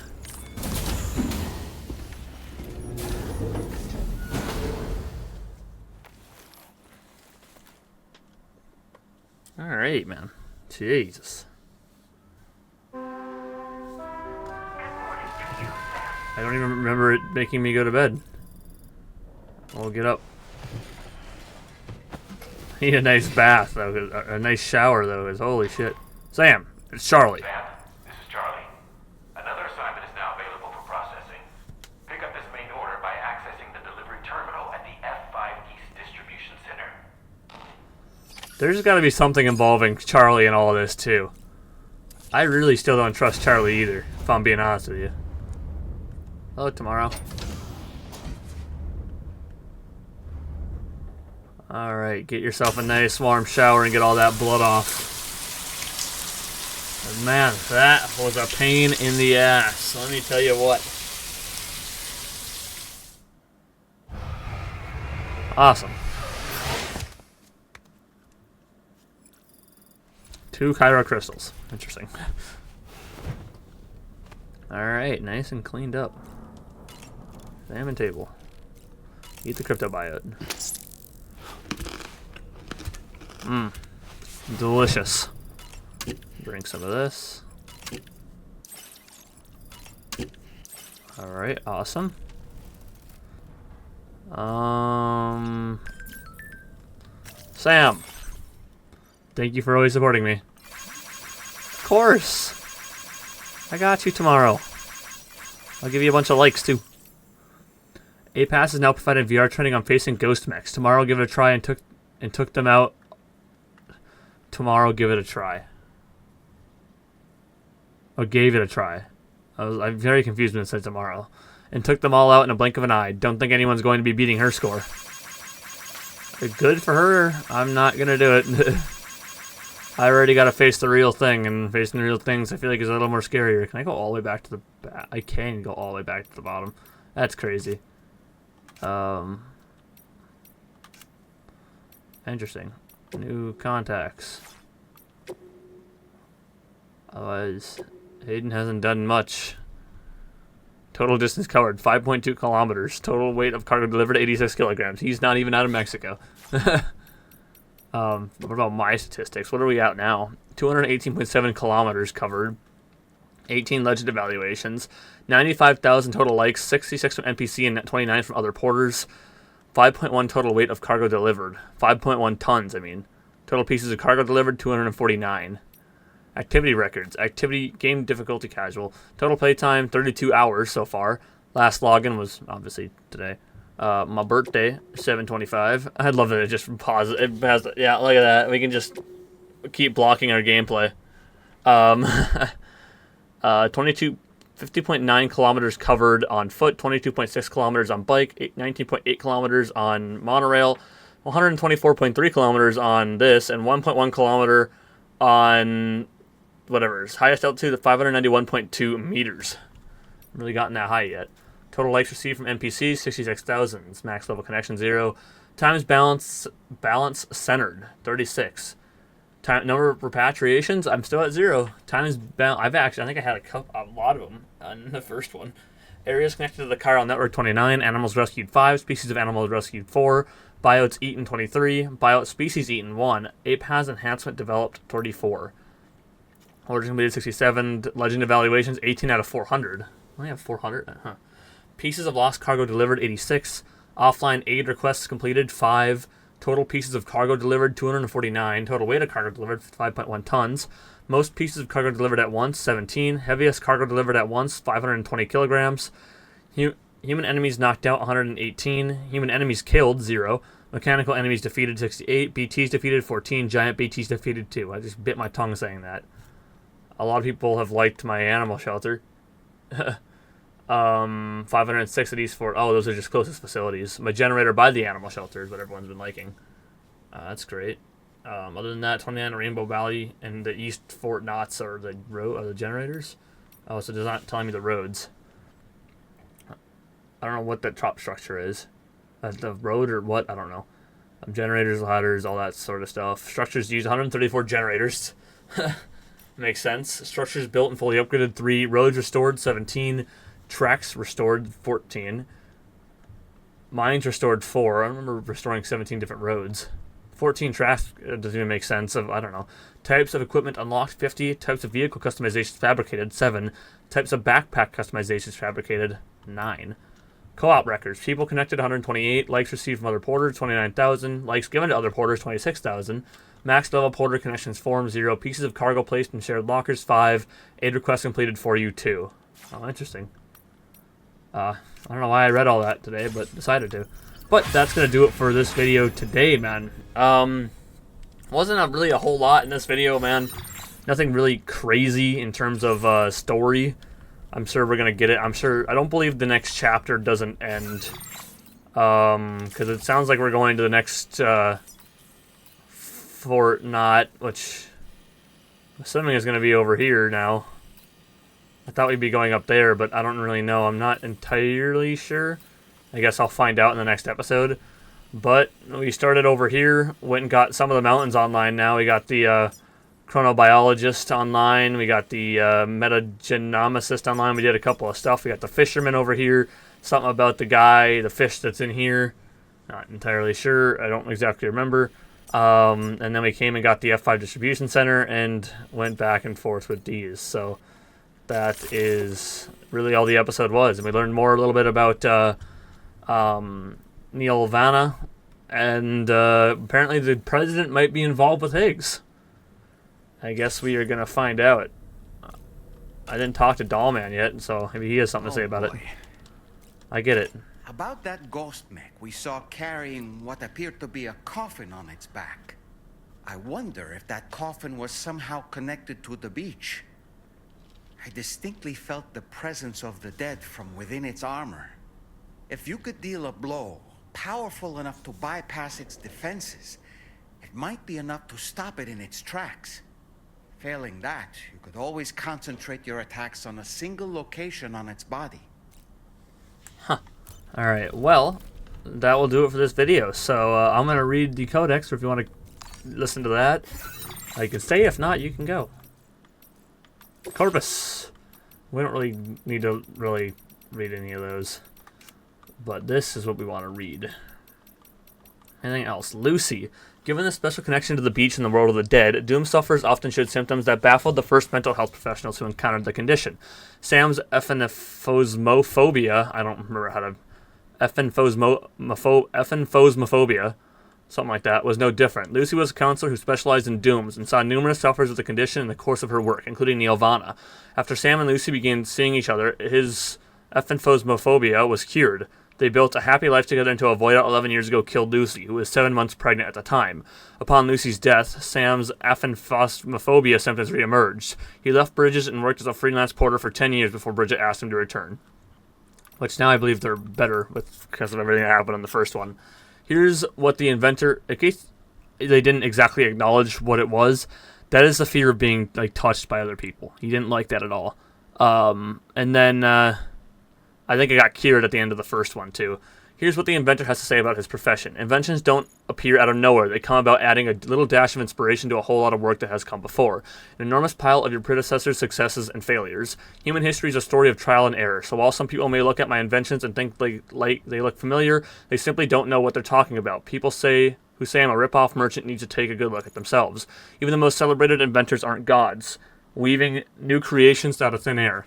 Alright, man. Jesus. I don't even remember it making me go to bed. I'll get up. I need a nice bath, though. A nice shower, though, is holy shit. Sam, it's Charlie. Sam, this is Charlie. Another assignment is now available for processing. Pick up this main order by accessing the delivery terminal at the F5 East Distribution Center. There's got to be something involving Charlie in all of this, too. I really still don't trust Charlie either, if I'm being honest with you. Hello, tomorrow. Alright, get yourself a nice warm shower and get all that blood off. And man, that was a pain in the ass. Let me tell you what. Awesome. 2 Kyra crystals. Interesting. Alright, nice and cleaned up. Salmon table. Eat the crypto biote. Mmm. Delicious. Drink some of this. Alright, awesome. Sam. Thank you for always supporting me. Of course. I got you tomorrow. I'll give you a bunch of likes too. A-Pass is now providing VR training on facing ghost mechs. Tomorrow give it a try and took them out. Tomorrow give it a try. Or gave it a try. I'm very confused when it said tomorrow. And took them all out in a blink of an eye. Don't think anyone's going to be beating her score. Good for her. I'm not going to do it. I already got to face the real thing. And facing the real things I feel like is a little more scarier. Can I go all the way back to the back? I can go all the way back to the bottom. That's crazy. Interesting. New contacts. Otherwise, Hayden hasn't done much. Total distance covered, 5.2 kilometers. Total weight of cargo delivered, 86 kilograms. He's not even out of Mexico. What about my statistics? What are we at now? 218.7 kilometers covered. 18 legend evaluations. 95,000 total likes. 66 from NPC and 29 from other porters. 5.1 total weight of cargo delivered. 5.1 tons, I mean. Total pieces of cargo delivered, 249. Activity records. Activity game difficulty casual. Total playtime 32 hours so far. Last login was obviously today. My birthday 7/25. I'd love that it just pause. It has, yeah, look at that. We can just keep blocking our gameplay. 50.9 kilometers covered on foot. 22.6 kilometers on bike. 19.8 kilometers on monorail. 124.3 kilometers on this, and 1.1 kilometer on whatever's highest altitude of 591.2 meters. Haven't really gotten that high yet. Total likes received from NPCs 66,000. Max level connection 0. Times balance centered 36. Time number of repatriations I'm still at 0. Times balance I think I had a lot of them on the first one. Areas connected to the chiral network 29. Animals rescued 5. Species of animals rescued 4. Biotes eaten 23. Biote species eaten 1. Ape has enhancement developed 34. Orders completed 67. Legend evaluations 18 out of 400. I only have 400? Huh. Pieces of lost cargo delivered 86. Offline aid requests completed 5. Total pieces of cargo delivered 249. Total weight of cargo delivered 5.1 tons. Most pieces of cargo delivered at once 17. Heaviest cargo delivered at once 520 kilograms. Human enemies knocked out 118. Human enemies killed 0. Mechanical enemies defeated 68. BTs defeated 14. Giant BTs defeated 2. I just bit my tongue saying that. A lot of people have liked my animal shelter. 506 of these for... Oh, those are just closest facilities. My generator by the animal shelter is what everyone's been liking. That's great. Other than that, 29 Rainbow Valley and the East Fort Knots are the generators. Oh, so it's not telling me the roads. I don't know what that top structure is. The road or what? I don't know. Generators, ladders, all that sort of stuff. Structures use 134 generators. Makes sense. Structures built and fully upgraded 3. Roads restored 17. Tracks restored 14. Mines restored 4. I remember restoring 17 different roads. 14 tracks doesn't even make sense. I don't know. Types of equipment unlocked 50. Types of vehicle customizations fabricated 7. Types of backpack customizations fabricated 9. Co-op records. People connected 128. Likes received from other porters 29,000. Likes given to other porters 26,000. Max level porter connections formed 0. Pieces of cargo placed in shared lockers 5. Aid requests completed for you 2. Oh, interesting. I don't know why I read all that today, but decided to. But that's going to do it for this video today, man. Wasn't really a whole lot in this video, man. Nothing really crazy in terms of story. I'm sure we're going to get it. I don't believe the next chapter doesn't end. Because it sounds like we're going to the next Fort Knot, which I'm assuming is going to be over here now. I thought we'd be going up there, but I don't really know. I'm not entirely sure. I guess I'll find out in the next episode. But we started over here, went and got some of the mountains online now. We got the chronobiologist online. We got the metagenomicist online. We did a couple of stuff. We got the fisherman over here. Something about the fish that's in here. Not entirely sure. I don't exactly remember. And then we came and got the F5 distribution center and went back and forth with these. So that is really all the episode was. And we learned more a little bit about Neil Vanna, and apparently the president might be involved with Higgs. I guess we are going to find out. I didn't talk to Dollman yet, so maybe he has something to say about it. I get it. About that ghost mech we saw carrying what appeared to be a coffin on its back. I wonder if that coffin was somehow connected to the beach. I distinctly felt the presence of the dead from within its armor. If you could deal a blow powerful enough to bypass its defenses, it might be enough to stop it in its tracks. Failing that, you could always concentrate your attacks on a single location on its body. Huh. Alright, well, that will do it for this video. So I'm going to read the codex, or if you want to listen to that, I can stay. If not, you can go. Corpus. We don't really need to read any of those. But this is what we want to read. Anything else? Lucy. Given the special connection to the beach and the world of the dead, Doom sufferers often showed symptoms that baffled the first mental health professionals who encountered the condition. Sam's ephenphosmophobia, I don't remember how to... ephenphosmophobia, something like that, was no different. Lucy was a counselor who specialized in dooms and saw numerous sufferers of the condition in the course of her work, including Neil Vanna. After Sam and Lucy began seeing each other, his ephenphosmophobia was cured. They built a happy life together until a void out 11 years ago killed Lucy, who was 7 months pregnant at the time. Upon Lucy's death, Sam's ephenphosmophobia symptoms reemerged. He left Bridges and worked as a freelance porter for 10 years before Bridget asked him to return. Which now I believe they're better because of everything that happened in the first one. Here's what the inventor, in case they didn't exactly acknowledge what it was, that is the fear of being touched by other people. He didn't like that at all. And then I think it got cured at the end of the first one too. Here's what the inventor has to say about his profession. Inventions don't appear out of nowhere. They come about adding a little dash of inspiration to a whole lot of work that has come before. An enormous pile of your predecessors' successes and failures. Human history is a story of trial and error, so while some people may look at my inventions and think they look familiar, they simply don't know what they're talking about. People who say I'm a rip-off merchant need to take a good look at themselves. Even the most celebrated inventors aren't gods, weaving new creations out of thin air.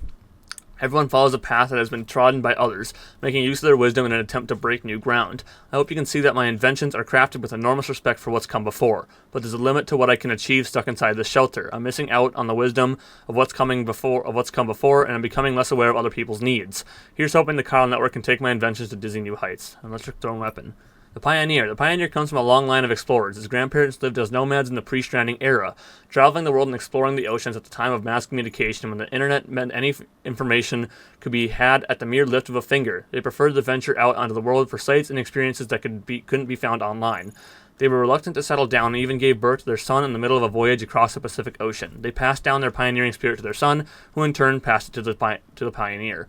Everyone follows a path that has been trodden by others, making use of their wisdom in an attempt to break new ground. I hope you can see that my inventions are crafted with enormous respect for what's come before, but there's a limit to what I can achieve stuck inside this shelter. I'm missing out on the wisdom of what's come before, and I'm becoming less aware of other people's needs. Here's hoping the Chiral Network can take my inventions to dizzy new heights. An electric thrown weapon. The Pioneer. The Pioneer comes from a long line of explorers. His grandparents lived as nomads in the pre-Stranding era, traveling the world and exploring the oceans at the time of mass communication when the internet meant any information could be had at the mere lift of a finger. They preferred to venture out onto the world for sights and experiences that couldn't be found online. They were reluctant to settle down and even gave birth to their son in the middle of a voyage across the Pacific Ocean. They passed down their pioneering spirit to their son, who in turn passed it to the Pioneer.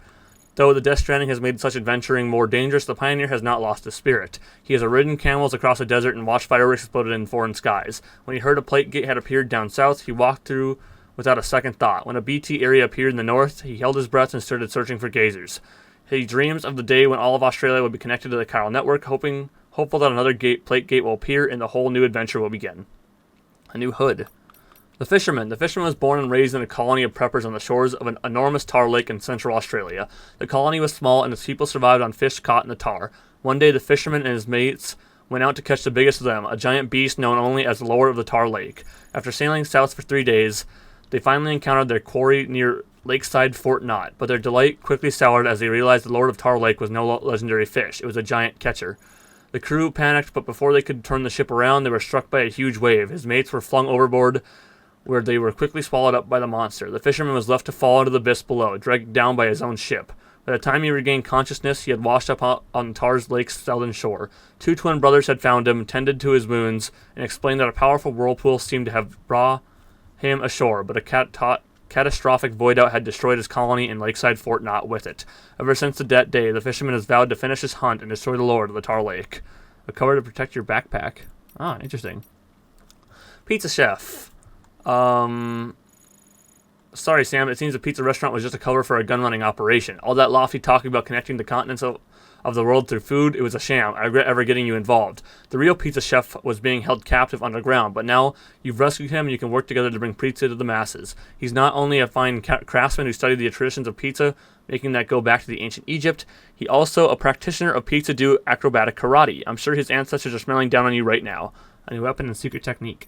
Though the Death Stranding has made such adventuring more dangerous, the Pioneer has not lost his spirit. He has ridden camels across the desert and watched fireworks exploded in foreign skies. When he heard a plate gate had appeared down south, he walked through without a second thought. When a BT area appeared in the north, he held his breath and started searching for gazers. He dreams of the day when all of Australia will be connected to the Chiral Network, hopeful that another plate gate will appear and the whole new adventure will begin. A new hood. The Fisherman. The Fisherman was born and raised in a colony of preppers on the shores of an enormous tar lake in central Australia. The colony was small and its people survived on fish caught in the tar. One day the Fisherman and his mates went out to catch the biggest of them, a giant beast known only as the Lord of the Tar Lake. After sailing south for 3 days, they finally encountered their quarry near lakeside Fort Knott, but their delight quickly soured as they realized the Lord of Tar Lake was no legendary fish. It was a giant catcher. The crew panicked, but before they could turn the ship around, they were struck by a huge wave. His mates were flung overboard, where they were quickly swallowed up by the monster. The Fisherman was left to fall into the abyss below, dragged down by his own ship. By the time he regained consciousness, he had washed up on Tar's Lake's southern shore. 2 twin brothers had found him, tended to his wounds, and explained that a powerful whirlpool seemed to have brought him ashore, but a catastrophic void-out had destroyed his colony and lakeside Fort Knott with it. Ever since that day, the Fisherman has vowed to finish his hunt and destroy the Lord of the Tar Lake. A cover to protect your backpack. Ah, interesting. Pizza Chef. Sorry, Sam, it seems the pizza restaurant was just a cover for a gun-running operation. All that lofty talking about connecting the continents of the world through food, it was a sham. I regret ever getting you involved. The real pizza chef was being held captive underground, but now you've rescued him and you can work together to bring pizza to the masses. He's not only a fine craftsman who studied the traditions of pizza, making that go back to the ancient Egypt, he also a practitioner of pizza-do acrobatic karate. I'm sure his ancestors are smiling down on you right now. A new weapon and secret technique.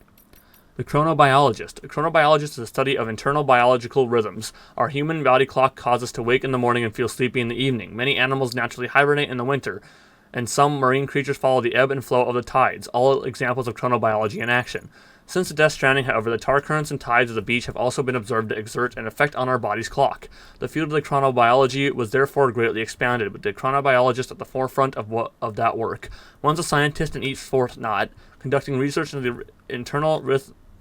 The chronobiologist. A chronobiologist is a study of internal biological rhythms. Our human body clock causes us to wake in the morning and feel sleepy in the evening. Many animals naturally hibernate in the winter, and some marine creatures follow the ebb and flow of the tides, all examples of chronobiology in action. Since the Death Stranding, however, the tar currents and tides of the beach have also been observed to exert an effect on our body's clock. The field of the chronobiology was therefore greatly expanded, with the chronobiologist at the forefront of that work. One's a scientist in each fortnight, conducting research into the internal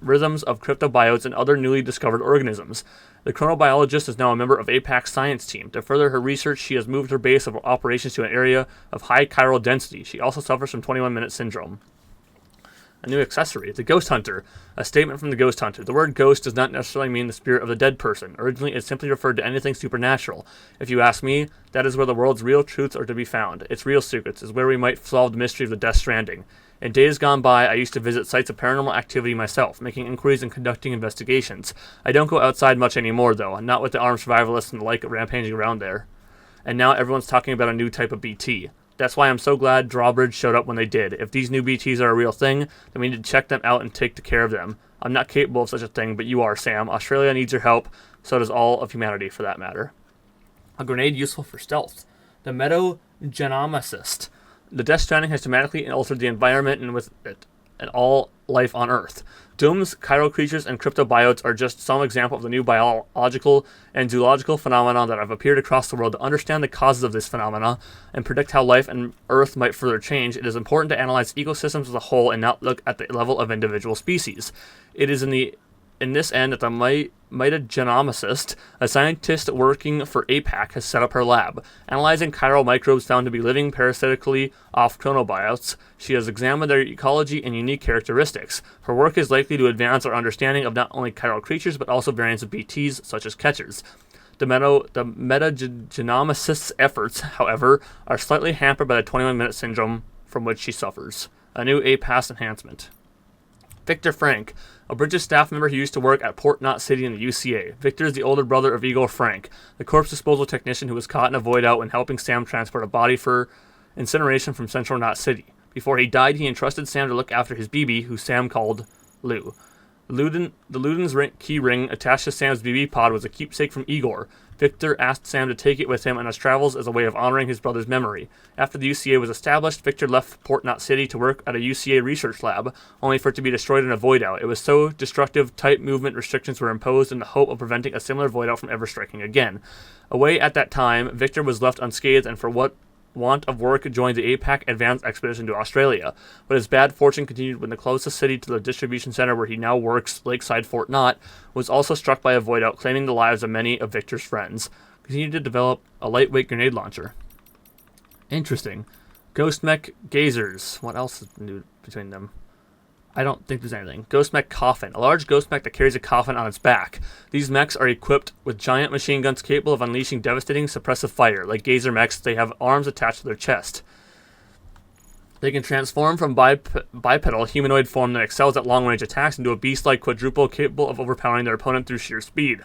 rhythms of cryptobiotes and other newly discovered organisms. The chronobiologist is now a member of APAC's science team. To further her research, she has moved her base of operations to an area of high chiral density. She also suffers from 21-minute syndrome. A new accessory, the Ghost Hunter. A statement from the Ghost Hunter. The word ghost does not necessarily mean the spirit of the dead person. Originally, it simply referred to anything supernatural. If you ask me, that is where the world's real truths are to be found. Its real secrets is where we might solve the mystery of the Death Stranding. In days gone by, I used to visit sites of paranormal activity myself, making inquiries and conducting investigations. I don't go outside much anymore, though, not with the armed survivalists and the like rampaging around there. And now everyone's talking about a new type of BT. That's why I'm so glad Drawbridge showed up when they did. If these new BTs are a real thing, then we need to check them out and take care of them. I'm not capable of such a thing, but you are, Sam. Australia needs your help, so does all of humanity, for that matter. A grenade useful for stealth. The Metagenomicist. The Death Stranding has dramatically altered the environment and with it and all life on Earth. Dooms, chiral creatures, and cryptobiotes are just some example of the new biological and zoological phenomena that have appeared across the world. To understand the causes of this phenomena and predict how life on Earth might further change, it is important to analyze ecosystems as a whole and not look at the level of individual species. It is in this end that the metagenomicist, a scientist working for APAC, has set up her lab. Analyzing chiral microbes found to be living parasitically off chronobiotes, she has examined their ecology and unique characteristics. Her work is likely to advance our understanding of not only chiral creatures, but also variants of BTs, such as catchers. The metagenomicist's efforts, however, are slightly hampered by the 21-minute syndrome from which she suffers. A new APAS enhancement. Victor Frank, a British staff member who used to work at Port Knot City in the UCA. Victor is the older brother of Igor Frank, the corpse disposal technician who was caught in a void out when helping Sam transport a body for incineration from Central Knot City. Before he died, he entrusted Sam to look after his BB, who Sam called Lou. The Luden's key ring attached to Sam's BB pod was a keepsake from Igor. Victor asked Sam to take it with him on his travels as a way of honoring his brother's memory. After the UCA was established, Victor left Port Knot City to work at a UCA research lab, only for it to be destroyed in a void out. It was so destructive, tight movement restrictions were imposed in the hope of preventing a similar void out from ever striking again. Away at that time, Victor was left unscathed and for what want of work joined the APAC advance expedition to Australia. But his bad fortune continued when the closest city to the distribution center where he now works, Lakeside Fort Knot, was also struck by a void out, claiming the lives of many of Victor's friends. Continued to develop a lightweight grenade launcher. Interesting. Ghost Mech Gazers. What else is new between them? I don't think there's anything. Ghost Mech Coffin. A large ghost mech that carries a coffin on its back. These mechs are equipped with giant machine guns capable of unleashing devastating suppressive fire. Like Gazer mechs, they have arms attached to their chest. They can transform from bipedal humanoid form that excels at long-range attacks into a beast-like quadruple capable of overpowering their opponent through sheer speed.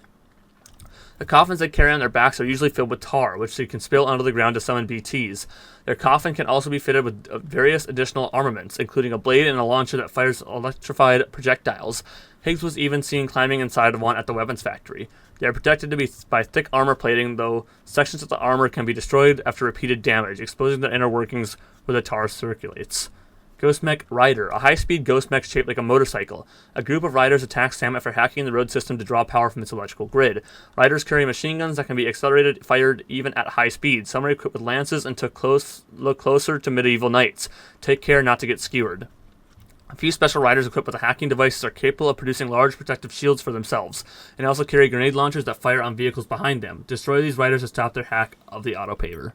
The coffins they carry on their backs are usually filled with tar, which they can spill onto the ground to summon BTs. Their coffin can also be fitted with various additional armaments, including a blade and a launcher that fires electrified projectiles. Higgs was even seen climbing inside of one at the weapons factory. They are protected by thick armor plating, though sections of the armor can be destroyed after repeated damage, exposing the inner workings where the tar circulates. Ghost Mech Rider, a high-speed ghost mech shaped like a motorcycle. A group of riders attack Sam after hacking the road system to draw power from its electrical grid. Riders carry machine guns that can be accelerated, fired even at high speed. Some are equipped with lances and look closer to medieval knights. Take care not to get skewered. A few special riders equipped with hacking devices are capable of producing large protective shields for themselves, and also carry grenade launchers that fire on vehicles behind them. Destroy these riders to stop their hack of the autopaver.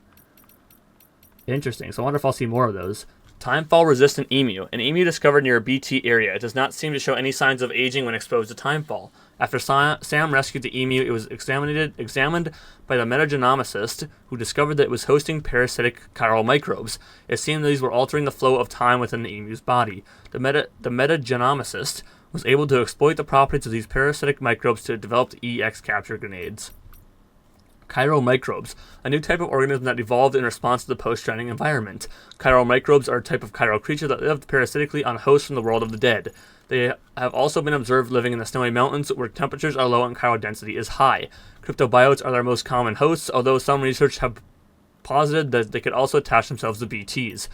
Interesting, so I wonder if I'll see more of those. Timefall-resistant emu. An emu discovered near a BT area. It does not seem to show any signs of aging when exposed to timefall. After Sam rescued the emu, it was examined by the metagenomicist, who discovered that it was hosting parasitic chiral microbes. It seemed these were altering the flow of time within the emu's body. The metagenomicist was able to exploit the properties of these parasitic microbes to develop the EX capture grenades. Chiral microbes, a new type of organism that evolved in response to the post-Stranding environment. Chiral microbes are a type of chiral creature that lived parasitically on hosts from the world of the dead. They have also been observed living in the snowy mountains where temperatures are low and chiral density is high. Cryptobiotes are their most common hosts, although some research have posited that they could also attach themselves to BTs.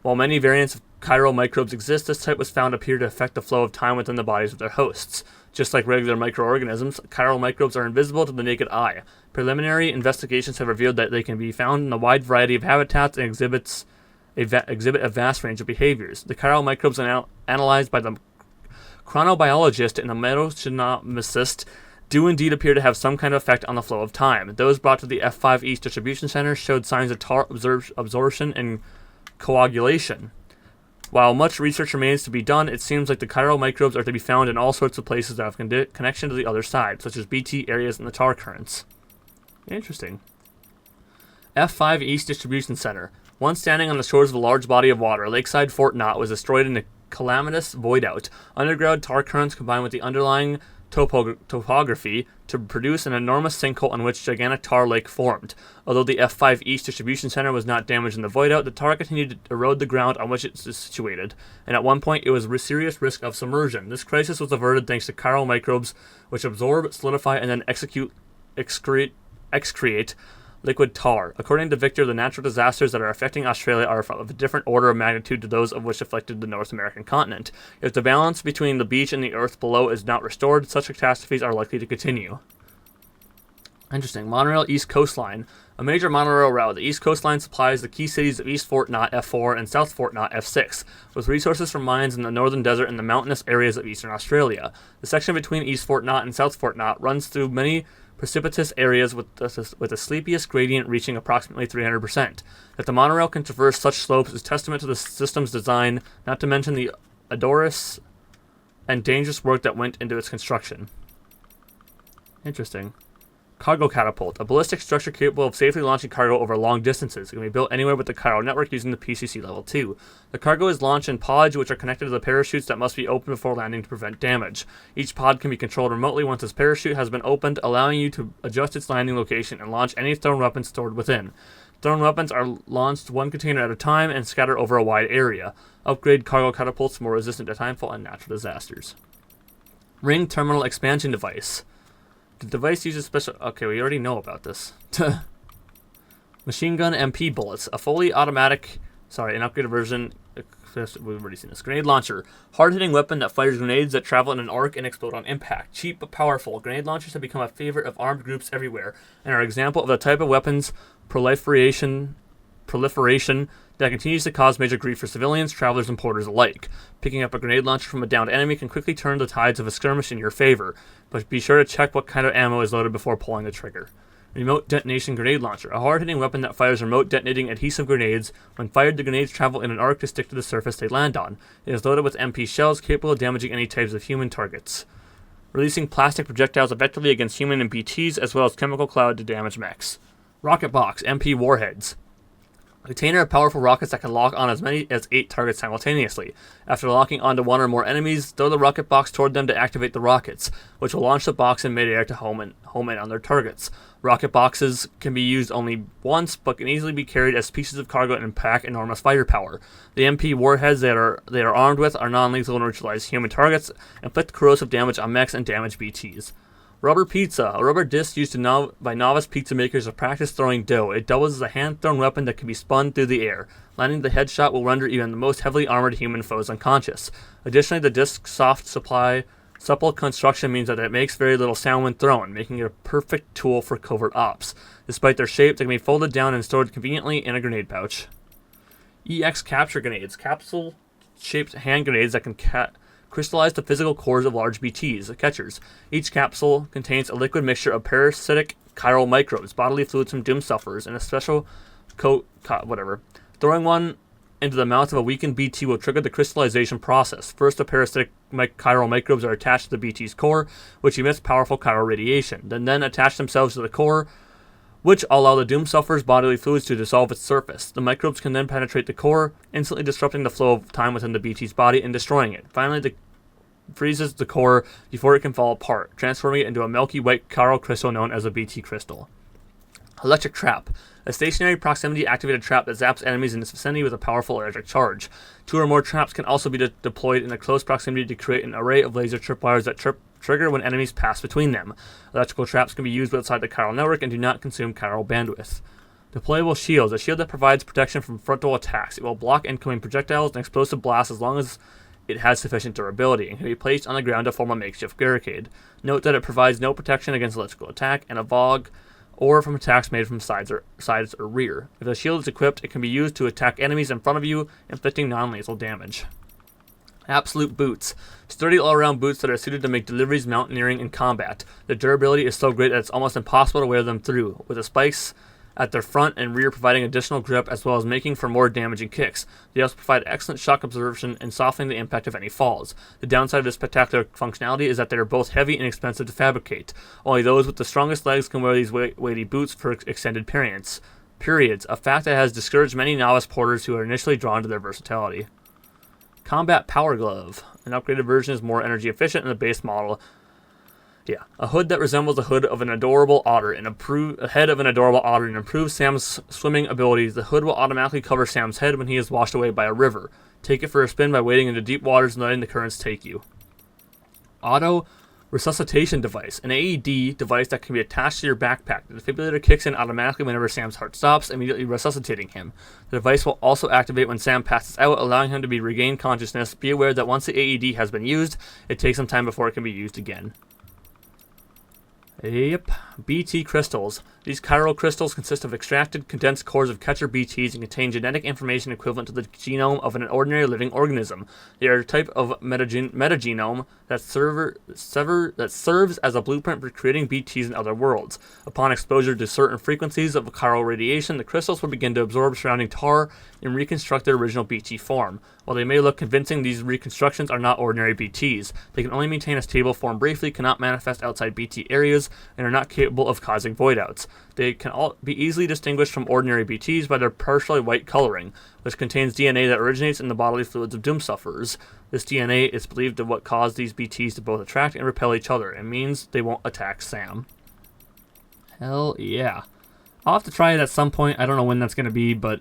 While many variants of chiral microbes exist, this type was found to appear to affect the flow of time within the bodies of their hosts. Just like regular microorganisms, chiral microbes are invisible to the naked eye. Preliminary investigations have revealed that they can be found in a wide variety of habitats and exhibit a vast range of behaviors. The chiral microbes are analyzed by the chronobiologist and the metagenomicist do indeed appear to have some kind of effect on the flow of time. Those brought to the F5 East Distribution Center showed signs of tar absorption and coagulation. While much research remains to be done, it seems like the chiral microbes are to be found in all sorts of places that have connection to the other side, such as BT areas and the tar currents. Interesting. F5 East Distribution Center. Once standing on the shores of a large body of water, Lakeside Fort Knott was destroyed in a calamitous void-out. Underground tar currents combined with the underlying topography to produce an enormous sinkhole on which gigantic tar lake formed. Although the F5 East Distribution Center was not damaged in the void-out, the tar continued to erode the ground on which it is situated, and at one point it was a serious risk of submersion. This crisis was averted thanks to chiral microbes, which absorb, solidify, and then excrete liquid tar. According to Victor, the natural disasters that are affecting Australia are of a different order of magnitude to those of which afflicted the North American continent. If the balance between the beach and the earth below is not restored, such catastrophes are likely to continue. Interesting. Monorail East Coastline. A major monorail route, the East Coastline supplies the key cities of East Fort Knott F4 and South Fort Knott F6, with resources from mines in the northern desert and the mountainous areas of eastern Australia. The section between East Fort Knott and South Fort Knott runs through many precipitous areas with the sleepiest gradient reaching approximately 300%. That the monorail can traverse such slopes is testament to the system's design, not to mention the arduous and dangerous work that went into its construction. Interesting. Cargo catapult, a ballistic structure capable of safely launching cargo over long distances. It can be built anywhere with the chiral network using the PCC Level 2. The cargo is launched in pods which are connected to the parachutes that must be opened before landing to prevent damage. Each pod can be controlled remotely once its parachute has been opened, allowing you to adjust its landing location and launch any thrown weapons stored within. Thrown weapons are launched one container at a time and scattered over a wide area. Upgrade cargo catapults more resistant to timefall and natural disasters. Ring terminal expansion device. The device uses special... Okay, we already know about this. Machine gun MP bullets. A fully automatic... Sorry, an upgraded version... We've already seen this. Grenade launcher. Hard-hitting weapon that fires grenades that travel in an arc and explode on impact. Cheap but powerful. Grenade launchers have become a favorite of armed groups everywhere, and are an example of the type of weapons proliferation that continues to cause major grief for civilians, travelers, and porters alike. Picking up a grenade launcher from a downed enemy can quickly turn the tides of a skirmish in your favor, but be sure to check what kind of ammo is loaded before pulling the trigger. Remote detonation grenade launcher. A hard-hitting weapon that fires remote detonating adhesive grenades. When fired, the grenades travel in an arc to stick to the surface they land on. It is loaded with MP shells capable of damaging any types of human targets, releasing plastic projectiles effectively against human and BTs, as well as chemical cloud to damage mechs. Rocket box. MP warheads. A container of powerful rockets that can lock on as many as 8 targets simultaneously. After locking onto one or more enemies, throw the rocket box toward them to activate the rockets, which will launch the box in midair to home in on their targets. Rocket boxes can be used only once, but can easily be carried as pieces of cargo and pack enormous firepower. The MP warheads they are armed with are non-lethal and neutralize human targets, inflict corrosive damage on mechs, and damage BTs. Rubber pizza, a rubber disc used by novice pizza makers to practice throwing dough. It doubles as a hand-thrown weapon that can be spun through the air. Landing the headshot will render even the most heavily armored human foes unconscious. Additionally, the disc's supple construction means that it makes very little sound when thrown, making it a perfect tool for covert ops. Despite their shape, they can be folded down and stored conveniently in a grenade pouch. EX capture grenades, capsule-shaped hand grenades that can crystallize the physical cores of large BTs, catchers. Each capsule contains a liquid mixture of parasitic chiral microbes, bodily fluids from doom sufferers, and a special Throwing one into the mouth of a weakened BT will trigger the crystallization process. First, the parasitic chiral microbes are attached to the BT's core, which emits powerful chiral radiation, then attach themselves to the core, which allow the doomed sufferer's bodily fluids to dissolve its surface. The microbes can then penetrate the core, instantly disrupting the flow of time within the BT's body and destroying it. Finally, the freezes the core before it can fall apart, transforming it into a milky white chiral crystal known as a BT crystal. Electric trap. A stationary proximity-activated trap that zaps enemies in its vicinity with a powerful electric charge. 2 or more traps can also be deployed in a close proximity to create an array of laser tripwires that trigger when enemies pass between them. Electrical traps can be used outside the chiral network and do not consume chiral bandwidth. Deployable shields. A shield that provides protection from frontal attacks. It will block incoming projectiles and explosive blasts as long as it has sufficient durability and can be placed on the ground to form a makeshift barricade. Note that it provides no protection against electrical attack and a VOG or from attacks made from sides or rear. If the shield is equipped, it can be used to attack enemies in front of you, inflicting non-lethal damage. Absolute boots. Sturdy all-around boots that are suited to make deliveries, mountaineering, and combat. Their durability is so great that it's almost impossible to wear them through, with the spikes at their front and rear providing additional grip as well as making for more damaging kicks. They also provide excellent shock absorption and softening the impact of any falls. The downside of this spectacular functionality is that they are both heavy and expensive to fabricate. Only those with the strongest legs can wear these weighty boots for extended periods, a fact that has discouraged many novice porters who are initially drawn to their versatility. Combat Power Glove. An upgraded version is more energy efficient than the base model. Yeah, a hood that resembles the hood of an adorable otter and head of an adorable otter and improves Sam's swimming abilities. The hood will automatically cover Sam's head when he is washed away by a river. Take it for a spin by wading into deep waters and letting the currents take you. Auto Resuscitation Device. An AED device that can be attached to your backpack. The defibrillator kicks in automatically whenever Sam's heart stops, immediately resuscitating him. The device will also activate when Sam passes out, allowing him to regain consciousness. Be aware that once the AED has been used, it takes some time before it can be used again. Yep, BT crystals. These chiral crystals consist of extracted, condensed cores of catcher BTs and contain genetic information equivalent to the genome of an ordinary living organism. They are a type of metagenome that serves as a blueprint for creating BTs in other worlds. Upon exposure to certain frequencies of chiral radiation, the crystals will begin to absorb surrounding tar and reconstruct their original BT form. While they may look convincing, these reconstructions are not ordinary BTs. They can only maintain a stable form briefly, cannot manifest outside BT areas, and are not capable of causing voidouts. They can all be easily distinguished from ordinary BTs by their partially white coloring, which contains DNA that originates in the bodily fluids of doom sufferers. This DNA is believed to what caused these BTs to both attract and repel each other, and means they won't attack Sam. Hell yeah. I'll have to try it at some point. I don't know when that's going to be, but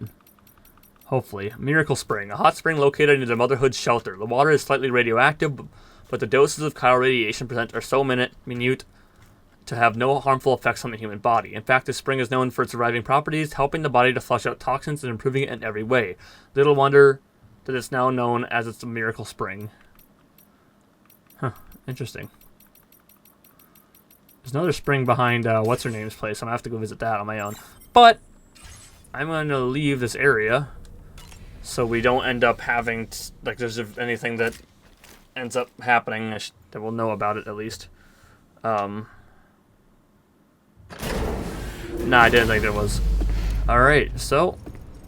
hopefully. Miracle Spring. A hot spring located near the Motherhood's shelter. The water is slightly radioactive, but the doses of chiral radiation present are so minute to have no harmful effects on the human body. In fact, this spring is known for its reviving properties, helping the body to flush out toxins and improving it in every way. Little wonder that it's now known as its Miracle Spring. Huh, interesting. There's another spring behind what's-her-name's place. I'm going to have to go visit that on my own. But I'm going to leave this area so we don't end up having, like, there's anything that ends up happening that we'll know about it at least. Nah, I didn't think there was. Alright, so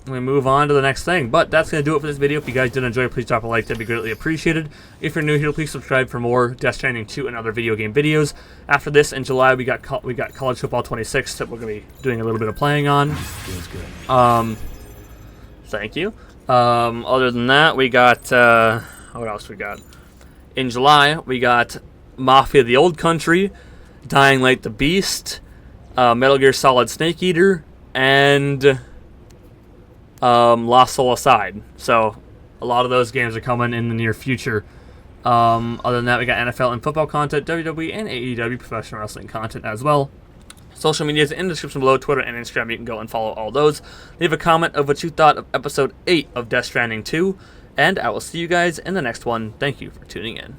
we move on to the next thing. But that's going to do it for this video. If you guys did enjoy, please drop a like. That'd be greatly appreciated. If you're new here, please subscribe for more Death Stranding 2 and other video game videos. After this, in July, we got College Football 26 that we're going to be doing a little bit of playing on. Feels good. Thank you. Other than that, we got, what else we got? In July, we got Mafia the Old Country, Dying Light the Beast, Metal Gear Solid Snake Eater, and Lost Soul Aside. So a lot of those games are coming in the near future. Other than that, we got NFL and football content, WWE and AEW professional wrestling content as well. Social media is in the description below, Twitter and Instagram. You can go and follow all those. Leave a comment of what you thought of episode 8 of Death Stranding 2, and I will see you guys in the next one. Thank you for tuning in.